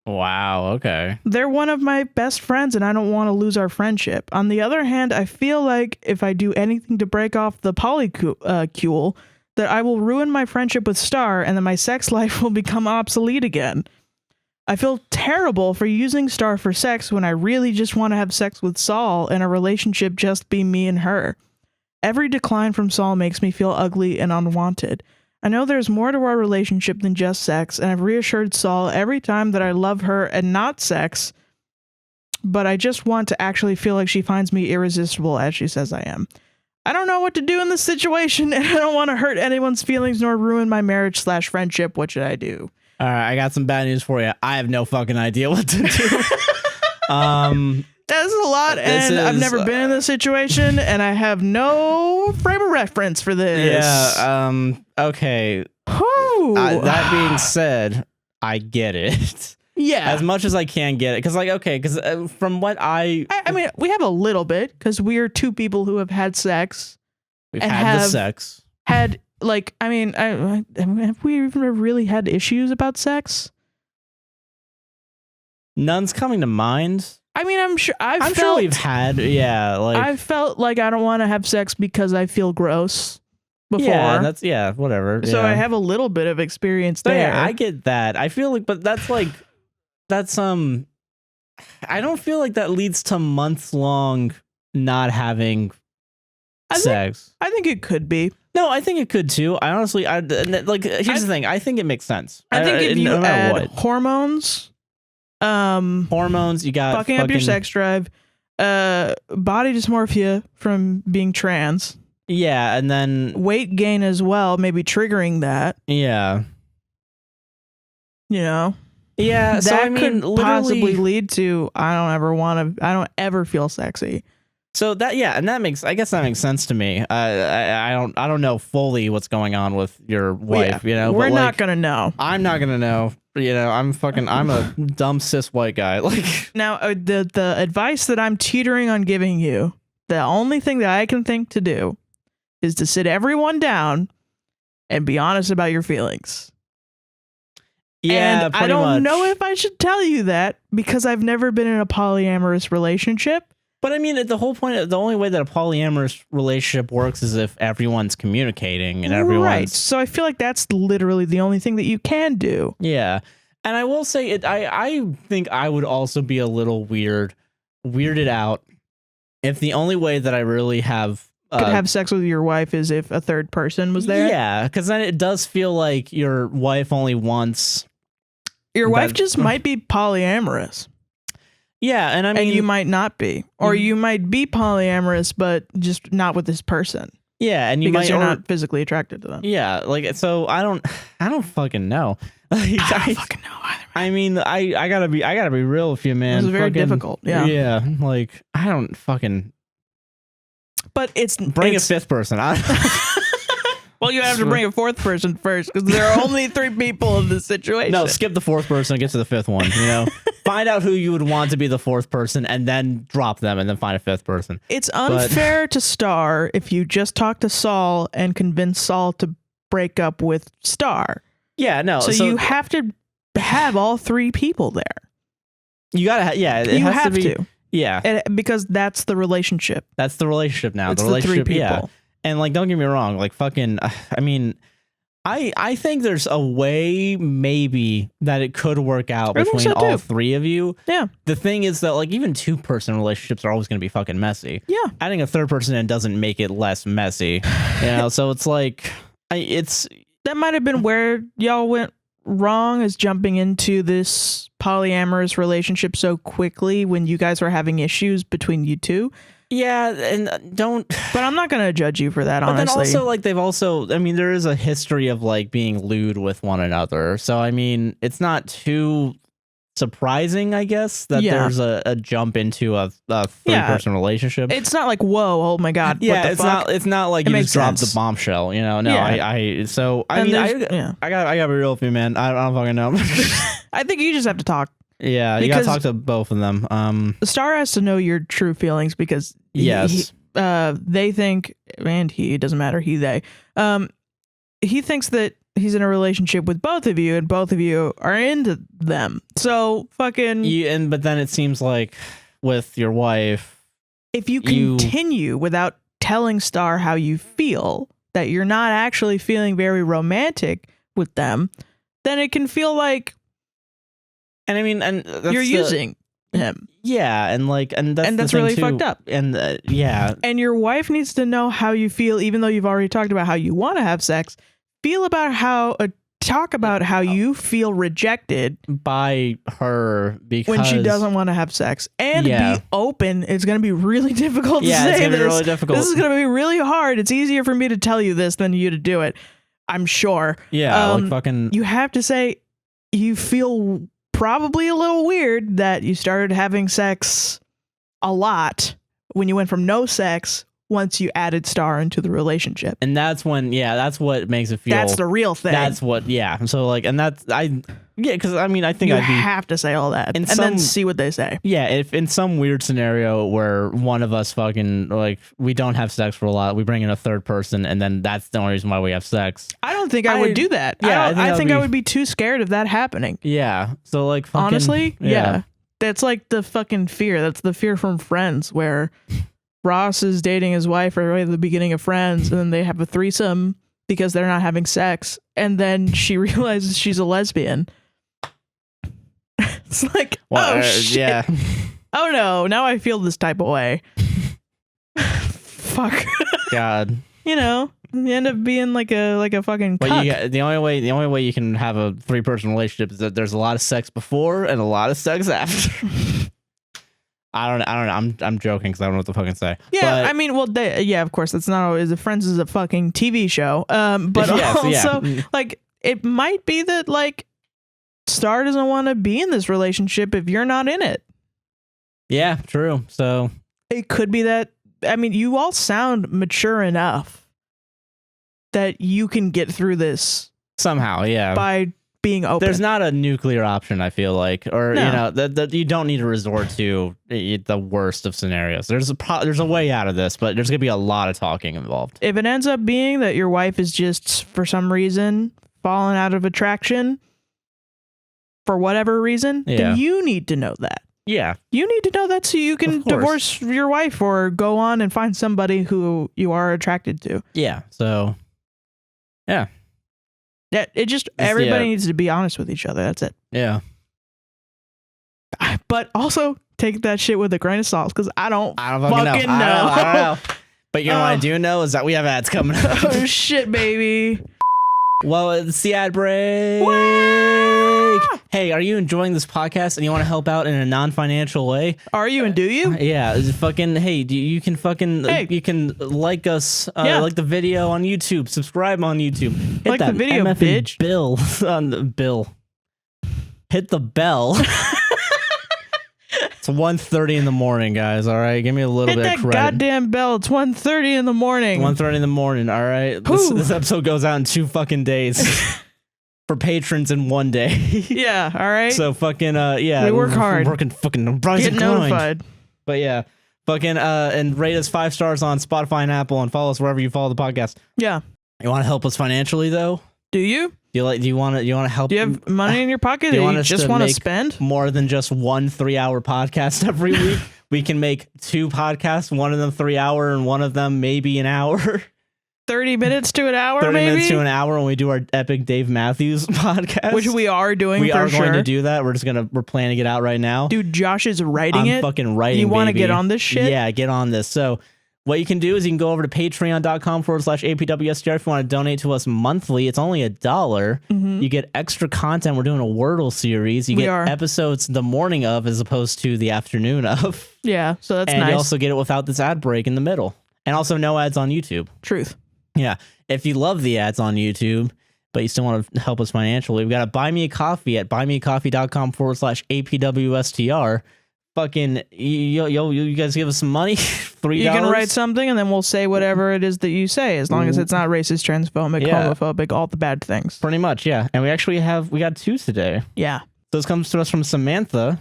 Wow, okay. They're one of my best friends and I don't want to lose our friendship. On the other hand, I feel like if I do anything to break off the polycule, that I will ruin my friendship with Star and that my sex life will become obsolete again. I feel terrible for using Star for sex when I really just want to have sex with Saul and a relationship just be me and her. Every decline from Saul makes me feel ugly and unwanted. I know there's more to our relationship than just sex, and I've reassured Saul every time that I love her and not sex, but I just want to actually feel like she finds me irresistible as she says I am. I don't know what to do in this situation, and I don't want to hurt anyone's feelings nor ruin my marriage/friendship. What should I do? All right, I got some bad news for you. I have no fucking idea what to do. That's a lot, and I've never been in this situation, and I have no frame of reference for this. Yeah, okay. That being said, I get it. Yeah. As much as I can get it. Because, from what I mean, we have a little bit, because we're two people who have had sex. We've had the sex. Have we even really had issues about sex? None's coming to mind. I mean, I'm sure we've had, I felt like I don't want to have sex because I feel gross before. Yeah, whatever. So I have a little bit of experience there. Yeah, I get that. I feel like, but that's I don't feel like that leads to months long not having sex. I think it could be. No, I think it could too. I honestly, here's the thing. I think it makes sense. I think if you add hormones Hormones, you got fucking up your sex drive, body dysmorphia from being trans. Yeah, and then weight gain as well, maybe triggering that. Yeah. You know? Yeah, so that I mean, could possibly lead to I don't ever feel sexy. So that, yeah, and I guess that makes sense to me. I don't know fully what's going on with your wife, you know. We're not gonna know. I'm not gonna know. You know, I'm a dumb cis white guy. Like now, the advice that I'm teetering on giving you, the only thing that I can think to do is to sit everyone down and be honest about your feelings. Yeah, and I don't know if I should tell you that because I've never been in a polyamorous relationship. But I mean, the whole point, the only way that a polyamorous relationship works is if everyone's communicating and everyone's... Right. So I feel like that's literally the only thing that you can do. Yeah. And I will say, I think I would also be a little weirded out if the only way that I really could have sex with your wife is if a third person was there. Yeah, because then it does feel like your wife only wants... Your wife just might be polyamorous. Yeah, and I mean... And you might not be. Or you might be polyamorous, but just not with this person. Yeah, and because you're not physically attracted to them. Yeah, like, so I don't fucking know. Like, I don't fucking know either. I mean, I gotta be real with you, man. It was very difficult. Yeah. Yeah, like, I don't fucking... But bring a fifth person. Well, you have to bring a fourth person first because there are only 3 people in this situation. No, skip the fourth person and get to the fifth one. You know, find out who you would want to be the fourth person and then drop them and then find a fifth person. It's unfair to Star if you just talk to Saul and convince Saul to break up with Star. Yeah, no. So you have to have all 3 people there. You gotta, you have to. Yeah, because that's the relationship. That's the relationship now. It's the relationship, 3 people. Yeah. And like, don't get me wrong, like fucking, I mean, I think there's a way maybe that it could work out between all 3 of you. Yeah. The thing is that like even 2-person relationships are always going to be fucking messy. Yeah. Adding a third person in doesn't make it less messy. You know, so it's like, that might have been where y'all went wrong, is jumping into this polyamorous relationship so quickly when you guys were having issues between you two. Yeah, and but I'm not gonna judge you for that, honestly. But then also, like, they've also, I mean, there is a history of like being lewd with one another. So I mean, it's not too surprising, I guess, that there's a jump into a 3-person relationship. It's not like, whoa, oh my god. Yeah, what the fuck? It's not like you just dropped the bombshell, you know. No, I gotta be real with you, man. I don't fucking know. I think you just have to talk. Yeah, you gotta talk to both of them. Star has to know your true feelings because they think, and he doesn't matter, they thinks that he's in a relationship with both of you and both of you are into them. So fucking but then it seems like with your wife, if you continue without telling Star how you feel, that you're not actually feeling very romantic with them, then it can feel like, and I mean, and you're using him. Yeah, and that's really fucked up. And and your wife needs to know how you feel, even though you've already talked about how you want to have sex. Talk about how you feel rejected by her because when she doesn't want to have sex, and be open. It's going to be really difficult to say it's gonna this. Be really difficult. This is going to be really hard. It's easier for me to tell you this than you to do it, I'm sure. Yeah, like fucking. You have to say you feel probably a little weird that you started having sex a lot when you went from no sex once you added Star into the relationship. And that's when, that's what makes it feel. That's the real thing. That's what, so like, and that's, because I mean, I think you have to say all that and then see what they say. Yeah, if in some weird scenario where one of us fucking, like, we don't have sex for a lot, we bring in a third person, and then that's the only reason why we have sex. I don't think I would do that. Yeah, I think I would be too scared of that happening. Yeah, so like, fucking, honestly, yeah. That's like the fucking fear. That's the fear from Friends, where Ross is dating his wife right at the beginning of Friends, and then they have a threesome because they're not having sex, and then she realizes she's a lesbian. It's like, shit. Yeah. Oh no, now I feel this type of way. Fuck. God. You know, You end up being like a fucking But cuck. the only way you can have a 3-person relationship is that there's a lot of sex before and a lot of sex after. I don't know. I'm joking because I don't know what to fucking say. Yeah, but, I mean, well, of course, that's not always. Friends is a fucking TV show. But also, like, it might be that like Star doesn't want to be in this relationship if you're not in it. Yeah, true. So it could be that. I mean, you all sound mature enough that you can get through this somehow. Yeah, by being open. There's not a nuclear option, I feel like, or you know, that you don't need to resort to the worst of scenarios. There's a way out of this, but there's gonna be a lot of talking involved. If it ends up being that your wife is just for some reason fallen out of attraction for whatever reason, then you need to know that. Yeah, you need to know that so you can divorce your wife or go on and find somebody who you are attracted to. Yeah. So, yeah. Yeah, everybody needs to be honest with each other. That's it. Yeah. But also take that shit with a grain of salt because I don't fucking know. I don't know. But you know what I do know is that we have ads coming up. Oh shit, baby. Well, it's the ad break. Hey, are you enjoying this podcast and you want to help out in a non-financial way? Are you and do you? Yeah, fucking. Hey, you can fucking you can like us, like the video on YouTube, subscribe on YouTube, hit like that the video, bitch. Bill on the bill. Hit the bell. It's 1:30 in the morning, guys. All right, give me a little bit of credit. Hit that goddamn bell. It's 1:30 in the morning. 1:30 in the morning. All right, this episode goes out in 2 fucking days. For patrons in 1 day. Yeah, all right. So fucking we work hard. Working fucking get notified. But yeah, fucking and rate us 5 stars on Spotify and Apple and follow us wherever you follow the podcast. Yeah. You want to help us financially though? Do you? Do you want to help? Do you have money in your pocket that you just want to spend? More than just 1 3-hour podcast every week. We can make 2 podcasts, one of them 3 hour and one of them maybe an hour. 30 minutes to an hour, 30 maybe? minutes to an hour when we do our epic Dave Matthews podcast. Which we are doing, we are sure. going to do that. We're planning it out right now. Dude, Josh is writing it. I'm fucking writing, you want to get on this shit? Yeah, get on this. So what you can do is you can go over to patreon.com/APWSTR if you want to donate to us monthly. It's only $1. Mm-hmm. You get extra content. We're doing a Wordle series. You get episodes the morning of as opposed to the afternoon of. Yeah, so that's nice. And you also get it without this ad break in the middle. And also no ads on YouTube. Truth. Yeah. If you love the ads on YouTube, but you still want to help us financially, we've got to buy me a coffee at buymeacoffee.com/APWSTR. Fucking, you guys give us some money. $3. You can write something and then we'll say whatever it is that you say, as long as it's not racist, transphobic, homophobic, all the bad things. Pretty much, yeah. And we got 2 today. Yeah. So this comes to us from Samantha.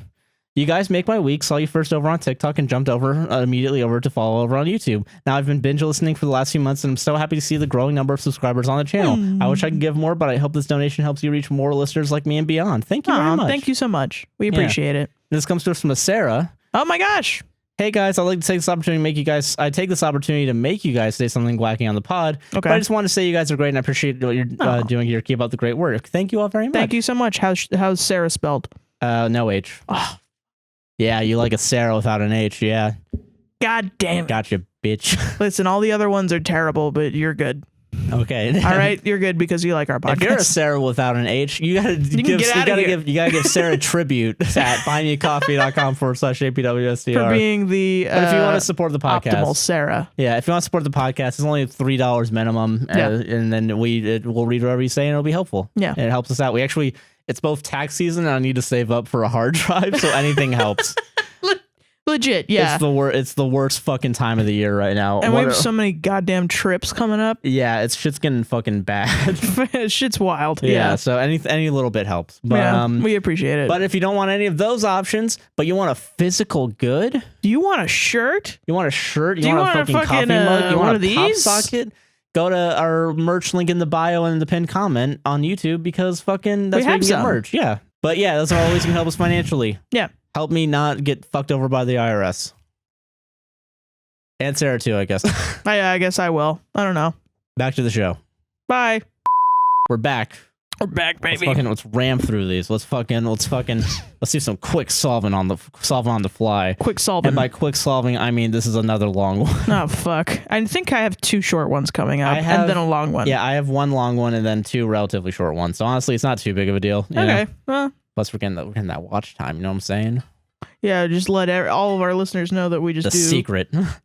You guys make my week. Saw you first over on TikTok and jumped over immediately over to follow over on YouTube. Now I've been binge listening for the last few months and I'm so happy to see the growing number of subscribers on the channel. I wish I could give more, but I hope this donation helps you reach more listeners like me and beyond. Thank you very much. Thank you so much. We appreciate it. This comes to us from Sarah. Oh my gosh. Hey guys, I'd like to take this opportunity to make you guys say something wacky on the pod. Okay. But I just want to say you guys are great and I appreciate what you're doing here. Keep up the great work. Thank you all very much. Thank you so much. How's Sarah spelled? No H. Oh. Yeah, you like a Sarah without an H, yeah. God damn it. Gotcha, bitch. Listen, all the other ones are terrible, but you're good. Okay. All right, you're good because you like our podcast. If you're a Sarah without an H, you gotta give Sarah tribute at buymeacoffee.com/APWSTR for being the but if you want to support the podcast, optimal Sarah. Yeah, if you want to support the podcast, it's only $3 minimum, and then we'll read whatever you say and it'll be helpful. Yeah, and it helps us out. It's both tax season and I need to save up for a hard drive, so anything helps. Legit, yeah. It's the worst fucking time of the year right now. And we have so many goddamn trips coming up. Yeah, shit's getting fucking bad. Shit's wild. Yeah, so any little bit helps. But we appreciate it. But if you don't want any of those options, but you want a physical good? Do you want a shirt? You want a shirt? You want a fucking coffee mug? You want a pop socket? Go to our merch link in the bio and the pinned comment on YouTube because fucking that's where you can get merch. Yeah. But yeah, that's all ways you can help us financially. Yeah. Help me not get fucked over by the IRS. And Sarah too, I guess. I guess I will. I don't know. Back to the show. Bye. We're back. We're back, baby. Let's ram through these. Let's do some quick solving on the fly. Quick solving. And by quick solving, I mean this is another long one. Oh fuck! I think I have 2 short ones coming up, and then a long one. Yeah, I have 1 long one and then 2 relatively short ones. So honestly, it's not too big of a deal. Okay. Well, plus we're getting that watch time. You know what I'm saying? Yeah, just let all of our listeners know that we just do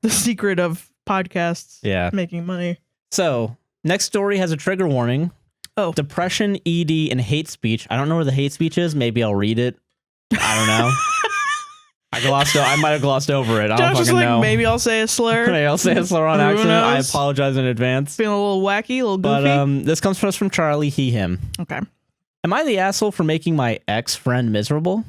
the secret of podcasts. Yeah, making money. So next story has a trigger warning. Oh. Depression, ED, and hate speech. I don't know where the hate speech is. Maybe I'll read it. I don't know. I might have glossed over it. I don't fucking know. Maybe I'll say a slur. Maybe I'll say a slur on accident. I apologize in advance. Feeling a little wacky, a little goofy. But this comes from Charlie, he, him. Okay. Am I the asshole for making my ex-friend miserable?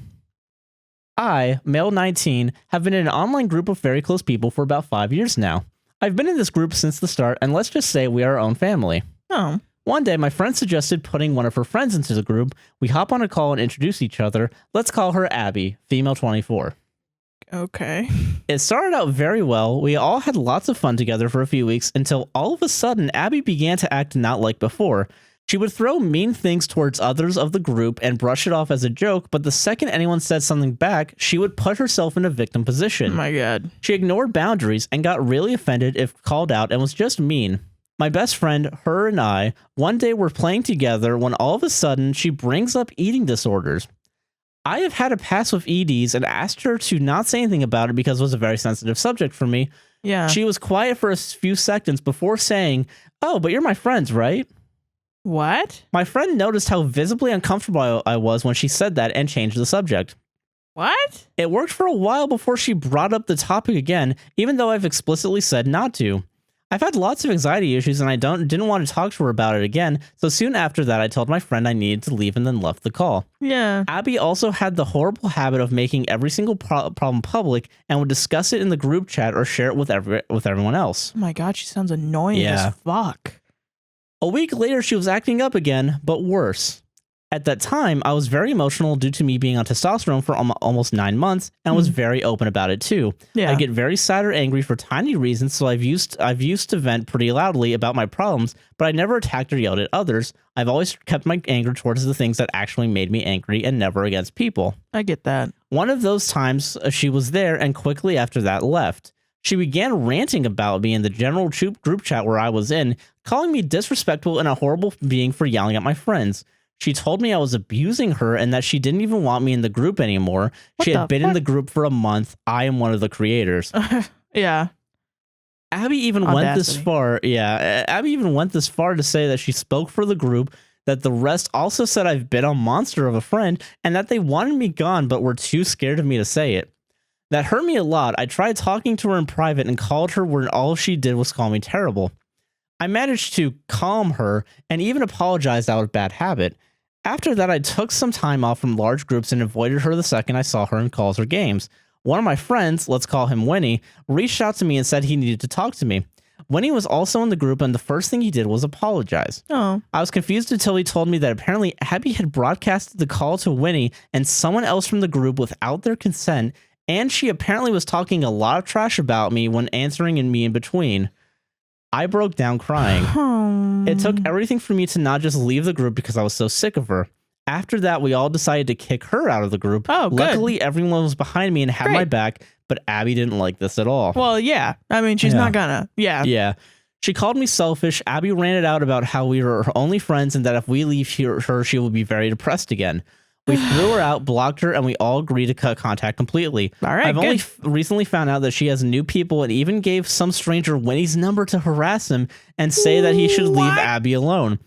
I, male 19, have been in an online group of very close people for about 5 years now. I've been in this group since the start, and let's just say we are our own family. Oh. One day, my friend suggested putting one of her friends into the group. We hop on a call and introduce each other. Let's call her Abby, female 24. Okay. It started out very well. We all had lots of fun together for a few weeks until all of a sudden, Abby began to act not like before. She would throw mean things towards others of the group and brush it off as a joke, but the second anyone said something back, she would put herself in a victim position. Oh my God. She ignored boundaries and got really offended if called out and was just mean. My best friend, her and I, one day were playing together when all of a sudden she brings up eating disorders. I have had a past with EDs and asked her to not say anything about it because it was a very sensitive subject for me. Yeah. She was quiet for a few seconds before saying, "Oh, but you're my friends, right?" What? My friend noticed how visibly uncomfortable I was when she said that and changed the subject. What? It worked for a while before she brought up the topic again, even though I've explicitly said not to. I've had lots of anxiety issues and I didn't want to talk to her about it again, so soon after that I told my friend I needed to leave and then left the call. Yeah. Abby also had the horrible habit of making every single problem public and would discuss it in the group chat or share it with everyone else. Oh my God, she sounds annoying as fuck. A week later she was acting up again, but worse. At that time, I was very emotional due to me being on testosterone for almost 9 months and was very open about it too. Yeah. I get very sad or angry for tiny reasons, so I've used to vent pretty loudly about my problems, but I never attacked or yelled at others. I've always kept my anger towards the things that actually made me angry and never against people. I get that. One of those times, she was there and quickly after that left. She began ranting about me in the general group chat where I was in, calling me disrespectful and a horrible being for yelling at my friends. She told me I was abusing her and that she didn't even want me in the group anymore. She had been in the group for a month. I am one of the creators. Yeah. Abby even went this far. Yeah. Abby even went this far to say that she spoke for the group, that the rest also said I've been a monster of a friend and that they wanted me gone but were too scared of me to say it. That hurt me a lot. I tried talking to her in private and called her when all she did was call me terrible. I managed to calm her and even apologized out of bad habit. After that, I took some time off from large groups and avoided her the second I saw her in calls or games. One of my friends, let's call him Winnie, reached out to me and said he needed to talk to me. Winnie was also in the group, and the first thing he did was apologize. Oh. I was confused until he told me that apparently Abby had broadcasted the call to Winnie and someone else from the group without their consent, and she apparently was talking a lot of trash about me when answering and me in between. I broke down crying. It took everything for me to not just leave the group because I was so sick of her. After that, we all decided to kick her out of the group. Oh, good. Luckily, everyone was behind me and had my back, but Abby didn't like this at all. Well, yeah. I mean, she's not gonna. Yeah. Yeah. She called me selfish. Abby ranted out about how we were her only friends and that if we leave her, she will be very depressed again. We threw her out, blocked her, and we all agreed to cut contact completely. All right, I've good. only recently found out that she has new people and even gave some stranger Winnie's number to harass him and say that he should leave Abby alone.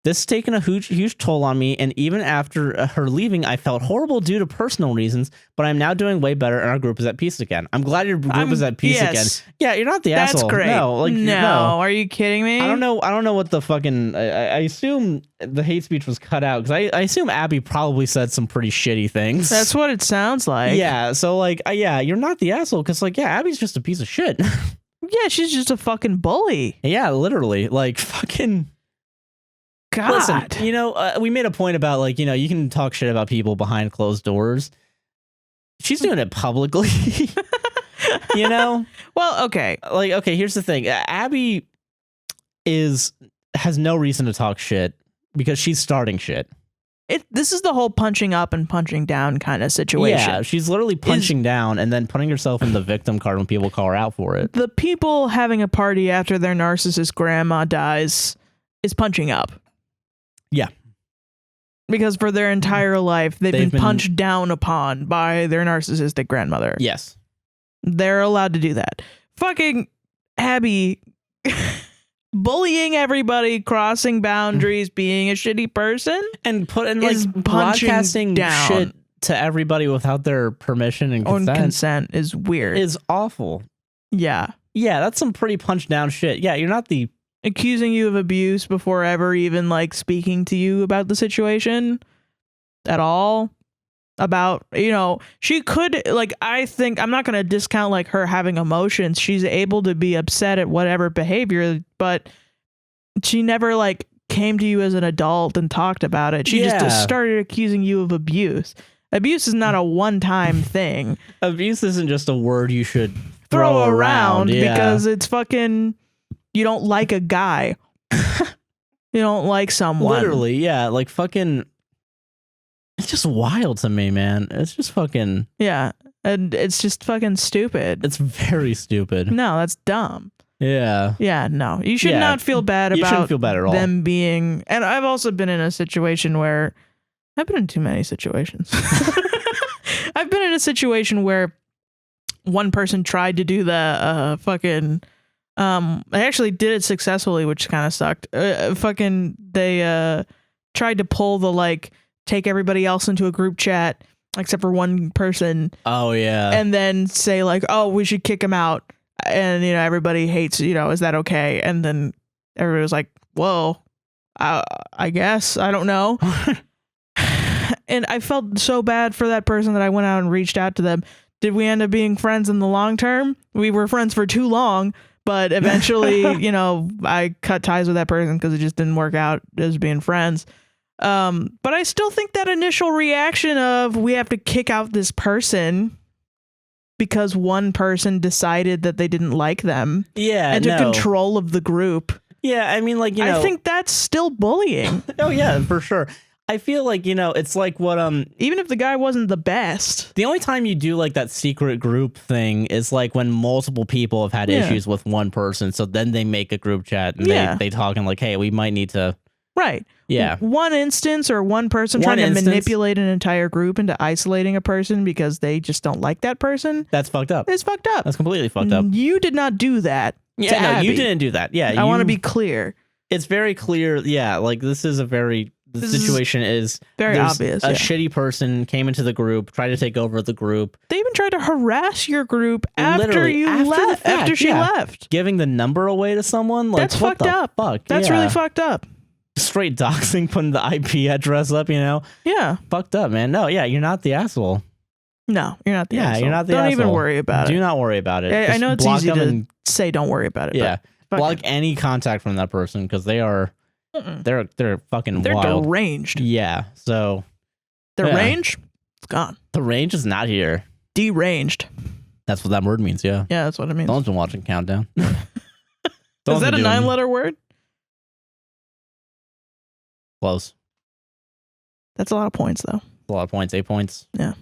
This has taken a huge toll on me, and even after her leaving, I felt horrible due to personal reasons, but I'm now doing way better, and our group is at peace again. I'm glad your group is at peace again. Yeah, you're not the asshole. That's great. No, are you kidding me? I don't know what the fucking... I assume the hate speech was cut out, because I assume Abby probably said some pretty shitty things. That's what it sounds like. Yeah, so, like, yeah, you're not the asshole, because, like, yeah, Abby's just a piece of shit. Yeah, she's just a fucking bully. Yeah, literally. Like, fucking... God. Listen, you know, we made a point about, like, you know, you can talk shit about people behind closed doors. She's doing it publicly. You know? Well, okay. Like, okay, here's the thing. Abby has no reason to talk shit because she's starting shit. This is the whole punching up and punching down kind of situation. Yeah, she's literally punching down and then putting herself in the victim card when people call her out for it. The people having a party after their narcissist grandma dies is punching up. Yeah. Because for their entire life, they've been punched down upon by their narcissistic grandmother. Yes. They're allowed to do that. Fucking Abby bullying everybody, crossing boundaries, being a shitty person, and putting like broadcasting shit to everybody without their permission and consent is weird. Is awful. Yeah. Yeah, that's some pretty punch down shit. Yeah, you're not the accusing you of abuse before ever even like speaking to you about the situation at all. About, you know, she could, like, I think I'm not going to discount like her having emotions. She's able to be upset at whatever behavior, but she never like came to you as an adult and talked about it. She just started accusing you of abuse. Abuse is not a one-time thing. Abuse isn't just a word you should throw around because it's fucking, you don't like a guy. You don't like someone. Literally, yeah, like fucking. It's just wild to me, man. It's just fucking... Yeah, and it's just fucking stupid. It's very stupid. No, that's dumb. Yeah. Yeah, no. You should not feel bad about shouldn't feel bad at all. Them being... And I've also been in a situation where... I've been in too many situations. I've been in a situation where one person tried to do the fucking... I actually did it successfully, which kind of sucked. They tried to pull the, like... take everybody else into a group chat except for one person. Oh yeah. And then say like, oh, we should kick him out. And, you know, everybody hates, you know, is that okay? And then everybody was like, whoa, I guess, I don't know. And I felt so bad for that person that I went out and reached out to them. Did we end up being friends in the long term? We were friends for too long, but eventually, you know, I cut ties with that person because it just didn't work out as being friends. But I still think that initial reaction of we have to kick out this person because one person decided that they didn't like them. Yeah. And took control of the group. Yeah. I mean, like, you know, I think that's still bullying. Oh yeah, for sure. I feel like, you know, it's like what, even if the guy wasn't the best. The only time you do like that secret group thing is like when multiple people have had issues with one person. So then they make a group chat and they talk and like, hey, we might need to. Right. Yeah. One instance or one person trying to manipulate an entire group into isolating a person because they just don't like that person. That's fucked up. It's fucked up. That's completely fucked up. You did not do that. Yeah, no, you didn't do that. Yeah. I want to be clear. It's very clear. Yeah. Like this is the situation is very obvious. A shitty person came into the group, tried to take over the group. They even tried to harass your group after she left. Giving the number away to someone. Like, that's fucked up. Fuck? That's really fucked up. Straight doxing, putting the IP address up, you know? Yeah. Fucked up, man. No, yeah, you're not the asshole. No, you're not the asshole. Yeah, you're not the asshole. Don't even worry about it. Do not worry about it. I know it's easy to say don't worry about it. Yeah. Block any contact from that person because they are, they're fucking they're wild. Deranged. Yeah, so. Their range? It's gone. The range is not here. Deranged. That's what that word means, yeah. Yeah, that's what it means. Someone's been watching Countdown. Is that a 9-letter word? Close. That's a lot of points, though. A lot of points. 8 points. Yeah.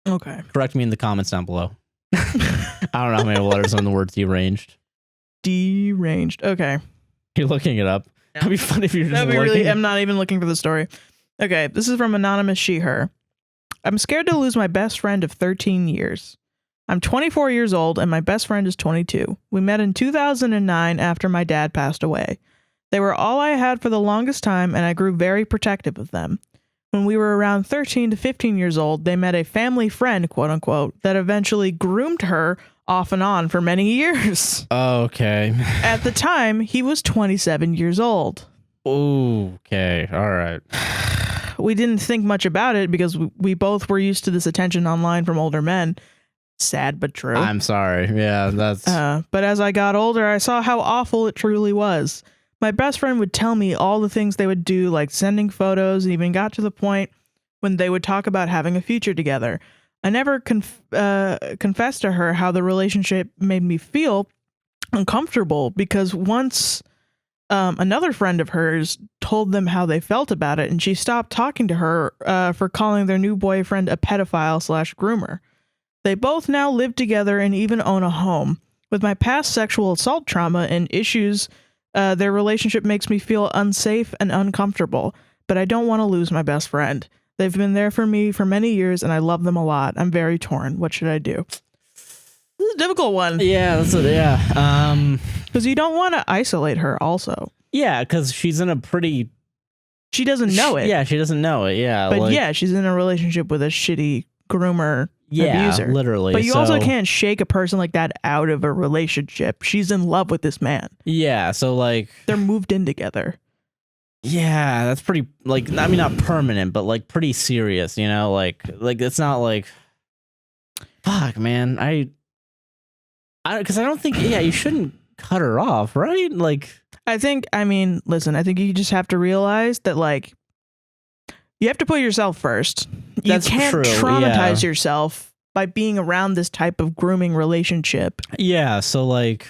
Okay. Correct me in the comments down below. I don't know how many letters on the word deranged. Deranged. Okay. You're looking it up. Yeah. That'd be fun if you're just That'd be looking. Really, I'm not even looking for the story. Okay. This is from Anonymous She, Her. I'm scared to lose my best friend of 13 years. I'm 24 years old and my best friend is 22. We met in 2009 after my dad passed away. They were all I had for the longest time, and I grew very protective of them. When we were around 13 to 15 years old, they met a family friend, quote unquote, that eventually groomed her off and on for many years. Okay. At the time, he was 27 years old. Okay. All right. We didn't think much about it because we both were used to this attention online from older men. Sad but true. I'm sorry. Yeah, that's... But as I got older, I saw how awful it truly was. My best friend would tell me all the things they would do, like sending photos, and even got to the point when they would talk about having a future together. I never confessed to her how the relationship made me feel uncomfortable because once Another friend of hers told them how they felt about it, and she stopped talking to her for calling their new boyfriend a pedophile/groomer. They both now live together and even own a home. With my past sexual assault trauma and issues, their relationship makes me feel unsafe and uncomfortable, but I don't want to lose my best friend. They've been there for me for many years, and I love them a lot. I'm very torn. What should I do? This is a difficult one. Yeah, Because you don't want to isolate her also. Yeah, because she's in a pretty... She doesn't know it. Yeah, she doesn't know it, yeah. But yeah, she's in a relationship with a shitty groomer abuser. Literally. But you also can't shake a person like that out of a relationship. She's in love with this man. Yeah, so like... They're moved in together. Yeah, that's pretty, like, I mean, not permanent, but like pretty serious, you know? Like it's not like... Fuck, man. Because I don't think, you shouldn't cut her off, right? Like, listen, I think you just have to realize that, like, you have to put yourself first. You can't traumatize yourself by being around this type of grooming relationship. Yeah, so, like...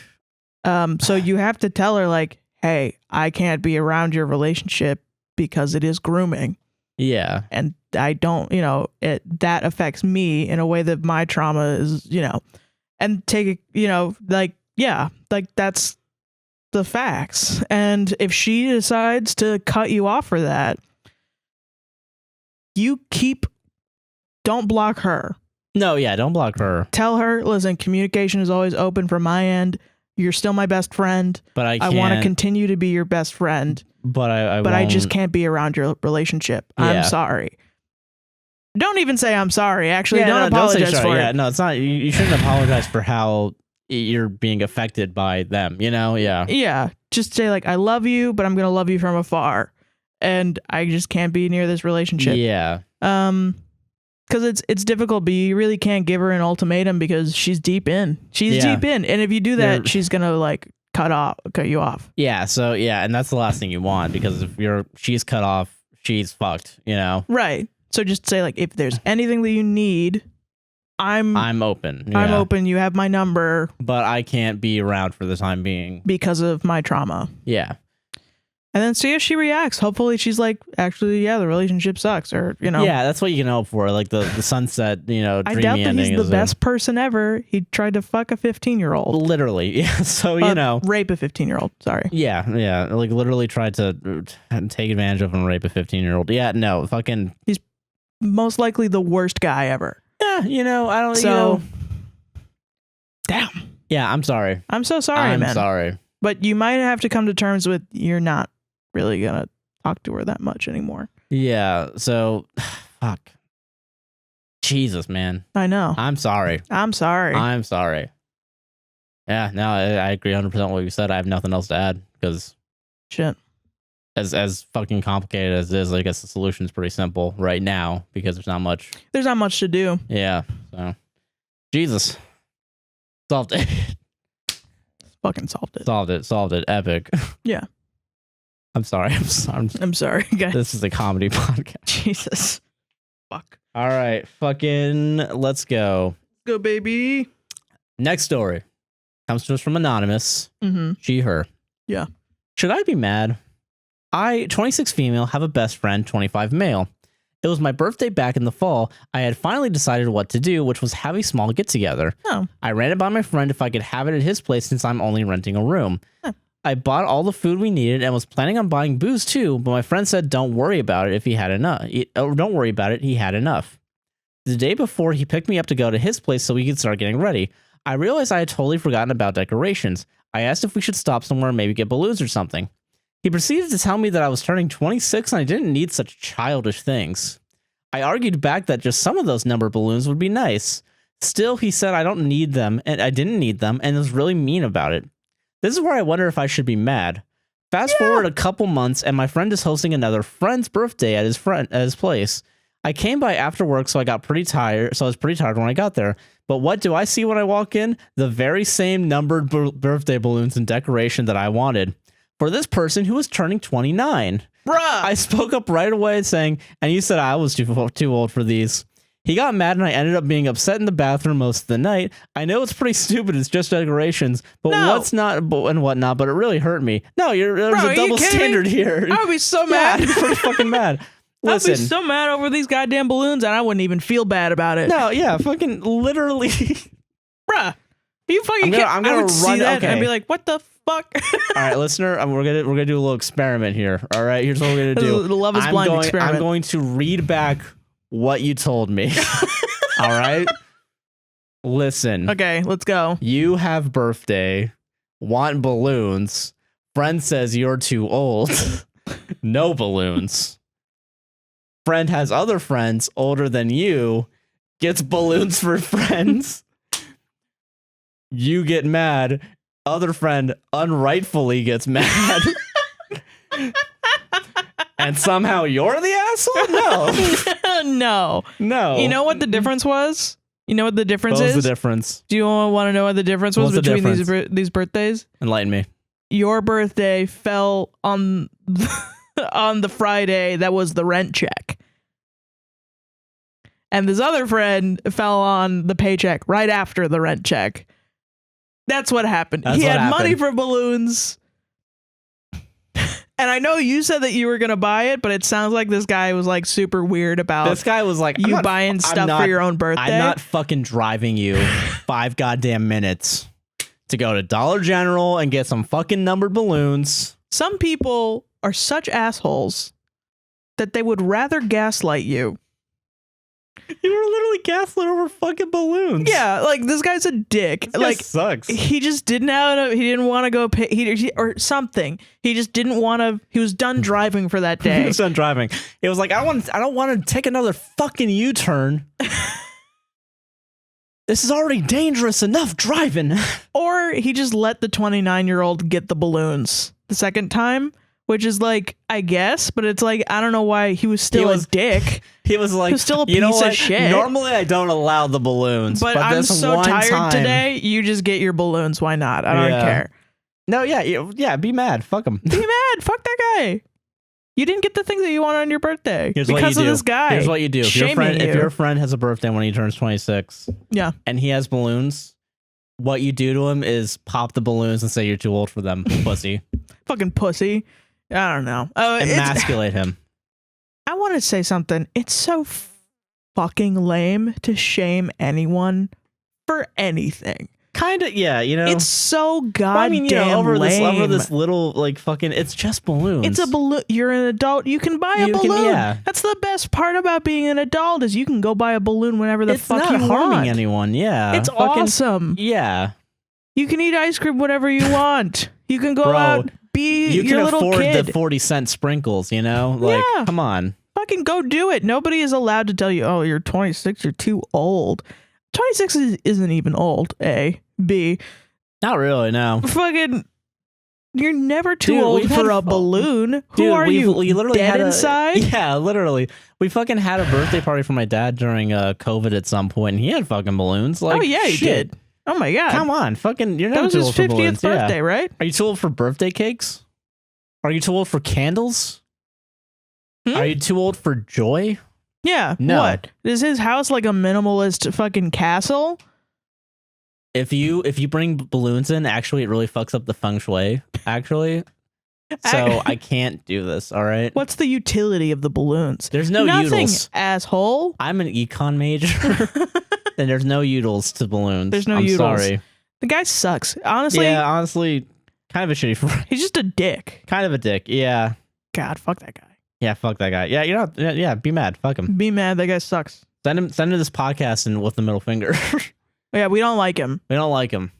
So you have to tell her, like, hey, I can't be around your relationship because it is grooming. Yeah. And I don't, that affects me in a way that my trauma is, and take it, that's the facts. And if she decides to cut you off for that, don't block her. No, yeah, don't block her. Tell her, listen, communication is always open from my end. You're still my best friend. But I want to continue to be your best friend. But I just can't be around your relationship. Yeah. I'm sorry. Don't even say I'm sorry. Actually, don't apologize for it. Yeah, no, it's not. You shouldn't apologize for how you're being affected by them, Yeah. Yeah. Just say, like, I love you, but I'm going to love you from afar. And I just can't be near this relationship. Yeah. Because it's difficult, but you really can't give her an ultimatum because she's deep in. Deep in. And if you do that, she's going to, like, cut you off. Yeah. So, yeah. And that's the last thing you want, because if she's cut off, she's fucked, Right. So just say, like, if there's anything that you need, I'm open. Yeah. I'm open. You have my number. But I can't be around for the time being. Because of my trauma. Yeah. And then see if she reacts. Hopefully she's like, actually, yeah, the relationship sucks, or, Yeah, that's what you can hope for. Like the sunset, dreamy I doubt that he's the best person ever. He tried to fuck a 15-year-old. Literally. Yeah. So, rape a 15-year-old. Sorry. Yeah. Yeah. Like literally tried to take advantage of and rape a 15-year-old. Yeah. No. Fucking. He's most likely the worst guy ever. Yeah. I don't. So. Damn. Yeah. I'm sorry. I'm so sorry, man. I'm sorry. But you might have to come to terms with you're not really gonna talk to her that much anymore. Yeah, so fuck. Jesus, man. I know. I'm sorry. I'm sorry. Yeah, no, I agree 100% with what you said. I have nothing else to add, because shit. As fucking complicated as it is, I guess the solution is pretty simple right now, because there's not much to do. Yeah. So Jesus. Solved it. Fucking Solved it. Epic. Yeah. I'm sorry, guys. This is a comedy podcast. Jesus. Fuck. All right, fucking let's go. Go, baby. Next story comes to us from Anonymous. Mm-hmm. She, her. Yeah. Should I be mad? I, 26 female, have a best friend, 25 male. It was my birthday back in the fall. I had finally decided what to do, which was have a small get-together. Oh. I ran it by my friend if I could have it at his place since I'm only renting a room. Huh. I bought all the food we needed and was planning on buying booze too, but my friend said don't worry about it if he had enough. Don't worry about it, he had enough. The day before, he picked me up to go to his place so we could start getting ready. I realized I had totally forgotten about decorations. I asked if we should stop somewhere and maybe get balloons or something. He proceeded to tell me that I was turning 26 and I didn't need such childish things. I argued back that just some of those number balloons would be nice. Still, he said I don't need them, and I didn't need them, and was really mean about it. This is where I wonder if I should be mad. Fast forward a couple months, and my friend is hosting another friend's birthday at his place. I came by after work, so I was pretty tired when I got there. But what do I see when I walk in? The very same numbered birthday balloons and decoration that I wanted for this person who was turning 29. Bruh! I spoke up right away saying, and you said I was too old for these. He got mad and I ended up being upset in the bathroom most of the night. I know it's pretty stupid. It's just decorations, but what's not and whatnot. But it really hurt me. No, there's a double standard here. I would be so mad. I'd be pretty fucking mad. Listen, I'd be so mad over these goddamn balloons, and I wouldn't even feel bad about it. No, yeah, fucking literally, bruh. You fucking I'm gonna I would see that okay. and be like, what the fuck? All right, listener, we're gonna do a little experiment here. All right, here's what we're gonna do. The Love is Blind experiment. I'm going to read back what you told me. All right, listen. Okay, let's go. You have birthday, want balloons. Friend says you're too old. No balloons. Friend has other friends older than you. Gets balloons for friends. You get mad. Other friend unrightfully gets mad. And somehow you're the asshole? No. No. You know what the difference was? You know what the difference is? What's the difference? Do you want to know what the difference was between these birthdays? Enlighten me. Your birthday fell on the Friday that was the rent check. And this other friend fell on the paycheck right after the rent check. That's what happened. He had money for balloons. And I know you said that you were going to buy it, but it sounds like this guy was like super weird about this guy was like, you buying stuff for your own birthday. I'm not fucking driving you 5 goddamn minutes to go to Dollar General and get some fucking numbered balloons. Some people are such assholes that they would rather gaslight you. You were literally gaslit over fucking balloons. Yeah, like this guy's a dick. This like guy sucks. He just didn't have he didn't want to go pay or something. He just didn't want to. He was done driving for that day. He was done driving. It was like I don't want to take another fucking U-turn. This is already dangerous enough driving. Or he just let the 29-year-old get the balloons the second time. Which is like, I guess, but it's like, I don't know why he was still a dick. He was like, he was still a piece of shit. Normally I don't allow the balloons, but I'm this so one tired time, today. You just get your balloons. Why not? I don't care. No, yeah, be mad. Fuck him. Be mad. Fuck that guy. You didn't get the thing that you wanted on your birthday because of this guy. Here's what you do. If your friend has a birthday when he turns 26, yeah, and he has balloons, what you do to him is pop the balloons and say you're too old for them, pussy. Fucking pussy. I don't know. Emasculate him. I want to say something. It's so fucking lame to shame anyone for anything. Kind of, yeah, you know. It's so goddamn over lame. this little, like, fucking, it's just balloons. It's a balloon. You're an adult. You can buy a balloon. Yeah. That's the best part about being an adult is you can go buy a balloon whenever the fuck you want. It's not harming anyone, yeah. It's awesome. Yeah. You can eat ice cream whenever you want. You can go out. You your can little afford kid. the 40-cent sprinkles, you know? Like, yeah. Come on. Fucking go do it. Nobody is allowed to tell you, oh, you're 26, you're too old. 26 isn't even old, A. B. Not really, no. Fucking, you're never too old for a balloon. Who are you? We literally dead inside? Yeah, literally. We fucking had a birthday party for my dad during COVID at some point, and he had fucking balloons. Like, oh, yeah, he did. Oh my god! Come on, fucking! You're never too old for balloons. That was his 50th birthday, right? Are you too old for birthday cakes? Are you too old for candles? Are you too old for joy? Yeah. No. What? Is his house like a minimalist fucking castle? If you bring balloons in, actually, it really fucks up the feng shui. Actually, so I can't do this. All right. What's the utility of the balloons? There's no nothing, utils. Asshole. I'm an econ major. Then there's no utils to balloons. There's no I'm utils. Sorry. The guy sucks. Honestly. Yeah, honestly, kind of a shitty friend. He's just a dick. Kind of a dick. Yeah. God, fuck that guy. Yeah, fuck that guy. Yeah, you know. Yeah, be mad. Fuck him. Be mad. That guy sucks. Send him this podcast and with the middle finger. Yeah, we don't like him. We don't like him.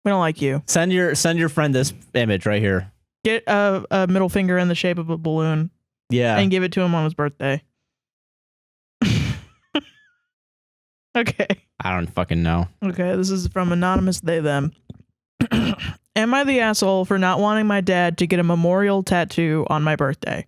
We don't like you. Send your friend this image right here. Get a middle finger in the shape of a balloon. Yeah. And give it to him on his birthday. Okay. I don't fucking know. Okay, this is from Anonymous They Them. Am I the asshole for not wanting my dad to get a memorial tattoo on my birthday?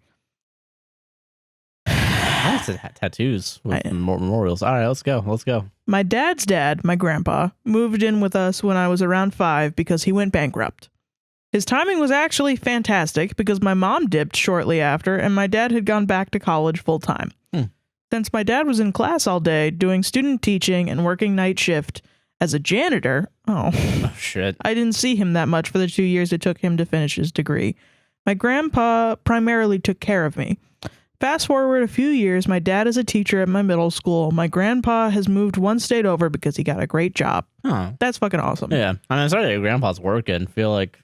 I don't say tattoos with memorials. All right, let's go. My dad's dad, my grandpa, moved in with us when I was around 5 because he went bankrupt. His timing was actually fantastic because my mom dipped shortly after and my dad had gone back to college full time. Since my dad was in class all day doing student teaching and working night shift as a janitor, Oh, shit. I didn't see him that much for the 2 years it took him to finish his degree. My grandpa primarily took care of me. Fast forward a few years, my dad is a teacher at my middle school. My grandpa has moved one state over because he got a great job. Oh. That's fucking awesome. Yeah. I mean, I'm sorry that your grandpa's working. Feel like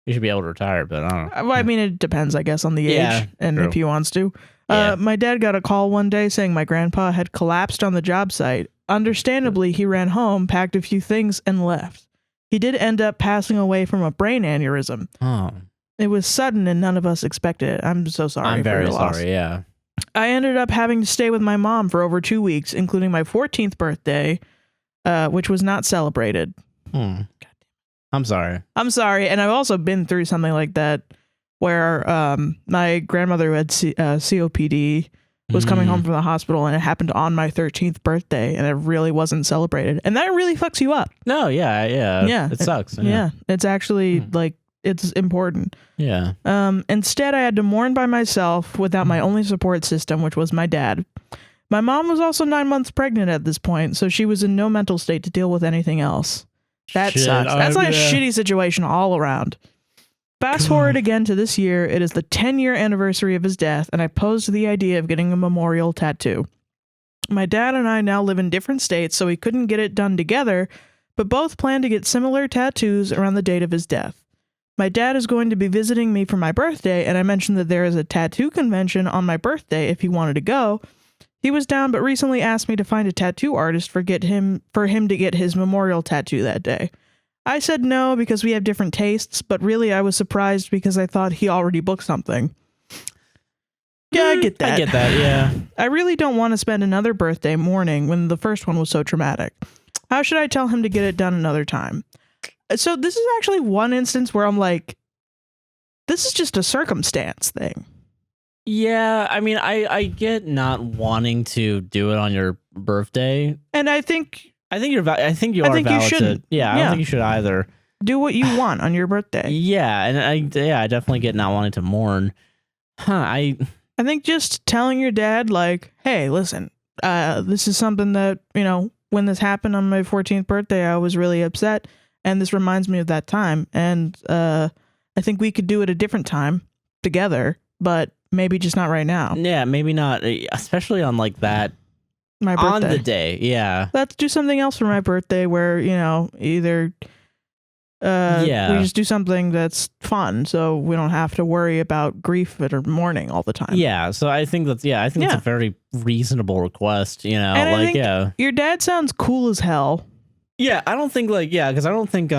you should be able to retire, but I don't know. Well, I mean, it depends, I guess, on the age and true. if he wants to. Yeah. My dad got a call one day saying my grandpa had collapsed on the job site. Understandably, he ran home, packed a few things, and left. He did end up passing away from a brain aneurysm. Oh. It was sudden and none of us expected it. I'm so sorry. I'm very for your loss. sorry, yeah. I ended up having to stay with my mom for over 2 weeks, including my 14th birthday, which was not celebrated. I'm sorry. I'm sorry. And I've also been through something like that where my grandmother who had COPD was coming home from the hospital, and it happened on my 13th birthday, and it really wasn't celebrated. And that really fucks you up. No, yeah. It sucks. Yeah. It's actually like, it's important. Yeah. Instead, I had to mourn by myself without my only support system, which was my dad. My mom was also 9 months pregnant at this point, so she was in no mental state to deal with anything else. That sucks. That's like a shitty situation all around. Fast forward again to this year. It is the 10-year anniversary of his death, and I posed the idea of getting a memorial tattoo. My dad and I now live in different states, so we couldn't get it done together, but both plan to get similar tattoos around the date of his death. My dad is going to be visiting me for my birthday, and I mentioned that there is a tattoo convention on my birthday if he wanted to go. He was down, but recently asked me to find a tattoo artist for him to get his memorial tattoo that day. I said no because we have different tastes, but really I was surprised because I thought he already booked something. Yeah, I get that. Yeah. I really don't want to spend another birthday mourning when the first one was so traumatic. How should I tell him to get it done another time? So this is actually one instance where I'm like, this is just a circumstance thing. Yeah, I mean, I get not wanting to do it on your birthday, and I think you are valid. I don't think you should either. Do what you want on your birthday. Yeah, and I definitely get not wanting to mourn. I think just telling your dad, like, hey, listen, this is something that, when this happened on my 14th birthday, I was really upset, and this reminds me of that time, and I think we could do it a different time together, but maybe just not right now. Yeah, maybe not, especially on like that. My birthday. On the day, yeah. Let's do something else for my birthday where, either we just do something that's fun so we don't have to worry about grief or mourning all the time. Yeah, so I think that's that's a very reasonable request, And I think your dad sounds cool as hell. Yeah, I don't think because I don't think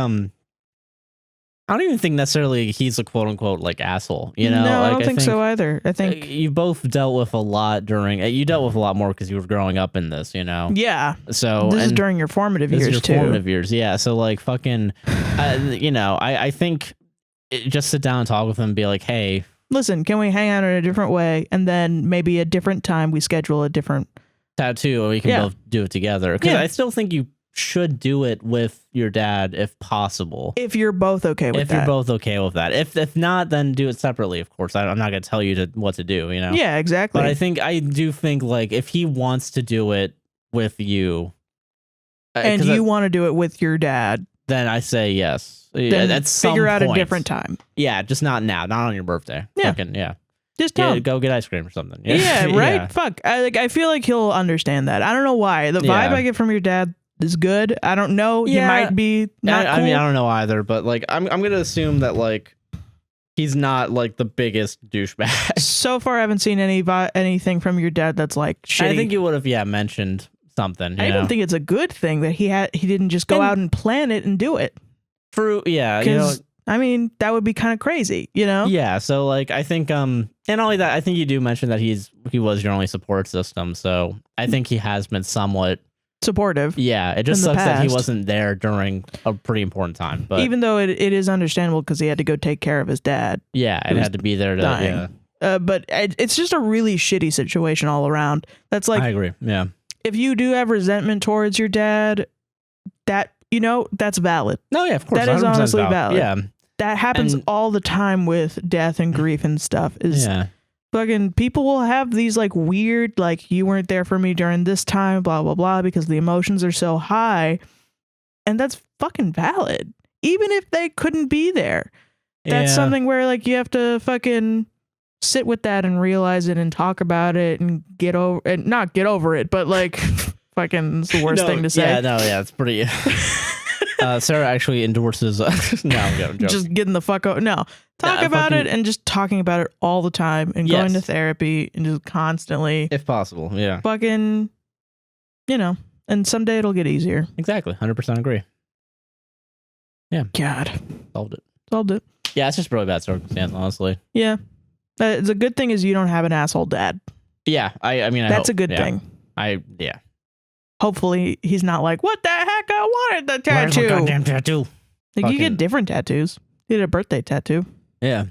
I don't even think necessarily he's a quote unquote like asshole, No, I don't think so either. I think you both dealt with a lot you dealt with a lot more because you were growing up in this, Yeah. So this is during your formative years too. Formative years, yeah. So like fucking, I think just sit down and talk with him and be like, hey, listen, can we hang out in a different way, and then maybe a different time we schedule a different tattoo and we can both do it together? Because I still think you should do it with your dad if possible. If you're both okay with that. If you're both okay with that. If not, then do it separately, of course. I'm not going to tell you what to do, Yeah, exactly. But I do think like if he wants to do it with you. And you want to do it with your dad. Then I say yes. Then at figure out point. A different time. Yeah, just not now. Not on your birthday. Yeah. Just go get ice cream or something. Yeah, right? Yeah. Fuck. I feel like he'll understand that. I don't know why. The vibe I get from your dad is good. I don't know. He might be not cool. I mean, I don't know either, but like I'm gonna assume that like he's not like the biggest douchebag. So far, I haven't seen anything from your dad that's like shitty. I think you would have mentioned something. I even think it's a good thing that he didn't just go out and plan it and do it. True. Yeah. I mean, that would be kind of crazy, Yeah. So like I think and only that I think you do mention that he was your only support system. So I think he has been somewhat supportive. Yeah, it just sucks that he wasn't there during a pretty important time. But even though it is understandable because he had to go take care of his dad. Yeah, it had to be there to dying. But it's just a really shitty situation all around. That's like, I agree. Yeah. If you do have resentment towards your dad, that that's valid. No, yeah, of course. That is honestly valid. Yeah. That happens all the time with death and grief and stuff. fucking people will have these like weird, like, you weren't there for me during this time, blah, blah, blah, because the emotions are so high. And that's fucking valid. Even if they couldn't be there. That's something where like you have to fucking sit with that and realize it and talk about it and not get over it, but like fucking it's the worst thing to say. It's pretty. Sarah actually endorses. No, I'm joking. Just getting the fuck out. No, talk about it and just talking about it all the time and going to therapy and just constantly, if possible. Yeah. Fucking, and someday it'll get easier. Exactly. 100% agree. Yeah. God. Solved it. Yeah, it's just really bad circumstance, honestly. Yeah. The good thing is you don't have an asshole dad. Yeah, I mean, that's a good thing. Hopefully he's not like, what the heck? I wanted the tattoo. Where's my goddamn tattoo? Like, you get different tattoos. You get a birthday tattoo. Yeah.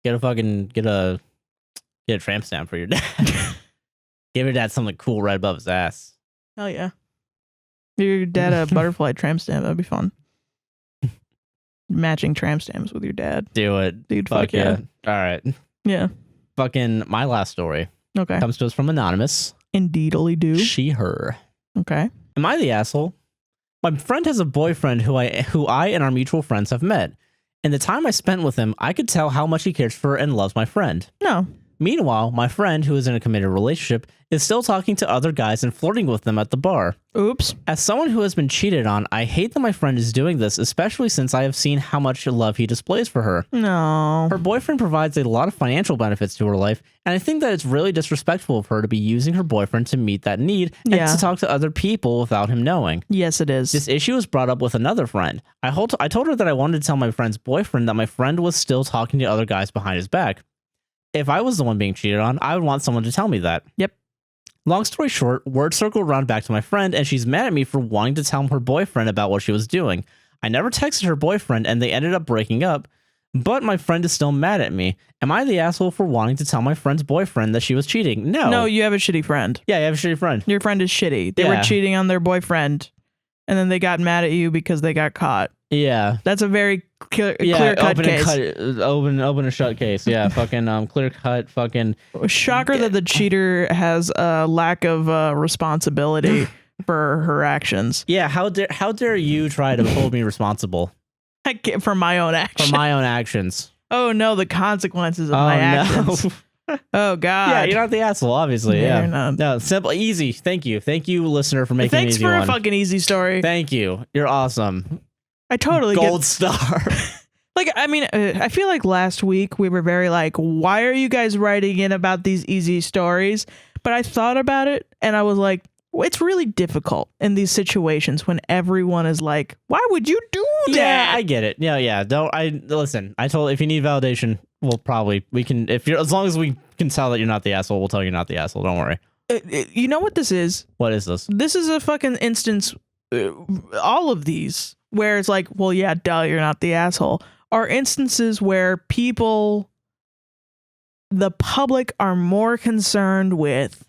Get a tramp stamp for your dad. Give your dad something cool right above his ass. Hell yeah. Your dad a butterfly tramp stamp. That'd be fun. Matching tramp stamps with your dad. Do it. Dude, fuck yeah. All right. Yeah. Fucking my last story. Okay. Comes to us from Anonymous. Indeedly do. She, her. Okay. Am I the asshole? My friend has a boyfriend who I and our mutual friends have met. In the time I spent with him, I could tell how much he cares for and loves my friend. No. Meanwhile, my friend, who is in a committed relationship, is still talking to other guys and flirting with them at the bar. Oops. As someone who has been cheated on, I hate that my friend is doing this, especially since I have seen how much love he displays for her. No. Her boyfriend provides a lot of financial benefits to her life, and I think that it's really disrespectful of her to be using her boyfriend to meet that need and to talk to other people without him knowing. Yes, it is. This issue was brought up with another friend. I told her that I wanted to tell my friend's boyfriend that my friend was still talking to other guys behind his back. If I was the one being cheated on, I would want someone to tell me that. Yep. Long story short, word circled around back to my friend, and she's mad at me for wanting to tell her boyfriend about what she was doing. I never texted her boyfriend, and they ended up breaking up, but my friend is still mad at me. Am I the asshole for wanting to tell my friend's boyfriend that she was cheating? No. No, you have a shitty friend. Yeah, you have a shitty friend. Your friend is shitty. They were cheating on their boyfriend, and then they got mad at you because they got caught. Yeah. That's a very clear cut case. Open and shut case. Yeah, fucking clear cut fucking. Shocker that the cheater has a lack of responsibility for her actions. Yeah, how dare you try to hold me responsible? For my own actions. For my own actions. Oh no, the consequences of my actions. Oh God. Yeah, you're not the asshole, obviously. Yeah. You're not. No, simple, easy. Thank you, listener, for making it easy. Thanks for a fucking easy story. Thank you. You're awesome. I totally Gold star. Like, I mean, I feel like last week we were very like, why are you guys writing in about these easy stories? But I thought about it and I was like, well, it's really difficult in these situations when everyone is like, why would you do that? Yeah, I get it. Yeah. Listen, if you need validation, as long as we can tell that you're not the asshole, we'll tell you not the asshole. Don't worry. You know what this is? What is this? This is a fucking instance, all of these, where it's like, well, yeah, duh, you're not the asshole, are instances where the public are more concerned with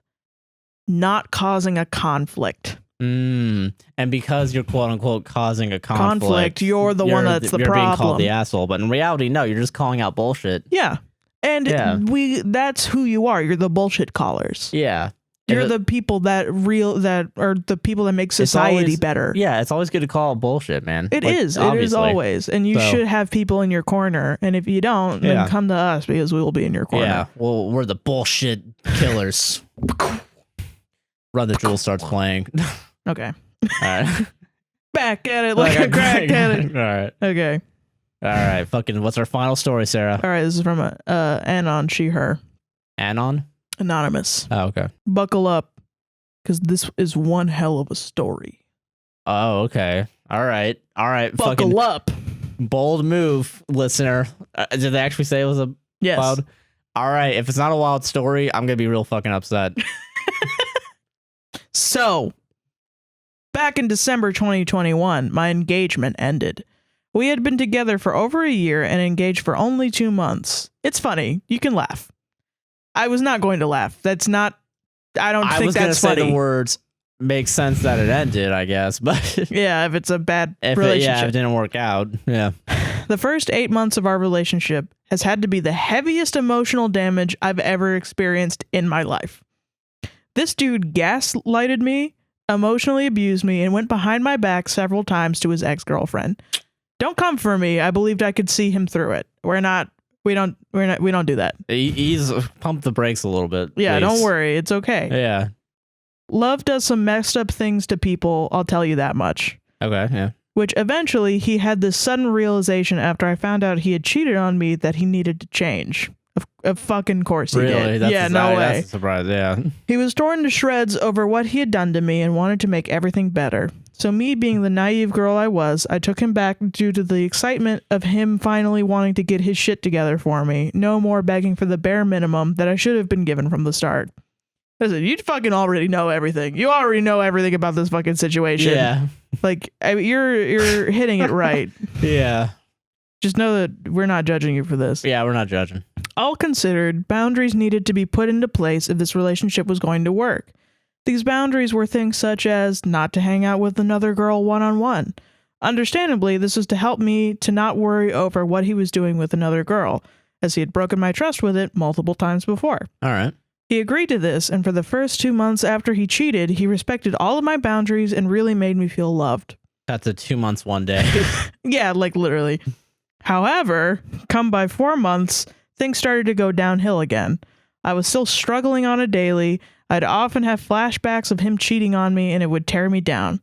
not causing a conflict. And because you're quote unquote causing a conflict, you're the one that's the problem. You're being called the asshole, but in reality, no, you're just calling out bullshit. Yeah. And that's who you are. You're the bullshit callers. Yeah. You're the people that are the people that make society better. Yeah, it's always good to call bullshit, man. It is always. And you should have people in your corner. And if you don't, then come to us because we will be in your corner. Yeah, well, we're the bullshit killers. Run the Jewel starts playing. Okay. All right. Back at it like a crack at it. All right. Okay. All right. Fucking, what's our final story, Sarah? All right, this is from Anon, she, her. Anon? Anonymous. Oh, okay. Buckle up, because this is one hell of a story. Oh, okay. All right. Buckle up. Bold move, listener. Did they actually say it was a wild? All right. If it's not a wild story, I'm going to be real fucking upset. So, back in December 2021, my engagement ended. We had been together for over a year and engaged for only 2 months. It's funny. You can laugh. I was not going to laugh. That's not... I don't think that's funny. I was going to say the words, makes sense that it ended, I guess. But yeah, if it's a bad relationship. Yeah, if it didn't work out. Yeah. the first 8 months of our relationship has had to be the heaviest emotional damage I've ever experienced in my life. This dude gaslighted me, emotionally abused me, and went behind my back several times to his ex-girlfriend. Don't come for me. I believed I could see him through it. We don't do that. He's pump the brakes a little bit. Yeah, please. don't worry. It's okay. Yeah. Love does some messed up things to people, I'll tell you that much. Okay, yeah. Which eventually he had this sudden realization after I found out he had cheated on me that he needed to change. Of fucking course he did. No way. That's a surprise, yeah. He was torn to shreds over what he had done to me and wanted to make everything better. So me being the naive girl I was, I took him back due to the excitement of him finally wanting to get his shit together for me. No more begging for the bare minimum that I should have been given from the start. Listen, you fucking already know everything. You already know everything about this fucking situation. Yeah. Like, you're hitting it right. Yeah. Just know that we're not judging you for this. Yeah, we're not judging. All considered, boundaries needed to be put into place if this relationship was going to work. These boundaries were things such as not to hang out with another girl one-on-one. Understandably, this was to help me to not worry over what he was doing with another girl, as he had broken my trust with it multiple times before. All right. He agreed to this, and for the first 2 months after he cheated, he respected all of my boundaries and really made me feel loved. That's a 2 months, 1 day. Yeah, like literally. However, come by 4 months, things started to go downhill again. I was still struggling on a daily. I'd often have flashbacks of him cheating on me, and it would tear me down.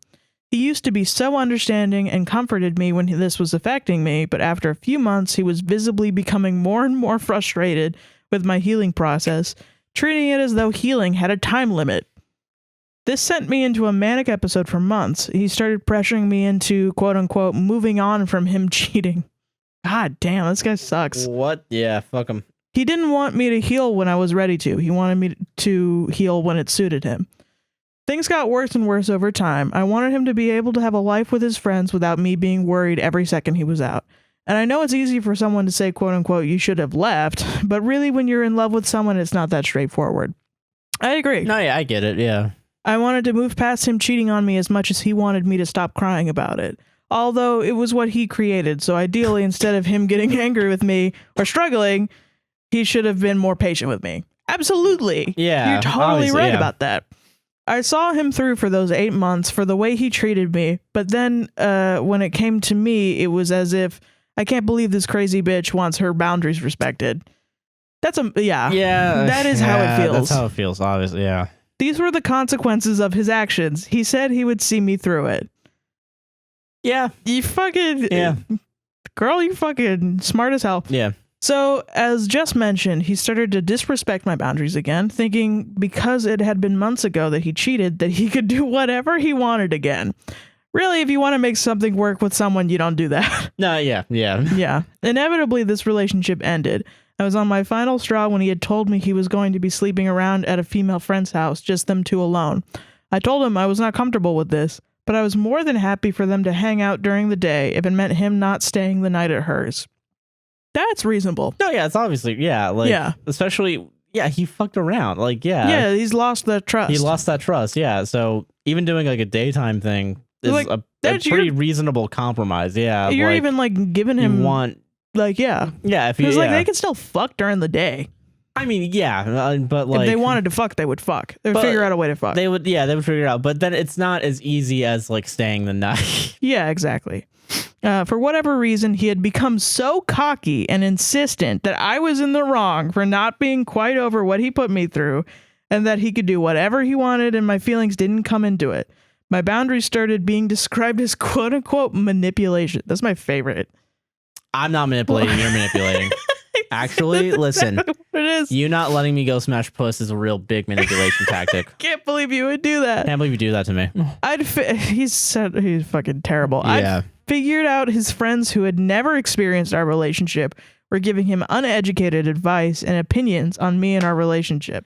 He used to be so understanding and comforted me when this was affecting me, but after a few months, he was visibly becoming more and more frustrated with my healing process, treating it as though healing had a time limit. This sent me into a manic episode for months. He started pressuring me into, quote-unquote, moving on from him cheating. God damn, this guy sucks. What? Yeah, fuck him. He didn't want me to heal when I was ready to. He wanted me to heal when it suited him. Things got worse and worse over time. I wanted him to be able to have a life with his friends without me being worried every second he was out. And I know it's easy for someone to say, quote unquote, you should have left, but really when you're in love with someone, it's not that straightforward. I agree. No, yeah, I get it, yeah. I wanted to move past him cheating on me as much as he wanted me to stop crying about it. Although it was what he created, so ideally, instead of him getting angry with me or struggling, he should have been more patient with me. Absolutely. Yeah. You're totally right about that. I saw him through for those 8 months for the way he treated me, but then when it came to me, it was as if, I can't believe this crazy bitch wants her boundaries respected. That's yeah. Yeah. That is how it feels. That's how it feels, obviously, yeah. These were the consequences of his actions. He said he would see me through it. Yeah. You fucking... Yeah. Girl, you fucking smart as hell. Yeah. So, as just mentioned, he started to disrespect my boundaries again, thinking because it had been months ago that he cheated, that he could do whatever he wanted again. Really, if you want to make something work with someone, you don't do that. No, yeah. Yeah. Inevitably, this relationship ended. I was on my final straw when he had told me he was going to be sleeping around at a female friend's house, just them two alone. I told him I was not comfortable with this, but I was more than happy for them to hang out during the day if it meant him not staying the night at hers. That's reasonable. No, yeah, it's obviously, yeah. Like, yeah. Especially, yeah, he fucked around. Like, yeah. Yeah, he's lost the trust. He lost that trust, yeah. So even doing like a daytime thing is like, a pretty reasonable compromise, yeah. You're like, even like giving him... You want... Like, yeah. Yeah, if you... Because like they can still fuck during the day. I mean, yeah, but like... If they wanted to fuck, they would fuck. They would figure out a way to fuck. They would figure it out. But then it's not as easy as like staying the night. Yeah, exactly. For whatever reason, he had become so cocky and insistent that I was in the wrong for not being quite over what he put me through and that he could do whatever he wanted and my feelings didn't come into it. My boundaries started being described as quote unquote manipulation. That's my favorite. I'm not manipulating. You're manipulating. Actually, listen, what it is. You not letting me go smash puss is a real big manipulation tactic. Can't believe you would do that. Can't believe you do that to me. He's fucking terrible. Yeah. I figured out his friends who had never experienced our relationship were giving him uneducated advice and opinions on me and our relationship.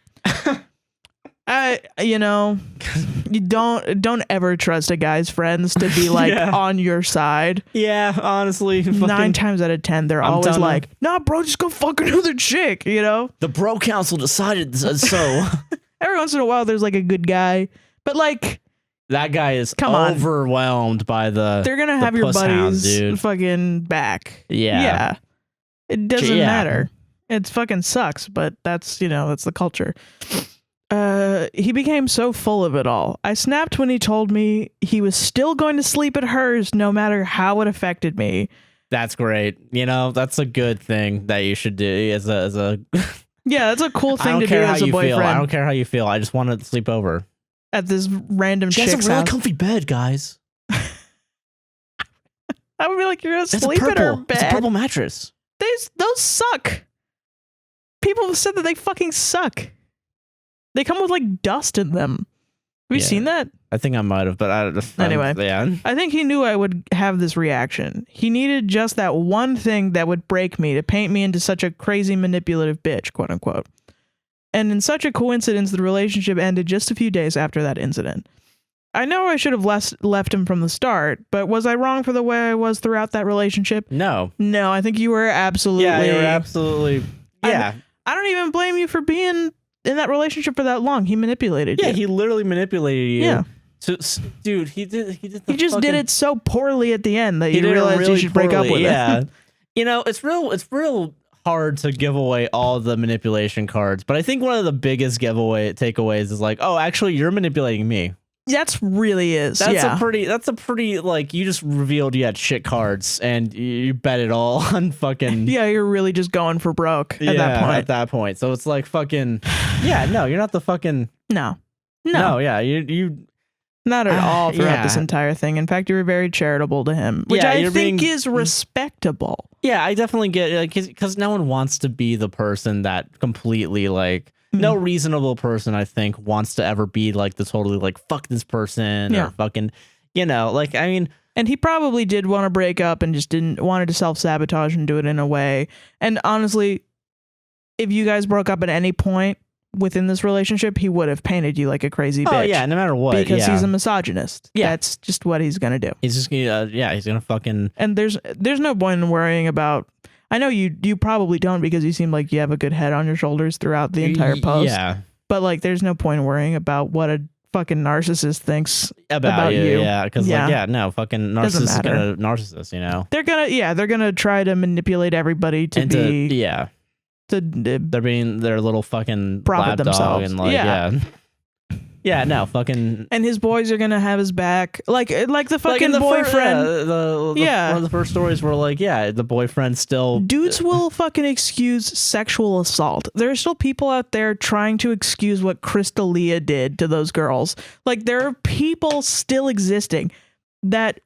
You don't ever trust a guy's friends to be like on your side. Yeah, honestly. 9 times out of 10, they're always like, nah, bro, just go fuck another chick, you know? The bro council decided so. Every once in a while, there's like a good guy. But like, That guy is Come on. overwhelmed by the. They're gonna have your puss hound, buddies dude. fucking back. Yeah. It doesn't Yeah. matter. It fucking sucks, but that's that's the culture. He became so full of it all. I snapped when he told me he was still going to sleep at hers no matter how it affected me. That's great. That's a good thing that you should do as a. Yeah, that's a cool I thing don't to do care how as a you feel. I boyfriend don't care how you feel. I just want to sleep over. at this random She has chick's a really house. comfy bed, guys. I would be like, you're gonna That's sleep a in her purple. It's a bed. purple mattress. Those suck. People have said that they fucking suck. They come with like dust in them. Have you Yeah. seen that? I think I might have, but Anyway. yeah. I think he knew I would have this reaction. He needed just that one thing that would break me to paint me into such a crazy manipulative bitch, quote unquote. And in such a coincidence, the relationship ended just a few days after that incident. I know I should have left him from the start, but was I wrong for the way I was throughout that relationship? No. No, I think you were absolutely. Yeah, you're absolutely. Yeah. I don't even blame you for being in that relationship for that long. He manipulated you. Yeah, he literally manipulated you. Yeah. So, dude, he did. He just did it so poorly at the end that you did it realized you really should break up poorly, with yeah. him. It's real hard to give away all the manipulation cards, but I think one of the biggest takeaways is like, oh, actually, you're manipulating me. That's really is. That's yeah. a pretty like, you just revealed you had shit cards and you bet it all on fucking. Yeah, you're really just going for broke at that point. So it's like fucking. Yeah, no, you're not the fucking. No, yeah, you. Not at all throughout yeah. this entire thing. In fact, you were very charitable to him, which Yeah, I you're think being- is respectable. Yeah, I definitely get it, because no one wants to be the person that completely like. No reasonable person, I think, wants to ever be like the totally like fuck this person Yeah. or fucking, like, I mean. And he probably did want to break up and just wanted to self-sabotage and do it in a way. And honestly, if you guys broke up at any point within this relationship, he would have painted you like a crazy bitch. Oh yeah, no matter what, because yeah. he's a misogynist. Yeah. That's just what he's gonna do. He's just gonna, he's gonna fucking. And there's no point in worrying about. I know you probably don't, because you seem like you have a good head on your shoulders throughout the entire post. Yeah, But like, there's no point in worrying about what a fucking narcissist thinks about you. Yeah, because Yeah. like, yeah, no, fucking narcissist is gonna narcissist. They're gonna try to manipulate everybody to they're being their little fucking profit lapdog themselves. and like yeah, no, fucking. and his boys are gonna have his back, like the fucking boyfriend. One of the first stories were like, yeah, the boyfriend still. Dudes will fucking excuse sexual assault. There are still people out there trying to excuse what Crystalia did to those girls. Like, there are people still existing that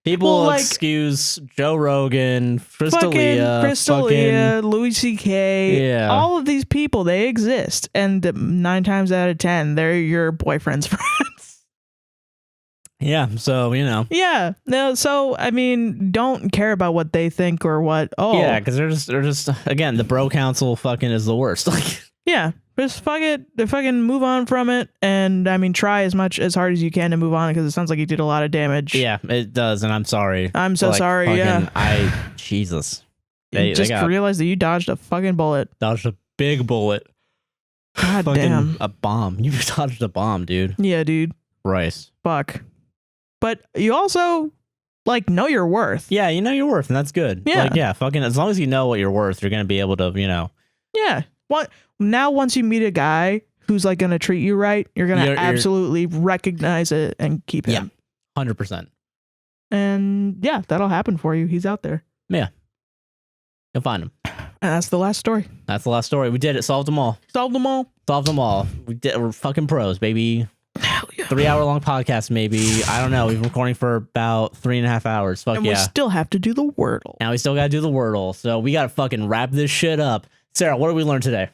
People like, excuse Joe Rogan, fucking Crystalia, Louis C.K. Yeah. All of these people, they exist, and 9 times out of 10, they're your boyfriend's friends. Yeah, so Yeah, no. So I mean, don't care about what they think or what. Oh, yeah, because they're just again, the bro council fucking is the worst. Like, yeah, just fuck it. Fucking move on from it, and I mean, try as hard as you can to move on, because it sounds like you did a lot of damage. yeah, it does, and I'm sorry. I'm so sorry. Fucking, Yeah, Jesus. you just realized that you dodged a fucking bullet. Dodged a big bullet. God Fucking damn. a bomb. You dodged a bomb, dude. Yeah, dude. Christ. Fuck. But you also know your worth. Yeah, you know your worth, and that's good. Yeah. Like, yeah, fucking, as long as you know what you're worth, you're gonna be able to, Yeah. What now? Once you meet a guy who's gonna treat you right, you're gonna absolutely recognize it and keep him. Yeah, 100%. And yeah, that'll happen for you. He's out there. Yeah, you'll find him. And that's the last story. That's the last story. We did it. Solved them all. Solved them all. Solved them all. We're fucking pros, baby. Hell yeah. 3-hour-long podcast, maybe. I don't know. We've been recording for about 3.5 hours. Fuck And yeah. we still have to do the Wordle. Now we still gotta do the Wordle. So we gotta fucking wrap this shit up. Sarah, what did we learn today?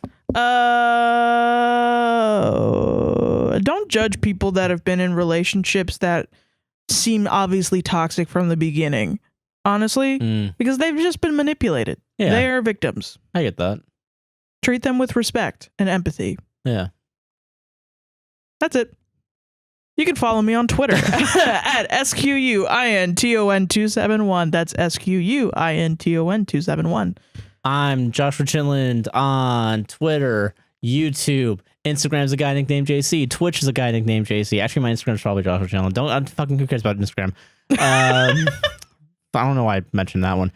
Don't judge people that have been in relationships that seem obviously toxic from the beginning. Honestly, because they've just been manipulated. Yeah. They are victims. I get that. Treat them with respect and empathy. Yeah. That's it. You can follow me on Twitter at SQUINTON271. That's SQUINTON271. I'm Joshua Chinland on Twitter, YouTube, Instagram's a guy nicknamed JC. Twitch is a guy nicknamed JC. Actually, my Instagram's probably Joshua Channel. Fucking who cares about Instagram? I don't know why I mentioned that one.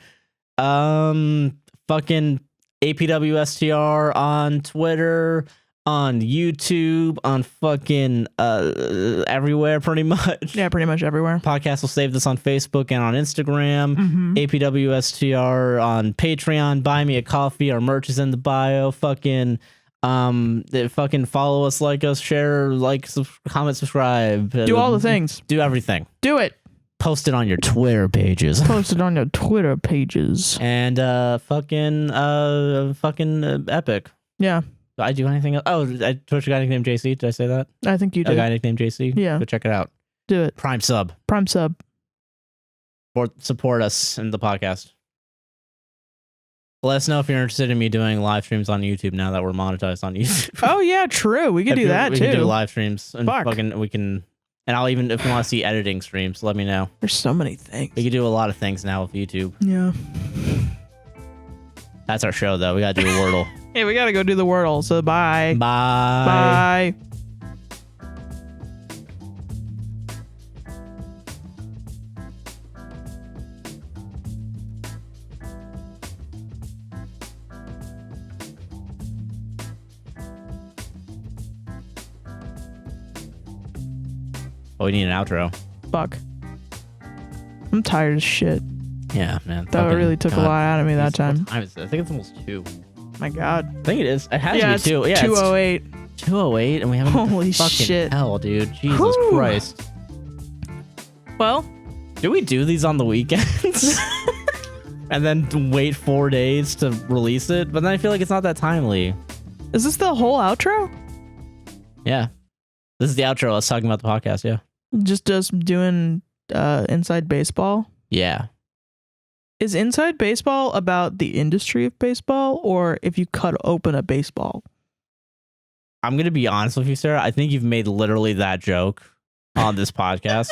Fucking APWSTR on Twitter, on YouTube, on fucking everywhere pretty much. Yeah, pretty much everywhere. Podcast will save this on Facebook and on Instagram. APWSTR on Patreon. Buy me a coffee. Our merch is in the bio. Fucking follow us, like us, share, comment, subscribe. Do all the things. Do everything. Do it. Post it on your Twitter pages. Post it on your Twitter pages. And fucking epic. Yeah. Do I do anything else? Oh, I Twitch a guy nicknamed JC. Did I say that? I think you did. A guy nicknamed JC? Yeah. Go check it out. Do it. Prime sub. Prime sub. Or support us in the podcast. Let us know if you're interested in me doing live streams on YouTube now that we're monetized on YouTube. Oh yeah, true. We can do that too. We can do live streams and Fuck. we can, and I'll even, if you want to see editing streams, let me know. There's so many things. We can do a lot of things now with YouTube. Yeah. That's our show though. We gotta do a Wordle. Hey, we gotta go do the Wordle. So bye. Bye. Bye. Oh, we need an outro. Fuck. I'm tired as shit. Yeah, man. That really took a lot out of me that time. I think it's almost 2. My God. I think it is. It has Yeah, to be 2. it's Yeah, 2:08. 2:08, and we haven't. Holy fucking shit. hell, dude. Jesus Whew. Christ. Well, Do we do these on the weekends? And then wait 4 days to release it? But then I feel like it's not that timely. is this the whole outro? Yeah. This is the outro. I was talking about the podcast, yeah. Just us doing Inside Baseball? Yeah. Is Inside Baseball about the industry of baseball, or if you cut open a baseball? I'm going to be honest with you, Sarah. I think you've made literally that joke on this podcast.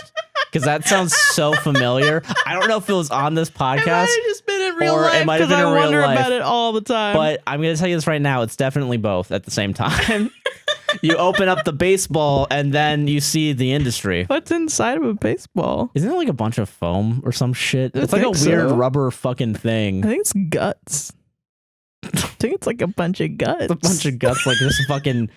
Because that sounds so familiar. I don't know if it was on this podcast. It might have just been in real or it life, might have because been I in real wonder life. about it all the time. But I'm going to tell you this right now. It's definitely both at the same time. You open up the baseball and then you see the industry. What's inside of a baseball? Isn't it like a bunch of foam or some shit? I It's like a think weird so. rubber fucking I thing. think it's guts. I think it's like a bunch of guts. It's a bunch of guts, like just fucking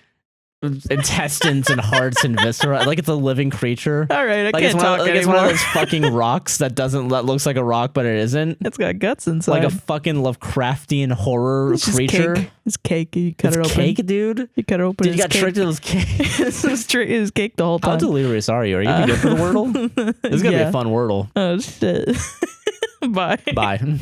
intestines and hearts and viscera. Like it's a living creature. All right, I Like can't talk it's anymore. one of those fucking rocks that looks like a rock, but it isn't. It's got guts inside. Like a fucking Lovecraftian horror It's just creature. Cake. It's cake. You cut it It's open. cake, dude. You cut it open. Dude, you it's got cake. tricked into this cake. It was cake the whole How time. delirious are you? Are you gonna be good for the Wordle? This is gonna be a fun Wordle. Oh shit. Bye. Bye.